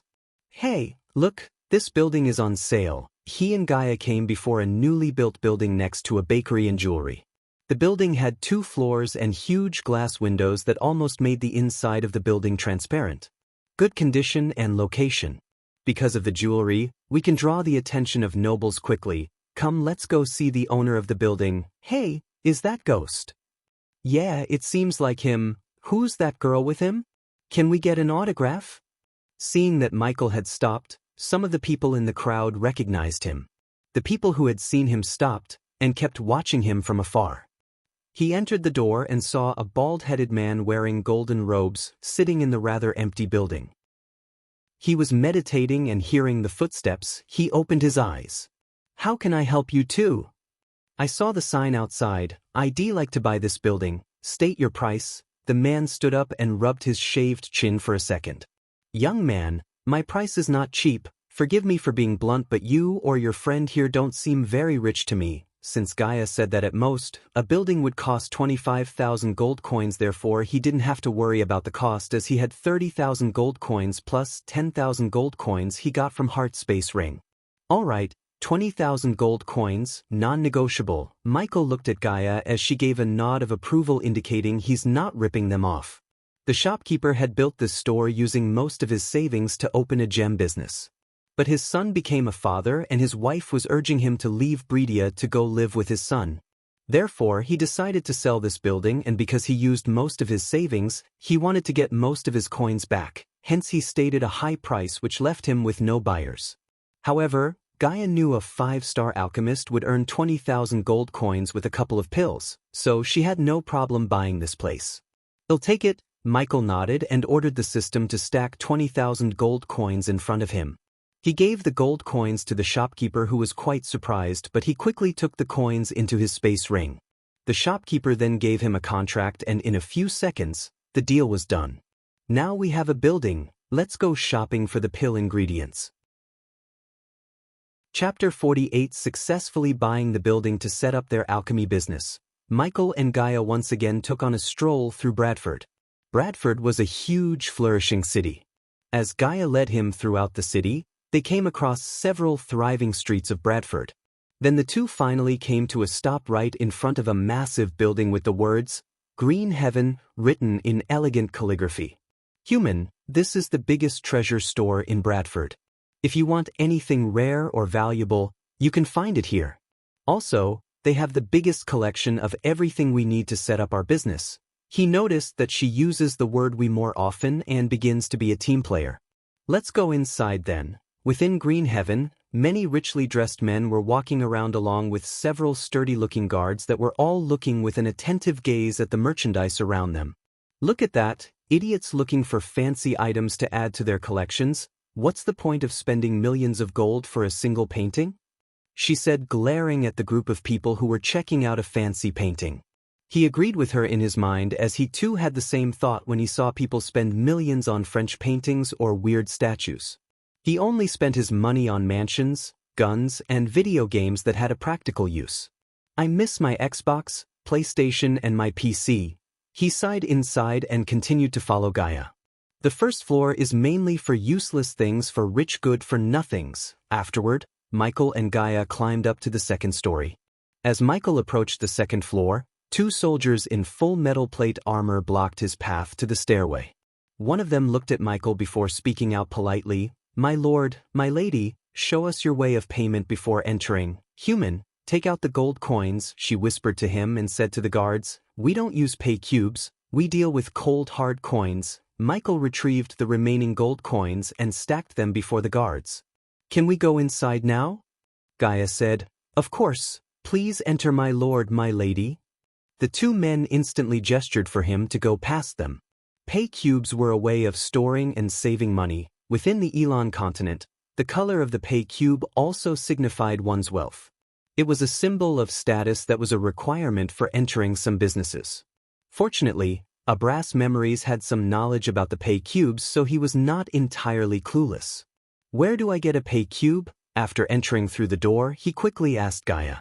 Hey, look, this building is on sale. He and Gaia came before a newly built building next to a bakery and jewelry. The building had 2 floors and huge glass windows that almost made the inside of the building transparent. Good condition and location. Because of the jewelry, we can draw the attention of nobles quickly. Come, let's go see the owner of the building. Hey, is that Ghost? Yeah, it seems like him. Who's that girl with him? Can we get an autograph? Seeing that Michael had stopped, some of the people in the crowd recognized him. The people who had seen him stopped and kept watching him from afar. He entered the door and saw a bald-headed man wearing golden robes sitting in the rather empty building. He was meditating, and hearing the footsteps, he opened his eyes. "How can I help you too?" "I saw the sign outside. I'd like to buy this building. State your price." The man stood up and rubbed his shaved chin for a second. "Young man, my price is not cheap. Forgive me for being blunt, but you or your friend here don't seem very rich to me." Since Gaia said that at most, a building would cost 25,000 gold coins, therefore he didn't have to worry about the cost, as he had 30,000 gold coins plus 10,000 gold coins he got from Heart Space Ring. "Alright, 20,000 gold coins, non-negotiable." Michael looked at Gaia as she gave a nod of approval, indicating he's not ripping them off. The shopkeeper had built this store using most of his savings to open a gem business. But his son became a father, and his wife was urging him to leave Breedia to go live with his son. Therefore, he decided to sell this building, and because he used most of his savings, he wanted to get most of his coins back. Hence he stated a high price, which left him with no buyers. However, Gaia knew a 5-star alchemist would earn 20,000 gold coins with a couple of pills, so she had no problem buying this place. "I'll take it." Michael nodded and ordered the system to stack 20,000 gold coins in front of him. He gave the gold coins to the shopkeeper, who was quite surprised, but he quickly took the coins into his space ring. The shopkeeper then gave him a contract, and in a few seconds, the deal was done. "Now we have a building, let's go shopping for the pill ingredients." Chapter 48: Successfully buying the building to set up their alchemy business. Michael and Gaia once again took on a stroll through Bradford. Bradford was a huge, flourishing city. As Gaia led him throughout the city, they came across several thriving streets of Bradford. Then the two finally came to a stop right in front of a massive building with the words, "Green Heaven," written in elegant calligraphy. "Human, this is the biggest treasure store in Bradford. If you want anything rare or valuable, you can find it here. Also, they have the biggest collection of everything we need to set up our business." He noticed that she uses the word "we" more often and begins to be a team player. "Let's go inside then." Within Green Heaven, many richly dressed men were walking around along with several sturdy-looking guards that were all looking with an attentive gaze at the merchandise around them. "Look at that, idiots looking for fancy items to add to their collections. What's the point of spending millions of gold for a single painting?" she said, glaring at the group of people who were checking out a fancy painting. He agreed with her in his mind, as he too had the same thought when he saw people spend millions on French paintings or weird statues. He only spent his money on mansions, guns, and video games that had a practical use. "I miss my Xbox, PlayStation, and my PC." He sighed inside and continued to follow Gaia. The first floor is mainly for useless things, for rich good-for-nothings. Afterward, Michael and Gaia climbed up to the second story. As Michael approached the second floor, 2 soldiers in full metal plate armor blocked his path to the stairway. One of them looked at Michael before speaking out politely, "My lord, my lady, show us your way of payment before entering." "Human, take out the gold coins," she whispered to him and said to the guards, "We don't use pay cubes, we deal with cold hard coins." Michael retrieved the remaining gold coins and stacked them before the guards. "Can we go inside now?" Gaia said. "Of course, please enter, my lord, my lady." The 2 men instantly gestured for him to go past them. Pay cubes were a way of storing and saving money. Within the Elon continent, the color of the pay cube also signified one's wealth. It was a symbol of status that was a requirement for entering some businesses. Fortunately, Abrass Memories had some knowledge about the pay cubes, so he was not entirely clueless. "Where do I get a pay cube?" After entering through the door, he quickly asked Gaia.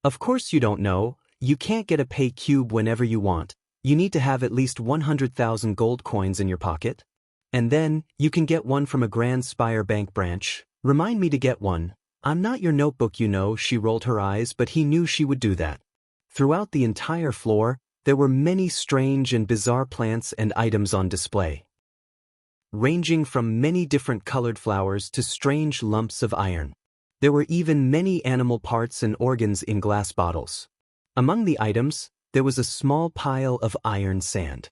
"Of course you don't know. You can't get a pay cube whenever you want. You need to have at least 100,000 gold coins in your pocket. And then, you can get one from a Grand Spire Bank branch. Remind me to get one." "I'm not your notebook, you know." She rolled her eyes, but he knew she would do that. Throughout the entire floor, there were many strange and bizarre plants and items on display, ranging from many different colored flowers to strange lumps of iron. There were even many animal parts and organs in glass bottles. Among the items, there was a small pile of iron sand.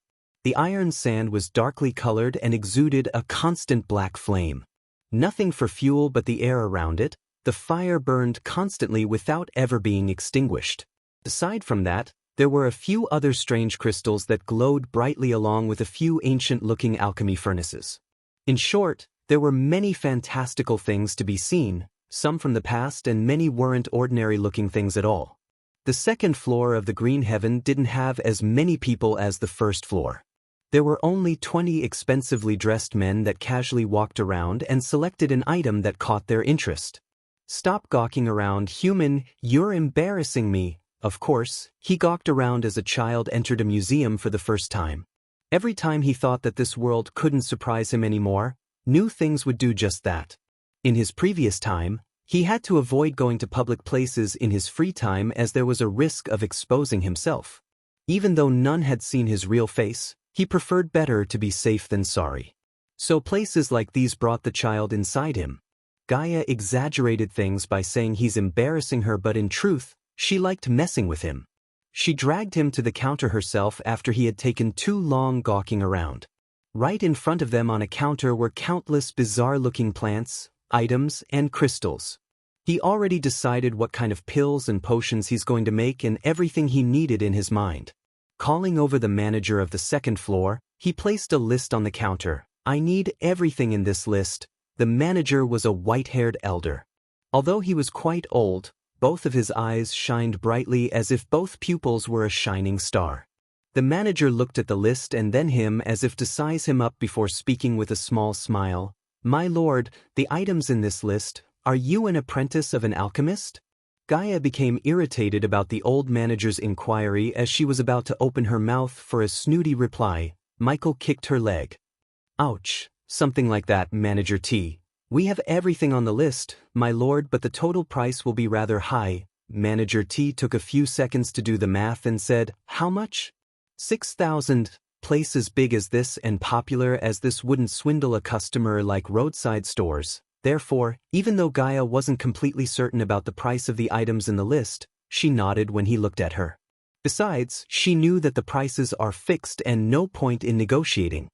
The iron sand was darkly colored and exuded a constant black flame. Nothing for fuel but the air around it. The fire burned constantly without ever being extinguished. Aside from that, there were a few other strange crystals that glowed brightly along with a few ancient-looking alchemy furnaces. In short, there were many fantastical things to be seen, some from the past and many weren't ordinary-looking things at all. The second floor of the Green Heaven didn't have as many people as the first floor. There were only 20 expensively dressed men that casually walked around and selected an item that caught their interest. "Stop gawking around, human, you're embarrassing me." Of course, he gawked around as a child entered a museum for the first time. Every time he thought that this world couldn't surprise him anymore, new things would do just that. In his previous time, he had to avoid going to public places in his free time as there was a risk of exposing himself. Even though none had seen his real face, he preferred better to be safe than sorry. So places like these brought the child inside him. Gaia exaggerated things by saying he's embarrassing her, but in truth, she liked messing with him. She dragged him to the counter herself after he had taken too long gawking around. Right in front of them on a counter were countless bizarre-looking plants, items, and crystals. He already decided what kind of pills and potions he's going to make and everything he needed in his mind. Calling over the manager of the second floor, he placed a list on the counter. "I need everything in this list." The manager was a white-haired elder. Although he was quite old, both of his eyes shined brightly as if both pupils were a shining star. The manager looked at the list and then him as if to size him up before speaking with a small smile. "My lord, the items in this list, are you an apprentice of an alchemist?" Gaia became irritated about the old manager's inquiry as she was about to open her mouth for a snooty reply. Michael kicked her leg. "Ouch, something like that, Manager T. We have everything on the list, my lord, but the total price will be rather high." Manager T took a few seconds to do the math and said, "How much?" 6,000. Place as big as this and popular as this wouldn't swindle a customer like roadside stores. Therefore, even though Gaia wasn't completely certain about the price of the items in the list, she nodded when he looked at her. Besides, she knew that the prices are fixed and no point in negotiating.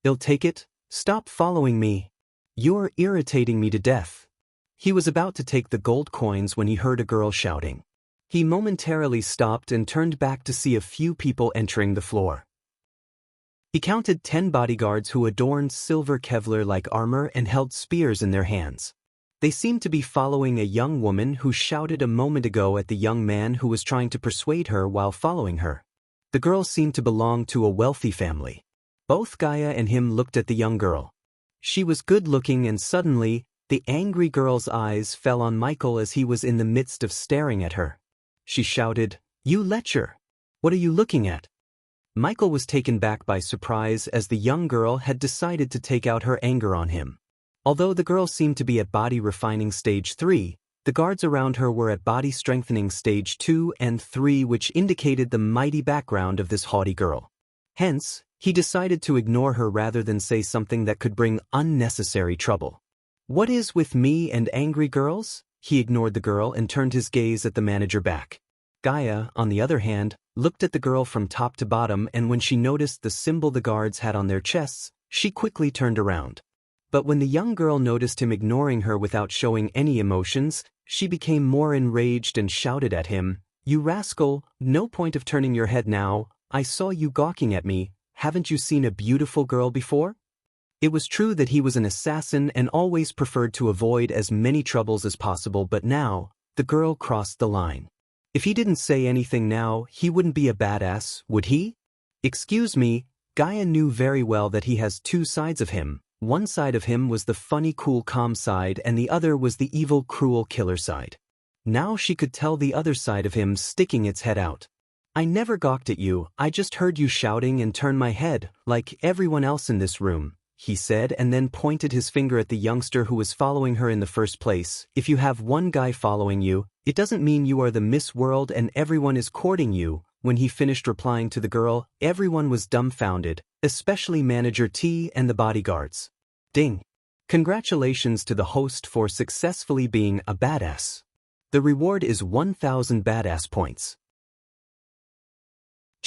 "I'll take it. Stop following me. You're irritating me to death." He was about to take the gold coins when he heard a girl shouting. He momentarily stopped and turned back to see a few people entering the floor. He counted 10 bodyguards who adorned silver Kevlar-like armor and held spears in their hands. They seemed to be following a young woman who shouted a moment ago at the young man who was trying to persuade her while following her. The girl seemed to belong to a wealthy family. Both Gaia and him looked at the young girl. She was good-looking and suddenly, the angry girl's eyes fell on Michael as he was in the midst of staring at her. She shouted, "You lecher! What are you looking at?" Michael was taken back by surprise as the young girl had decided to take out her anger on him. Although the girl seemed to be at body refining stage 3, the guards around her were at body strengthening stage 2 and 3, which indicated the mighty background of this haughty girl. Hence, he decided to ignore her rather than say something that could bring unnecessary trouble. "What is with me and angry girls?" He ignored the girl and turned his gaze at the manager back. Gaia, on the other hand, looked at the girl from top to bottom, and when she noticed the symbol the guards had on their chests, she quickly turned around. But when the young girl noticed him ignoring her without showing any emotions, she became more enraged and shouted at him, "You rascal, no point of turning your head now. I saw you gawking at me. Haven't you seen a beautiful girl before?" It was true that he was an assassin and always preferred to avoid as many troubles as possible, but now, the girl crossed the line. If he didn't say anything now, he wouldn't be a badass, would he? "Excuse me." Gaia knew very well that he has two sides of him. One side of him was the funny, cool, calm side, and the other was the evil, cruel killer side. Now she could tell the other side of him sticking its head out. "I never gawked at you, I just heard you shouting and turned my head, like everyone else in this room," he said, and then pointed his finger at the youngster who was following her in the first place. "If you have one guy following you, it doesn't mean you are the Miss World and everyone is courting you." When he finished replying to the girl, everyone was dumbfounded, especially Manager T and the bodyguards. Ding! Congratulations to the host for successfully being a badass. The reward is 1,000 badass points.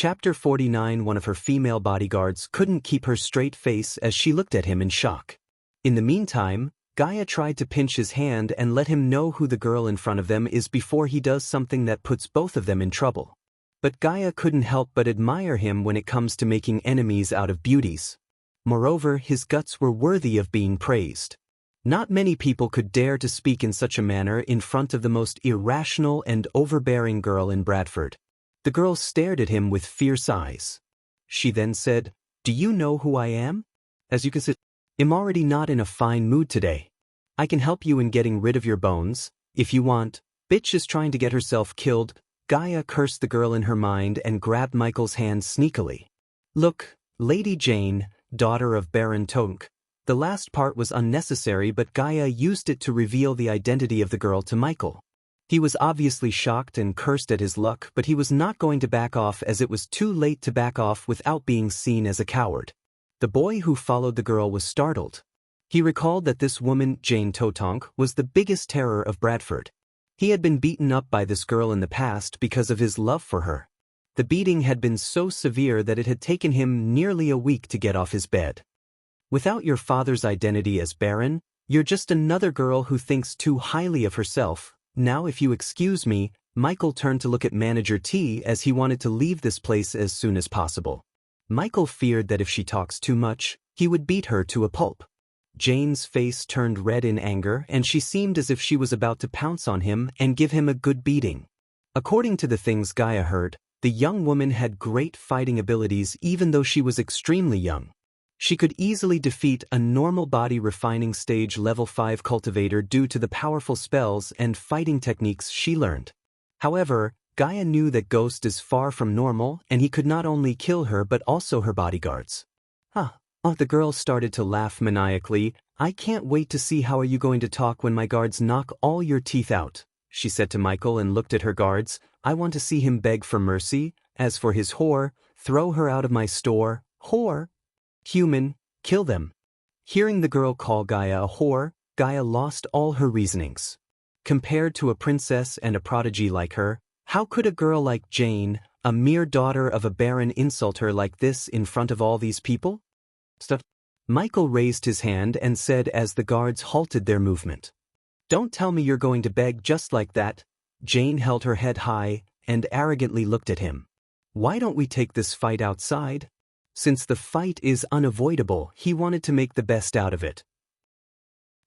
Chapter 49. One of her female bodyguards couldn't keep her straight face as she looked at him in shock. In the meantime, Gaia tried to pinch his hand and let him know who the girl in front of them is before he does something that puts both of them in trouble. But Gaia couldn't help but admire him when it comes to making enemies out of beauties. Moreover, his guts were worthy of being praised. Not many people could dare to speak in such a manner in front of the most irrational and overbearing girl in Bradford. The girl stared at him with fierce eyes. She then said, "Do you know who I am? As you can see, I'm already not in a fine mood today. I can help you in getting rid of your bones, if you want." Bitch is trying to get herself killed. Gaia cursed the girl in her mind and grabbed Michael's hand sneakily. "Look, Lady Jane, daughter of Baron Tonk." The last part was unnecessary, but Gaia used it to reveal the identity of the girl to Michael. He was obviously shocked and cursed at his luck, but he was not going to back off as it was too late to back off without being seen as a coward. The boy who followed the girl was startled. He recalled that this woman, Jane Totonk, was the biggest terror of Bradford. He had been beaten up by this girl in the past because of his love for her. The beating had been so severe that it had taken him nearly a week to get off his bed. "Without your father's identity as Baron, you're just another girl who thinks too highly of herself. Now if you excuse me." Michael turned to look at Manager T as he wanted to leave this place as soon as possible. Michael feared that if she talks too much, he would beat her to a pulp. Jane's face turned red in anger and she seemed as if she was about to pounce on him and give him a good beating. According to the things Gaia heard, the young woman had great fighting abilities even though she was extremely young. She could easily defeat a normal body refining stage level 5 cultivator due to the powerful spells and fighting techniques she learned. However, Gaia knew that Ghost is far from normal and he could not only kill her but also her bodyguards. The girl started to laugh maniacally. "I can't wait to see how are you going to talk when my guards knock all your teeth out," she said to Michael and looked at her guards. "I want to see him beg for mercy. As for his whore, throw her out of my store." "Whore? Human, kill them." Hearing the girl call Gaia a whore, Gaia lost all her reasonings. Compared to a princess and a prodigy like her, how could a girl like Jane, a mere daughter of a baron, insult her like this in front of all these people? Michael raised his hand and said as the guards halted their movement. "Don't tell me you're going to beg just like that." Jane held her head high and arrogantly looked at him. "Why don't we take this fight outside?" Since the fight is unavoidable, he wanted to make the best out of it.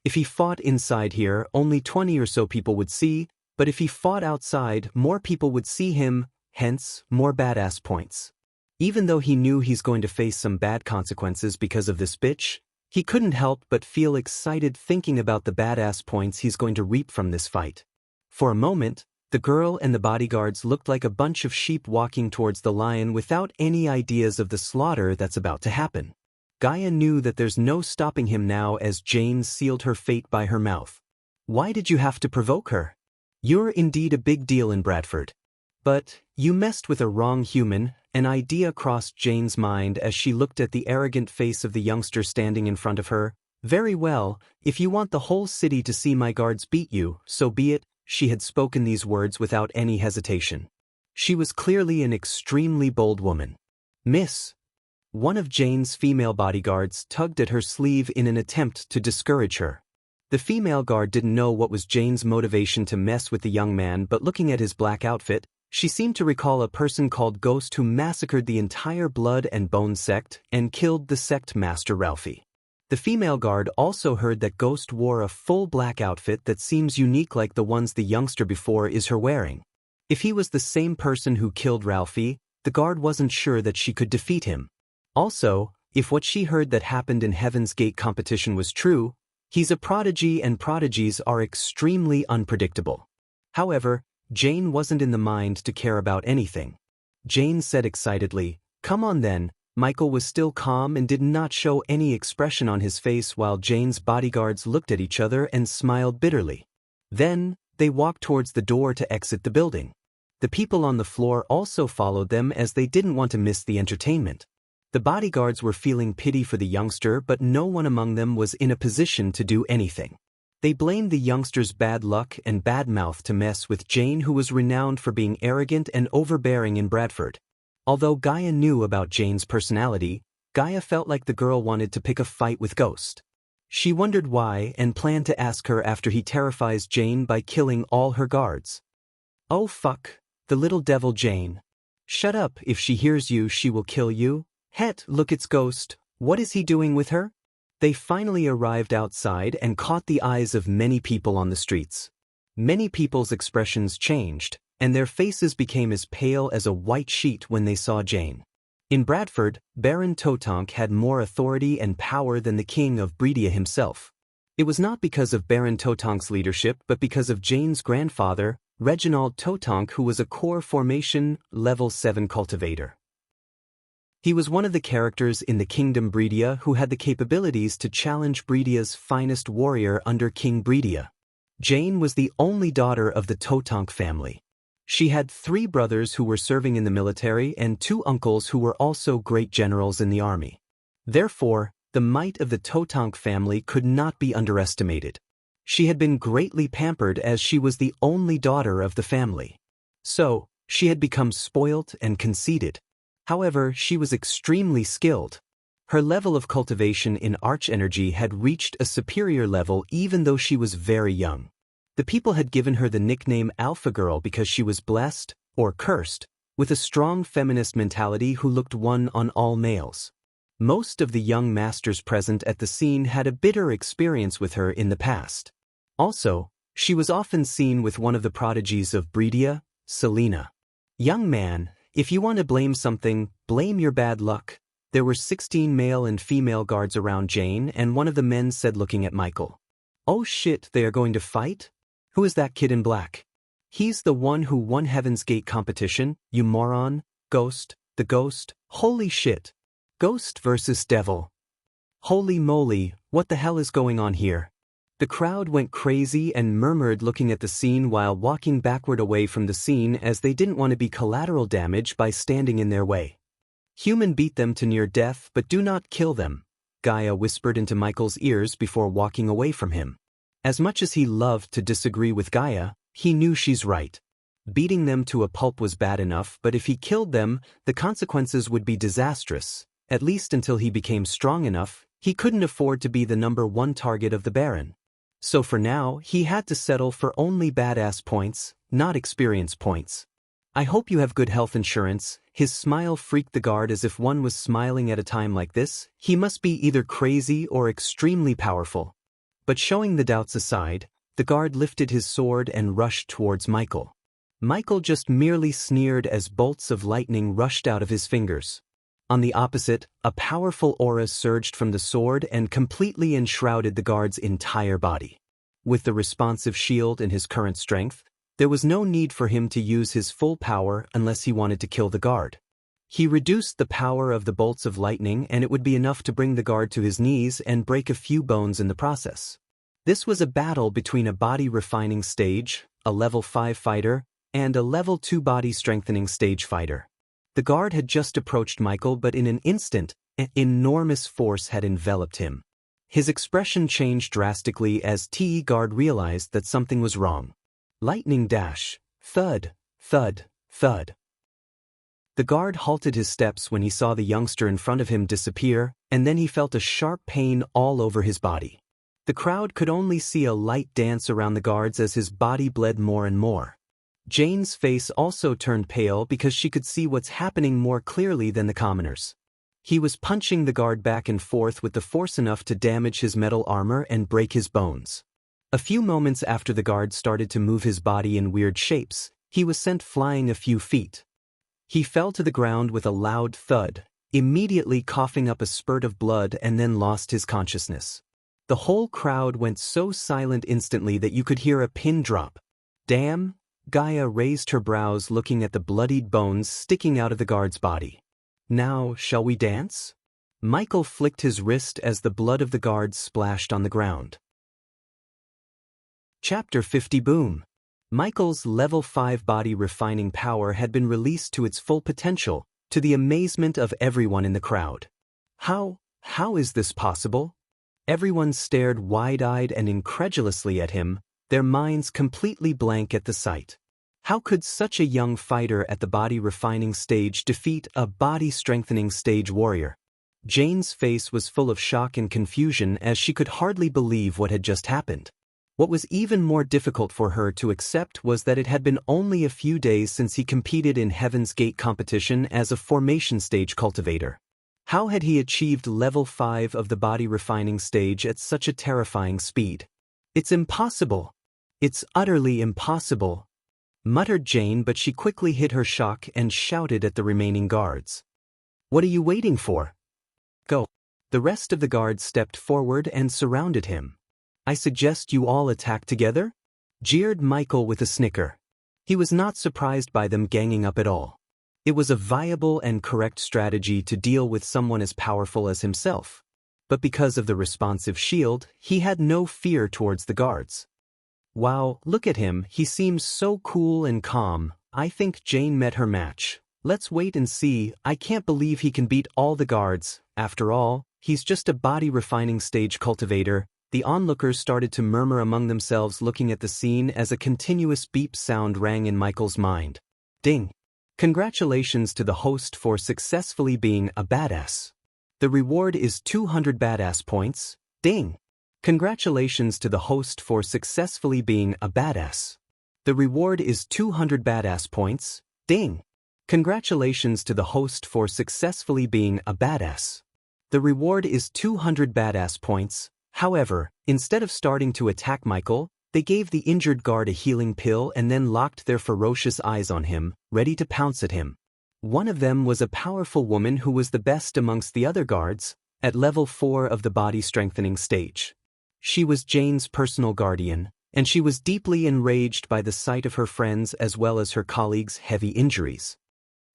If he fought inside here, only 20 or so people would see, but if he fought outside, more people would see him, hence, more badass points. Even though he knew he's going to face some bad consequences because of this bitch, he couldn't help but feel excited thinking about the badass points he's going to reap from this fight. For a moment, the girl and the bodyguards looked like a bunch of sheep walking towards the lion without any ideas of the slaughter that's about to happen. Gaia knew that there's no stopping him now as Jane sealed her fate by her mouth. "Why did you have to provoke her? You're indeed a big deal in Bradford. But you messed with a wrong human." An idea crossed Jane's mind as she looked at the arrogant face of the youngster standing in front of her. "Very well, if you want the whole city to see my guards beat you, so be it." She had spoken these words without any hesitation. She was clearly an extremely bold woman. "Miss." One of Jane's female bodyguards tugged at her sleeve in an attempt to discourage her. The female guard didn't know what was Jane's motivation to mess with the young man, but looking at his black outfit, she seemed to recall a person called Ghost who massacred the entire Blood and Bone sect and killed the sect master Ralphie. The female guard also heard that Ghost wore a full black outfit that seems unique like the ones the youngster before is her wearing. If he was the same person who killed Ralphie, the guard wasn't sure that she could defeat him. Also, if what she heard that happened in Heaven's Gate competition was true, he's a prodigy and prodigies are extremely unpredictable. However, Jane wasn't in the mind to care about anything. Jane said excitedly, "Come on then." Michael was still calm and did not show any expression on his face while Jane's bodyguards looked at each other and smiled bitterly. Then, they walked towards the door to exit the building. The people on the floor also followed them as they didn't want to miss the entertainment. The bodyguards were feeling pity for the youngster, but no one among them was in a position to do anything. They blamed the youngster's bad luck and bad mouth to mess with Jane, who was renowned for being arrogant and overbearing in Bradford. Although Gaia knew about Jane's personality, Gaia felt like the girl wanted to pick a fight with Ghost. She wondered why and planned to ask her after he terrifies Jane by killing all her guards. Oh fuck, the little devil Jane. Shut up, if she hears you she will kill you. Het, look it's Ghost, what is he doing with her? They finally arrived outside and caught the eyes of many people on the streets. Many people's expressions changed, and their faces became as pale as a white sheet when they saw Jane. In Bradford, Baron Totonk had more authority and power than the king of Bredia himself. It was not because of Baron Totonk's leadership but because of Jane's grandfather, Reginald Totonk, who was a core formation level 7 cultivator. He was one of the characters in the Kingdom Bredia who had the capabilities to challenge Bredia's finest warrior under King Bredia. Jane was the only daughter of the Totonk family. She had 3 brothers who were serving in the military and 2 uncles who were also great generals in the army. Therefore, the might of the Totonk family could not be underestimated. She had been greatly pampered as she was the only daughter of the family. So, she had become spoilt and conceited. However, she was extremely skilled. Her level of cultivation in arch energy had reached a superior level even though she was very young. The people had given her the nickname Alpha Girl because she was blessed, or cursed, with a strong feminist mentality who looked one on all males. Most of the young masters present at the scene had a bitter experience with her in the past. Also, she was often seen with one of the prodigies of Bredia, Selena. Young man, if you want to blame something, blame your bad luck. There were 16 male and female guards around Jane, and one of the men said looking at Michael. Oh shit, they are going to fight? Who is that kid in black? He's the one who won Heaven's Gate competition, you moron. Ghost, the Ghost, holy shit. Ghost versus Devil. Holy moly, what the hell is going on here? The crowd went crazy and murmured looking at the scene while walking backward away from the scene as they didn't want to be collateral damage by standing in their way. Human beat them to near death but do not kill them, Gaia whispered into Michael's ears before walking away from him. As much as he loved to disagree with Gaia, he knew she's right. Beating them to a pulp was bad enough, but if he killed them, the consequences would be disastrous, at least until he became strong enough. He couldn't afford to be the number 1 target of the Baron. So for now, he had to settle for only badass points, not experience points. I hope you have good health insurance. His smile freaked the guard as if one was smiling at a time like this. He must be either crazy or extremely powerful. But showing the doubts aside, the guard lifted his sword and rushed towards Michael. Michael just merely sneered as bolts of lightning rushed out of his fingers. On the opposite, a powerful aura surged from the sword and completely enshrouded the guard's entire body. With the responsive shield and his current strength, there was no need for him to use his full power unless he wanted to kill the guard. He reduced the power of the bolts of lightning and it would be enough to bring the guard to his knees and break a few bones in the process. This was a battle between a body refining stage, a level 5 fighter, and a level 2 body strengthening stage fighter. The guard had just approached Michael, but in an instant, an enormous force had enveloped him. His expression changed drastically as TE guard realized that something was wrong. Lightning dash, thud, thud, thud. The guard halted his steps when he saw the youngster in front of him disappear, and then he felt a sharp pain all over his body. The crowd could only see a light dance around the guards as his body bled more and more. Jane's face also turned pale because she could see what's happening more clearly than the commoners. He was punching the guard back and forth with the force enough to damage his metal armor and break his bones. A few moments after the guard started to move his body in weird shapes, he was sent flying a few feet. He fell to the ground with a loud thud, immediately coughing up a spurt of blood and then lost his consciousness. The whole crowd went so silent instantly that you could hear a pin drop. Damn, Gaia raised her brows looking at the bloodied bones sticking out of the guard's body. Now, shall we dance? Michael flicked his wrist as the blood of the guard splashed on the ground. Chapter 50 Boom. Michael's level 5 body refining power had been released to its full potential, to the amazement of everyone in the crowd. How is this possible? Everyone stared wide-eyed and incredulously at him, their minds completely blank at the sight. How could such a young fighter at the body refining stage defeat a body strengthening stage warrior? Jane's face was full of shock and confusion as she could hardly believe what had just happened. What was even more difficult for her to accept was that it had been only a few days since he competed in Heaven's Gate competition as a formation stage cultivator. How had he achieved level 5 of the body refining stage at such a terrifying speed? It's impossible. It's utterly impossible, muttered Jane, but she quickly hid her shock and shouted at the remaining guards. What are you waiting for? Go. The rest of the guards stepped forward and surrounded him. I suggest you all attack together? Jeered Michael with a snicker. He was not surprised by them ganging up at all. It was a viable and correct strategy to deal with someone as powerful as himself. But because of the responsive shield, he had no fear towards the guards. Wow, look at him, he seems so cool and calm. I think Jane met her match. Let's wait and see. I can't believe he can beat all the guards. After all, he's just a body refining stage cultivator. The onlookers started to murmur among themselves, looking at the scene as a continuous beep sound rang in Michael's mind. Ding! Congratulations to the host for successfully being a badass. The reward is 200 badass points. Ding! Congratulations to the host for successfully being a badass. The reward is 200 badass points. Ding! Congratulations to the host for successfully being a badass. The reward is 200 badass points. However, instead of starting to attack Michael, they gave the injured guard a healing pill and then locked their ferocious eyes on him, ready to pounce at him. One of them was a powerful woman who was the best amongst the other guards, at level 4 of the body strengthening stage. She was Jane's personal guardian, and she was deeply enraged by the sight of her friends as well as her colleagues' heavy injuries.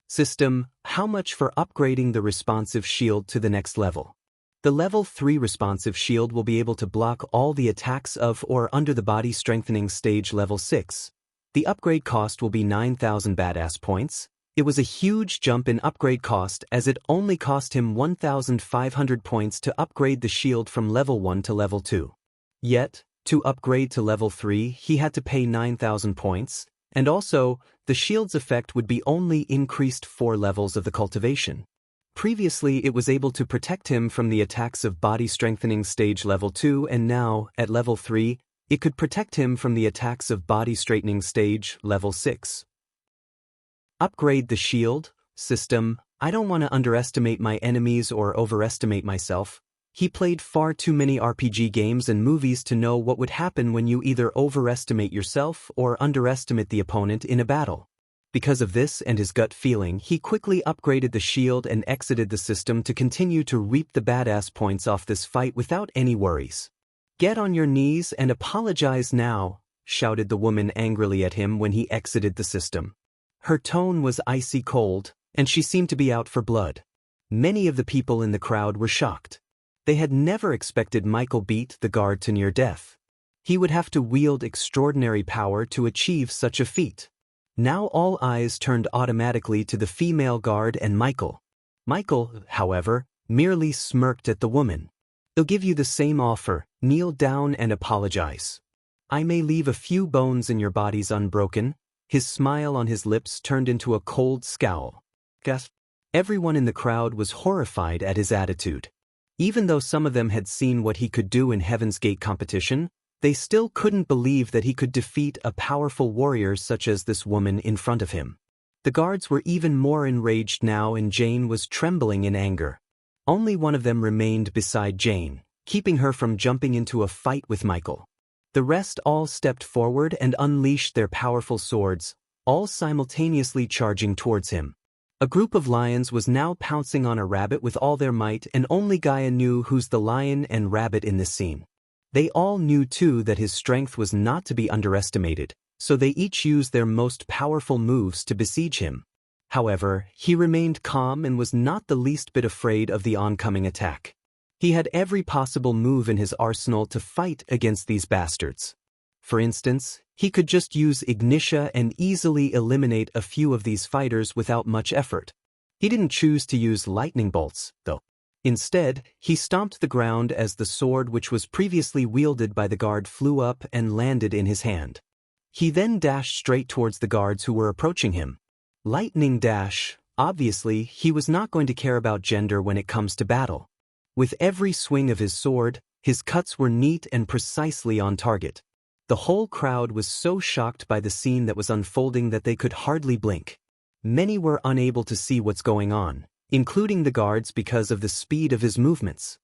System, how much for upgrading the responsive shield to the next level? The level 3 responsive shield will be able to block all the attacks of or under the body strengthening stage level 6. The upgrade cost will be 9,000 badass points. It was a huge jump in upgrade cost as it only cost him 1,500 points to upgrade the shield from level 1 to level 2. Yet, to upgrade to level 3 he had to pay 9,000 points, and also, the shield's effect would be only increased 4 levels of the cultivation. Previously it was able to protect him from the attacks of body strengthening stage level 2, and now, at level 3, it could protect him from the attacks of body straightening stage level 6. Upgrade the shield? System, I don't want to underestimate my enemies or overestimate myself. He played far too many RPG games and movies to know what would happen when you either overestimate yourself or underestimate the opponent in a battle. Because of this and his gut feeling, he quickly upgraded the shield and exited the system to continue to reap the badass points off this fight without any worries. Get on your knees and apologize now, shouted the woman angrily at him when he exited the system. Her tone was icy cold, and she seemed to be out for blood. Many of the people in the crowd were shocked. They had never expected Michael beat the guard to near death. He would have to wield extraordinary power to achieve such a feat. Now all eyes turned automatically to the female guard and Michael. Michael, however, merely smirked at the woman. They'll give you the same offer, kneel down and apologize. I may leave a few bones in your bodies unbroken. His smile on his lips turned into a cold scowl. Gasp. Everyone in the crowd was horrified at his attitude. Even though some of them had seen what he could do in Heaven's Gate competition, they still couldn't believe that he could defeat a powerful warrior such as this woman in front of him. The guards were even more enraged now, and Jane was trembling in anger. Only one of them remained beside Jane, keeping her from jumping into a fight with Michael. The rest all stepped forward and unleashed their powerful swords, all simultaneously charging towards him. A group of lions was now pouncing on a rabbit with all their might, and only Gaia knew who's the lion and rabbit in this scene. They all knew too that his strength was not to be underestimated, so they each used their most powerful moves to besiege him. However, he remained calm and was not the least bit afraid of the oncoming attack. He had every possible move in his arsenal to fight against these bastards. For instance, he could just use Ignitia and easily eliminate a few of these fighters without much effort. He didn't choose to use lightning bolts, though. Instead, he stomped the ground as the sword which was previously wielded by the guard flew up and landed in his hand. He then dashed straight towards the guards who were approaching him. Lightning dash. Obviously, he was not going to care about gender when it comes to battle. With every swing of his sword, his cuts were neat and precisely on target. The whole crowd was so shocked by the scene that was unfolding that they could hardly blink. Many were unable to see what's going on, including the guards because of the speed of his movements.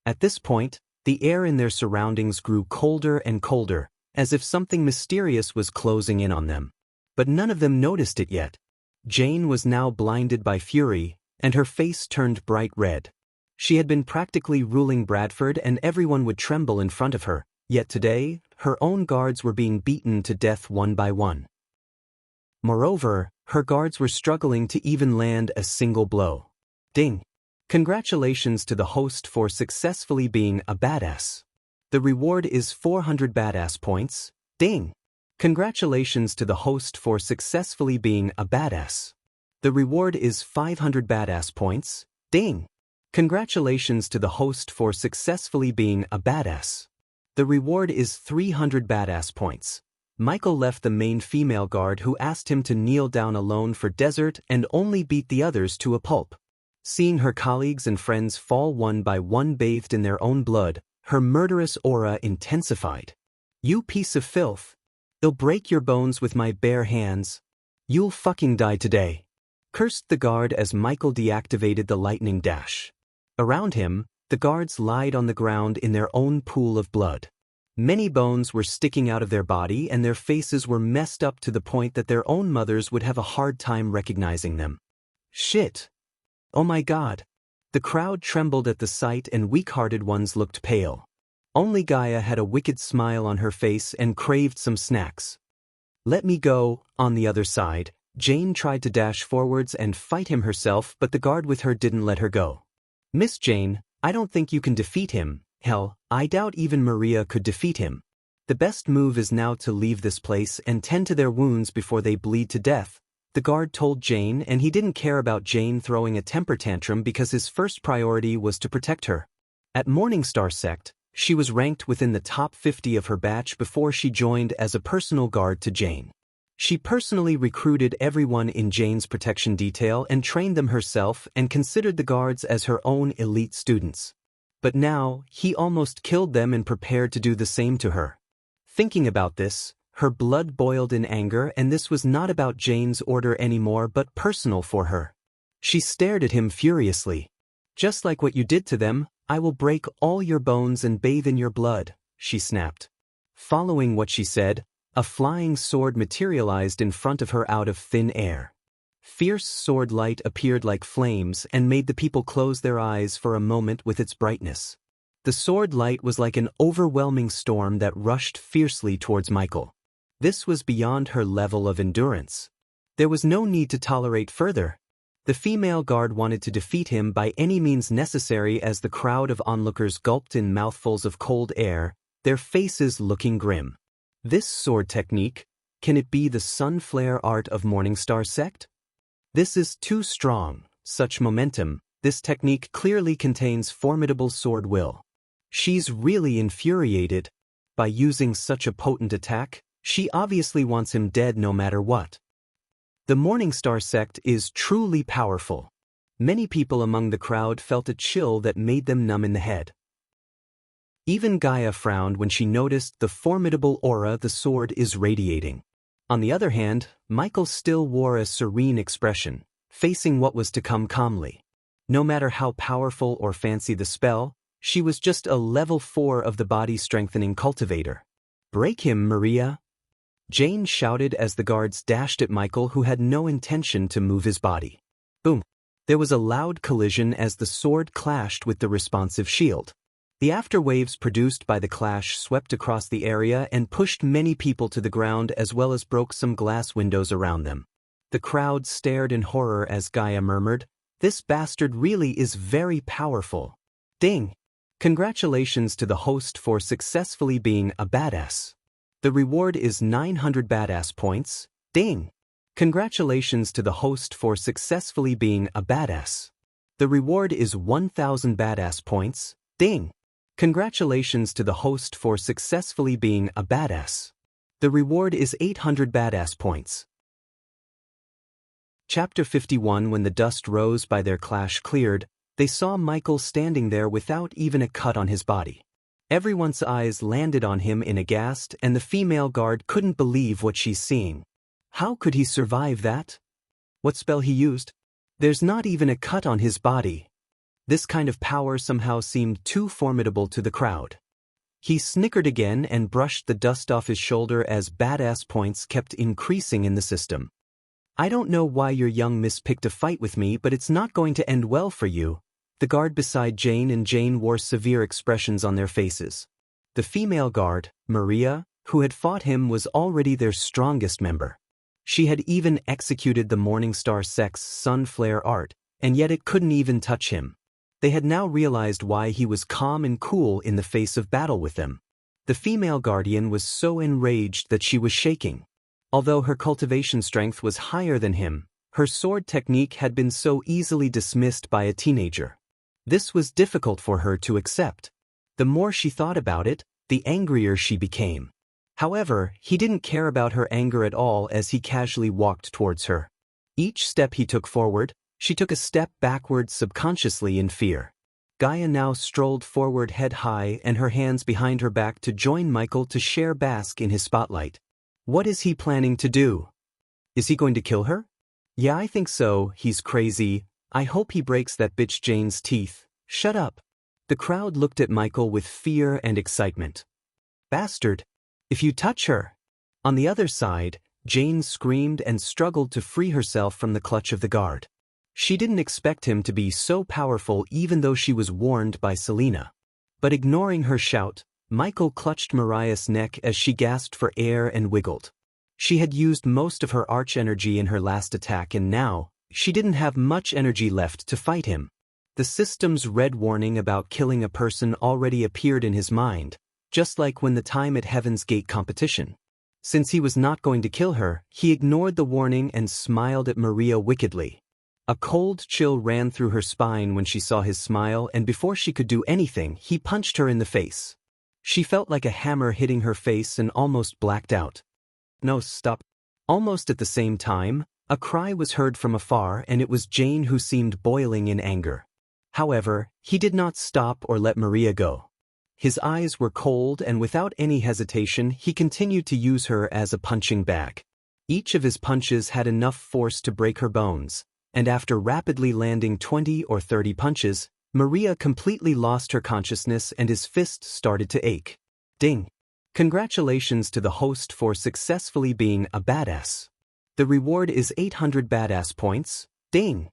At this point, the air in their surroundings grew colder and colder, as if something mysterious was closing in on them. But none of them noticed it yet. Jane was now blinded by fury, and her face turned bright red. She had been practically ruling Bradford and everyone would tremble in front of her, yet today, her own guards were being beaten to death one by one. Moreover, her guards were struggling to even land a single blow. Ding! Congratulations to the host for successfully being a badass. The reward is 400 badass points. Ding! Congratulations to the host for successfully being a badass. The reward is 500 badass points. Ding! Congratulations to the host for successfully being a badass. The reward is 300 badass points. Michael left the main female guard who asked him to kneel down alone for desert and only beat the others to a pulp. Seeing her colleagues and friends fall one by one bathed in their own blood, her murderous aura intensified. You piece of filth. I'll break your bones with my bare hands. You'll fucking die today. Cursed the guard as Michael deactivated the lightning dash. Around him, the guards lied on the ground in their own pool of blood. Many bones were sticking out of their body and their faces were messed up to the point that their own mothers would have a hard time recognizing them. Shit. Oh my god. The crowd trembled at the sight and weak-hearted ones looked pale. Only Gaia had a wicked smile on her face and craved some snacks. Let me go. On the other side, Jane tried to dash forwards and fight him herself, but the guard with her didn't let her go. Miss Jane, I don't think you can defeat him. Hell, I doubt even Maria could defeat him. The best move is now to leave this place and tend to their wounds before they bleed to death, the guard told Jane, and he didn't care about Jane throwing a temper tantrum because his first priority was to protect her. At Morningstar Sect, she was ranked within the top 50 of her batch before she joined as a personal guard to Jane. She personally recruited everyone in Jane's protection detail and trained them herself and considered the guards as her own elite students. But now, he almost killed them and prepared to do the same to her. Thinking about this, her blood boiled in anger, and this was not about Jane's order anymore but personal for her. She stared at him furiously. Just like what you did to them, I will break all your bones and bathe in your blood, she snapped. Following what she said, a flying sword materialized in front of her out of thin air. Fierce sword light appeared like flames and made the people close their eyes for a moment with its brightness. The sword light was like an overwhelming storm that rushed fiercely towards Michael. This was beyond her level of endurance. There was no need to tolerate further. The female guard wanted to defeat him by any means necessary as the crowd of onlookers gulped in mouthfuls of cold air, their faces looking grim. This sword technique, can it be the sun flare art of Morningstar Sect? This is too strong, such momentum, this technique clearly contains formidable sword will. She's really infuriated. By using such a potent attack, she obviously wants him dead no matter what. The Morningstar Sect is truly powerful. Many people among the crowd felt a chill that made them numb in the head. Even Gaia frowned when she noticed the formidable aura the sword is radiating. On the other hand, Michael still wore a serene expression, facing what was to come calmly. No matter how powerful or fancy the spell, she was just a level 4 of the body-strengthening cultivator. Break him, Maria! Jane shouted as the guards dashed at Michael, who had no intention to move his body. Boom! There was a loud collision as the sword clashed with the responsive shield. The afterwaves produced by the clash swept across the area and pushed many people to the ground as well as broke some glass windows around them. The crowd stared in horror as Gaia murmured, "This bastard really is very powerful." Ding! Congratulations to the host for successfully being a badass. The reward is 900 badass points. Ding! Congratulations to the host for successfully being a badass. The reward is 1000 badass points. Ding! Congratulations to the host for successfully being a badass. The reward is 800 badass points. Chapter 51. When the dust rose by their clash cleared, they saw Michael standing there without even a cut on his body. Everyone's eyes landed on him in aghast, and the female guard couldn't believe what she's seeing. How could he survive that? What spell he used? There's not even a cut on his body. This kind of power somehow seemed too formidable to the crowd. He snickered again and brushed the dust off his shoulder as badass points kept increasing in the system. I don't know why your young miss picked a fight with me, but it's not going to end well for you. The guard beside Jane and Jane wore severe expressions on their faces. The female guard, Maria, who had fought him, was already their strongest member. She had even executed the Morningstar sect's sun flare art, and yet it couldn't even touch him. They had now realized why he was calm and cool in the face of battle with them. The female guardian was so enraged that she was shaking. Although her cultivation strength was higher than him, her sword technique had been so easily dismissed by a teenager. This was difficult for her to accept. The more she thought about it, the angrier she became. However, he didn't care about her anger at all as he casually walked towards her. Each step he took forward, she took a step backward subconsciously in fear. Gaia now strolled forward head high and her hands behind her back to join Michael to share bask in his spotlight. What is he planning to do? Is he going to kill her? Yeah, I think so. He's crazy. I hope he breaks that bitch Jane's teeth. Shut up. The crowd looked at Michael with fear and excitement. Bastard. If you touch her. On the other side, Jane screamed and struggled to free herself from the clutch of the guard. She didn't expect him to be so powerful, even though she was warned by Selena. But ignoring her shout, Michael clutched Mariah's neck as she gasped for air and wiggled. She had used most of her arch energy in her last attack, and now, she didn't have much energy left to fight him. The system's red warning about killing a person already appeared in his mind, just like when the time at Heaven's Gate competition. Since he was not going to kill her, he ignored the warning and smiled at Maria wickedly. A cold chill ran through her spine when she saw his smile, and before she could do anything, he punched her in the face. She felt like a hammer hitting her face and almost blacked out. No, stop. Almost at the same time, a cry was heard from afar, and it was Jane, who seemed boiling in anger. However, he did not stop or let Maria go. His eyes were cold, and without any hesitation, he continued to use her as a punching bag. Each of his punches had enough force to break her bones, and after rapidly landing 20 or 30 punches, Maria completely lost her consciousness and his fist started to ache. Ding! Congratulations to the host for successfully being a badass. The reward is 800 badass points. Ding!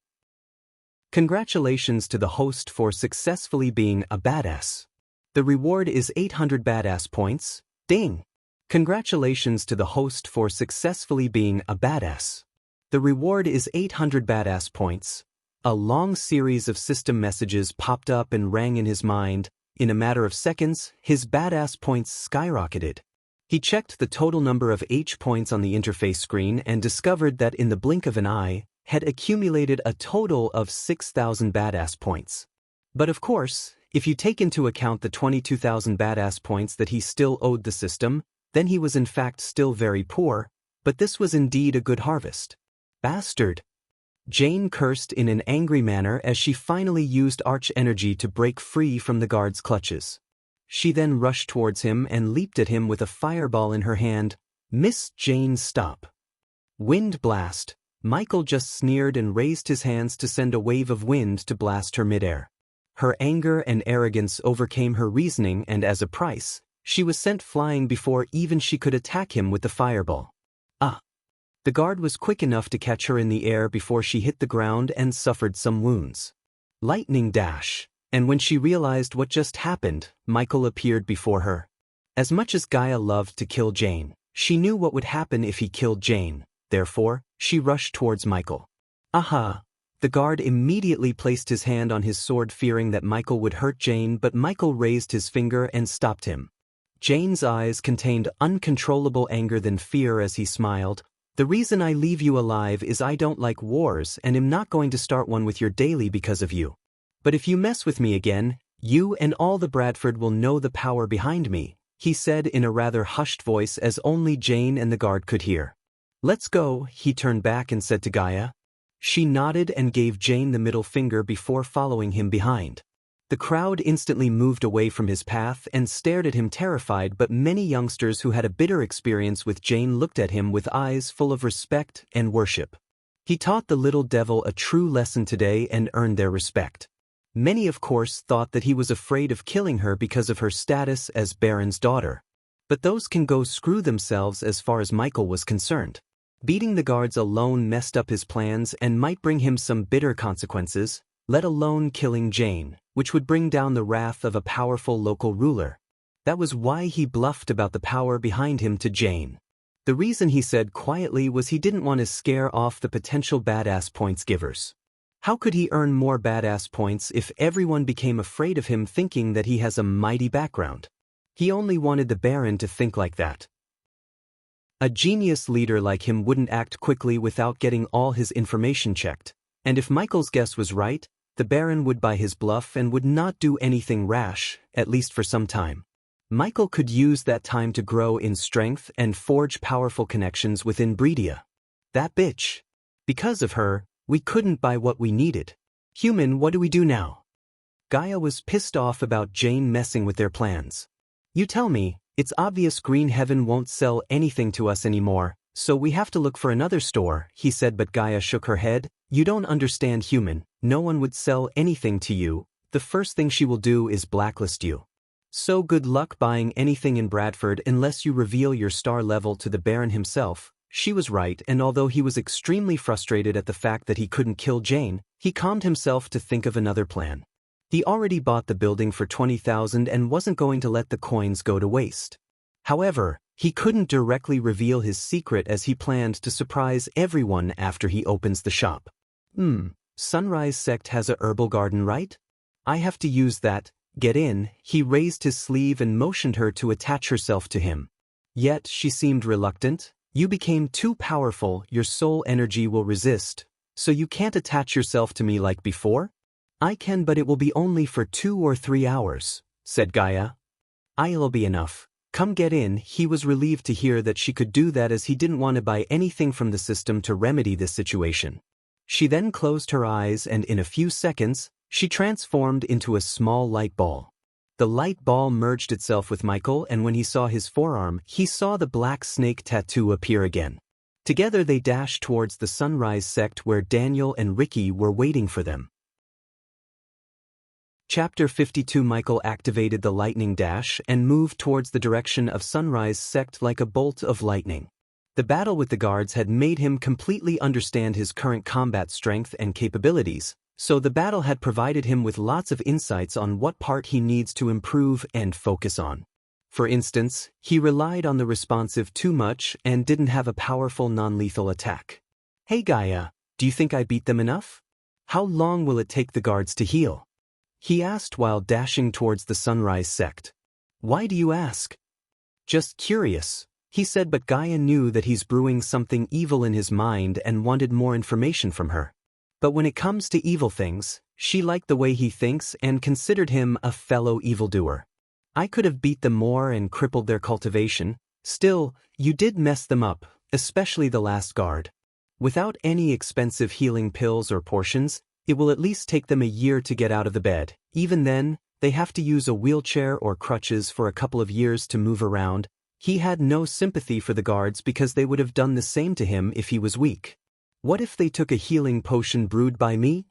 Congratulations to the host for successfully being a badass. The reward is 800 badass points. Ding! Congratulations to the host for successfully being a badass. The reward is 800 badass points. A long series of system messages popped up and rang in his mind. In a matter of seconds, his badass points skyrocketed. He checked the total number of H points on the interface screen and discovered that in the blink of an eye, had accumulated a total of 6,000 badass points. But of course, if you take into account the 22,000 badass points that he still owed the system, then he was in fact still very poor, but this was indeed a good harvest. Bastard! Jane cursed in an angry manner as she finally used arch energy to break free from the guard's clutches. She then rushed towards him and leaped at him with a fireball in her hand. Miss Jane, stop. Wind blast. Michael just sneered and raised his hands to send a wave of wind to blast her midair. Her anger and arrogance overcame her reasoning, and as a price, she was sent flying before even she could attack him with the fireball. Ah! The guard was quick enough to catch her in the air before she hit the ground and suffered some wounds. Lightning dash. And when she realized what just happened, Michael appeared before her. As much as Gaia loved to kill Jane, she knew what would happen if he killed Jane. Therefore, she rushed towards Michael. Aha! The guard immediately placed his hand on his sword, fearing that Michael would hurt Jane, but Michael raised his finger and stopped him. Jane's eyes contained uncontrollable anger than fear as he smiled. The reason I leave you alive is I don't like wars and am not going to start one with your daily because of you. But if you mess with me again, you and all the Bradford will know the power behind me. he said in a rather hushed voice as only Jane and the guard could hear. Let's go, he turned back and said to Gaia. She nodded and gave Jane the middle finger before following him behind. The crowd instantly moved away from his path and stared at him terrified, but many youngsters who had a bitter experience with Jane looked at him with eyes full of respect and worship. He taught the little devil a true lesson today and earned their respect. Many of course thought that he was afraid of killing her because of her status as Baron's daughter. But those can go screw themselves as far as Michael was concerned. Beating the guards alone messed up his plans and might bring him some bitter consequences, let alone killing Jane, which would bring down the wrath of a powerful local ruler. That was why he bluffed about the power behind him to Jane. The reason he said quietly was he didn't want to scare off the potential badass points givers. How could he earn more badass points if everyone became afraid of him thinking that he has a mighty background? He only wanted the Baron to think like that. A genius leader like him wouldn't act quickly without getting all his information checked, and if Michael's guess was right, the Baron would buy his bluff and would not do anything rash, at least for some time. Michael could use that time to grow in strength and forge powerful connections within Breedia. That bitch. Because of her, we couldn't buy what we needed. Human, what do we do now? Gaia was pissed off about Jane messing with their plans. You tell me, it's obvious Green Heaven won't sell anything to us anymore, so we have to look for another store, he said, but Gaia shook her head. You don't understand, human. No one would sell anything to you. The first thing she will do is blacklist you. So good luck buying anything in Bradford unless you reveal your star level to the Baron himself. She was right, and although he was extremely frustrated at the fact that he couldn't kill Jane, he calmed himself to think of another plan. He already bought the building for 20,000 and wasn't going to let the coins go to waste. However, he couldn't directly reveal his secret as he planned to surprise everyone after he opens the shop. Sunrise Sect has a herbal garden, right? I have to use that. Get in. He raised his sleeve and motioned her to attach herself to him. Yet she seemed reluctant. You became too powerful, your soul energy will resist, so you can't attach yourself to me like before? I can, but it will be only for 2 or 3 hours, said Gaia. I'll be enough. Come get in. He was relieved to hear that she could do that as he didn't want to buy anything from the system to remedy this situation. She then closed her eyes and in a few seconds, she transformed into a small light ball. The light ball merged itself with Michael, and when he saw his forearm, he saw the black snake tattoo appear again. Together they dashed towards the Sunrise Sect where Daniel and Ricky were waiting for them. Chapter 52. Michael activated the lightning dash and moved towards the direction of Sunrise Sect like a bolt of lightning. The battle with the guards had made him completely understand his current combat strength and capabilities, so the battle had provided him with lots of insights on what part he needs to improve and focus on. For instance, he relied on the responsive too much and didn't have a powerful non-lethal attack. Hey Gaia, do you think I beat them enough? How long will it take the guards to heal? He asked while dashing towards the Sunrise Sect. Why do you ask? Just curious, he said, but Gaia knew that he's brewing something evil in his mind and wanted more information from her. But when it comes to evil things, she liked the way he thinks and considered him a fellow evildoer. I could have beat them more and crippled their cultivation. Still, you did mess them up, especially the last guard. Without any expensive healing pills or potions, it will at least take them a year to get out of the bed. Even then, they have to use a wheelchair or crutches for a couple of years to move around. He had no sympathy for the guards because they would have done the same to him if he was weak. What if they took a healing potion brewed by me?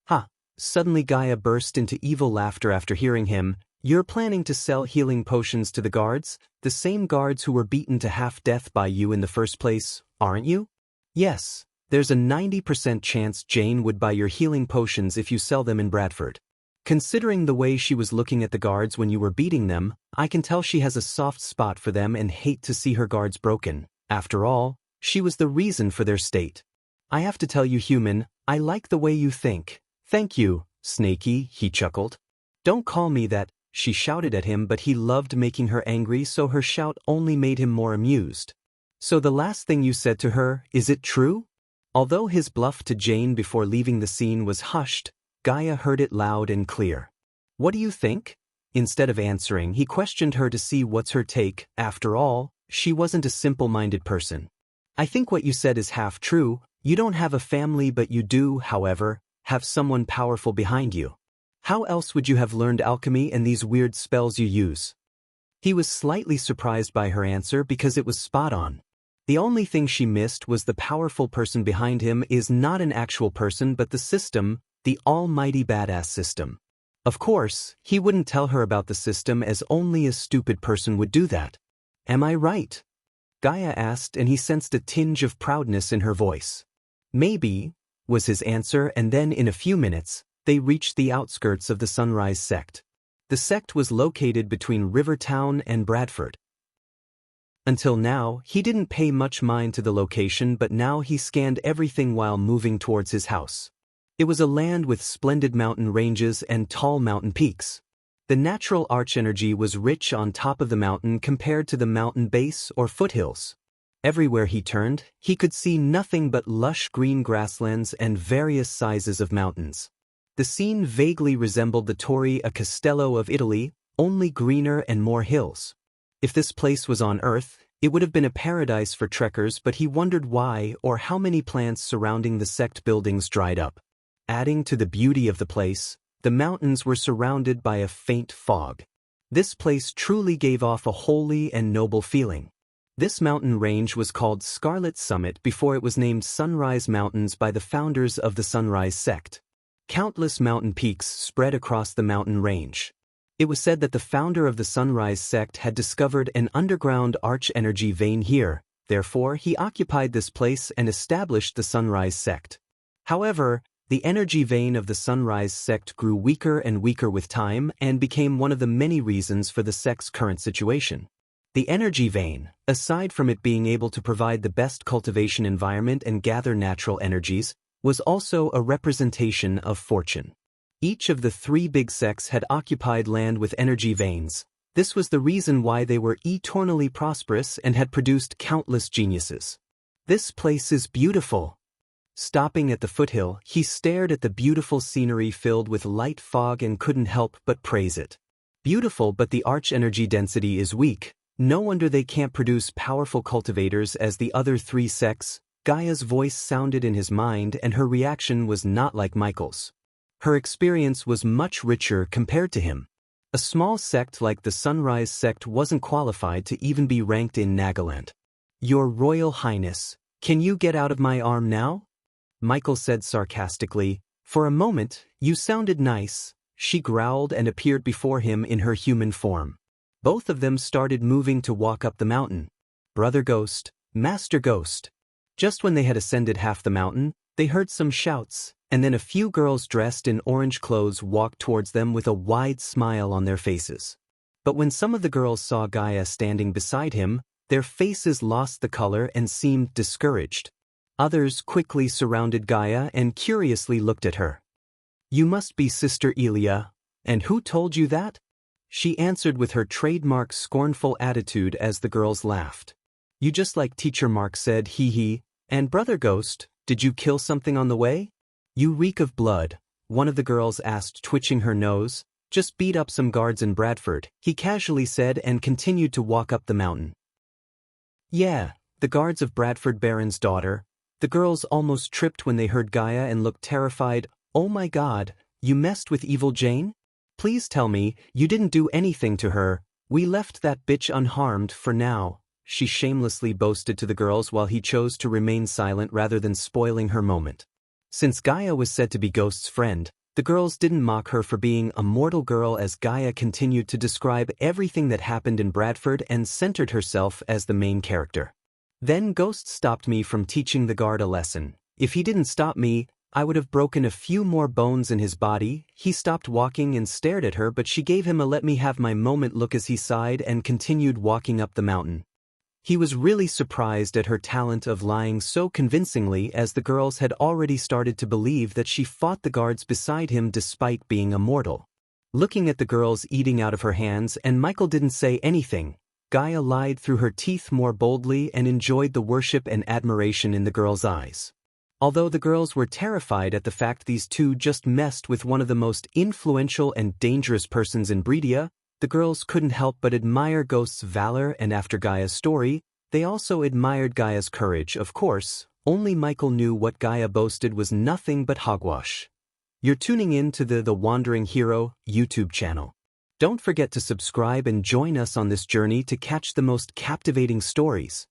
Ha! Suddenly Gaia burst into evil laughter after hearing him. You're planning to sell healing potions to the guards? The same guards who were beaten to half-death by you in the first place, aren't you? Yes, there's a 90% chance Jane would buy your healing potions if you sell them in Bradford. Considering the way she was looking at the guards when you were beating them, I can tell she has a soft spot for them and hate to see her guards broken. After all, she was the reason for their state. I have to tell you, human, I like the way you think. Thank you, Snakey, he chuckled. Don't call me that, she shouted at him, but he loved making her angry, so her shout only made him more amused. So the last thing you said to her, is it true? Although his bluff to Jane before leaving the scene was hushed, Gaia heard it loud and clear. What do you think? Instead of answering, he questioned her to see what's her take. After all, she wasn't a simple-minded person. I think what you said is half true. You don't have a family, but you do, however, have someone powerful behind you. How else would you have learned alchemy and these weird spells you use? He was slightly surprised by her answer because it was spot on. The only thing she missed was the powerful person behind him is not an actual person but the system, the almighty badass system. Of course, he wouldn't tell her about the system as only a stupid person would do that. Am I right? Gaia asked, and he sensed a tinge of proudness in her voice. Maybe, was his answer, and then in a few minutes, they reached the outskirts of the Sunrise sect. The sect was located between Rivertown and Bradford. Until now, he didn't pay much mind to the location, but now he scanned everything while moving towards his house. It was a land with splendid mountain ranges and tall mountain peaks. The natural arch energy was rich on top of the mountain compared to the mountain base or foothills. Everywhere he turned, he could see nothing but lush green grasslands and various sizes of mountains. The scene vaguely resembled the Torre a Castello of Italy, only greener and more hills. If this place was on Earth, it would have been a paradise for trekkers, but he wondered why or how many plants surrounding the sect buildings dried up. Adding to the beauty of the place, the mountains were surrounded by a faint fog. This place truly gave off a holy and noble feeling. This mountain range was called Scarlet Summit before it was named Sunrise Mountains by the founders of the Sunrise sect. Countless mountain peaks spread across the mountain range. It was said that the founder of the Sunrise sect had discovered an underground arch energy vein here, therefore he occupied this place and established the Sunrise sect. However, the energy vein of the Sunrise sect grew weaker and weaker with time and became one of the many reasons for the sect's current situation. The energy vein, aside from it being able to provide the best cultivation environment and gather natural energies, was also a representation of fortune. Each of the three big sects had occupied land with energy veins. This was the reason why they were eternally prosperous and had produced countless geniuses. This place is beautiful. Stopping at the foothill, he stared at the beautiful scenery filled with light fog and couldn't help but praise it. Beautiful, but the arch energy density is weak. No wonder they can't produce powerful cultivators as the other three sects. Gaia's voice sounded in his mind, and her reaction was not like Michael's. Her experience was much richer compared to him. A small sect like the Sunrise sect wasn't qualified to even be ranked in Nagaland. Your Royal Highness, can you get out of my arm now? Michael said sarcastically. For a moment, you sounded nice. She growled and appeared before him in her human form. Both of them started moving to walk up the mountain. Brother Ghost, Master Ghost. Just when they had ascended half the mountain, they heard some shouts, and then a few girls dressed in orange clothes walked towards them with a wide smile on their faces. But when some of the girls saw Gaia standing beside him, their faces lost the color and seemed discouraged. Others quickly surrounded Gaia and curiously looked at her. You must be Sister Elia. And who told you that? She answered with her trademark scornful attitude as the girls laughed. You just like Teacher Mark said, hee hee. And Brother Ghost, did you kill something on the way? You reek of blood, one of the girls asked, twitching her nose. Just beat up some guards in Bradford, he casually said and continued to walk up the mountain. Yeah, the guards of Bradford Baron's daughter. The girls almost tripped when they heard Gaia and looked terrified. Oh my God, you messed with Evil Jane? Please tell me, you didn't do anything to her. We left that bitch unharmed for now, she shamelessly boasted to the girls while he chose to remain silent rather than spoiling her moment. Since Gaia was said to be Ghost's friend, the girls didn't mock her for being a mortal girl as Gaia continued to describe everything that happened in Bradford and centered herself as the main character. Then Ghost stopped me from teaching the guard a lesson. If he didn't stop me, I would have broken a few more bones in his body. He stopped walking and stared at her, but she gave him a let me have my moment look as he sighed and continued walking up the mountain. He was really surprised at her talent of lying so convincingly, as the girls had already started to believe that she fought the guards beside him despite being a mortal. Looking at the girls eating out of her hands, and Michael didn't say anything, Gaia lied through her teeth more boldly and enjoyed the worship and admiration in the girls' eyes. Although the girls were terrified at the fact these two just messed with one of the most influential and dangerous persons in Bredia, The girls couldn't help but admire Ghost's valor, and after Gaia's story, they also admired Gaia's courage. Of course, only Michael knew what Gaia boasted was nothing but hogwash. You're tuning in to the Wandering Hero YouTube channel. Don't forget to subscribe and join us on this journey to catch the most captivating stories.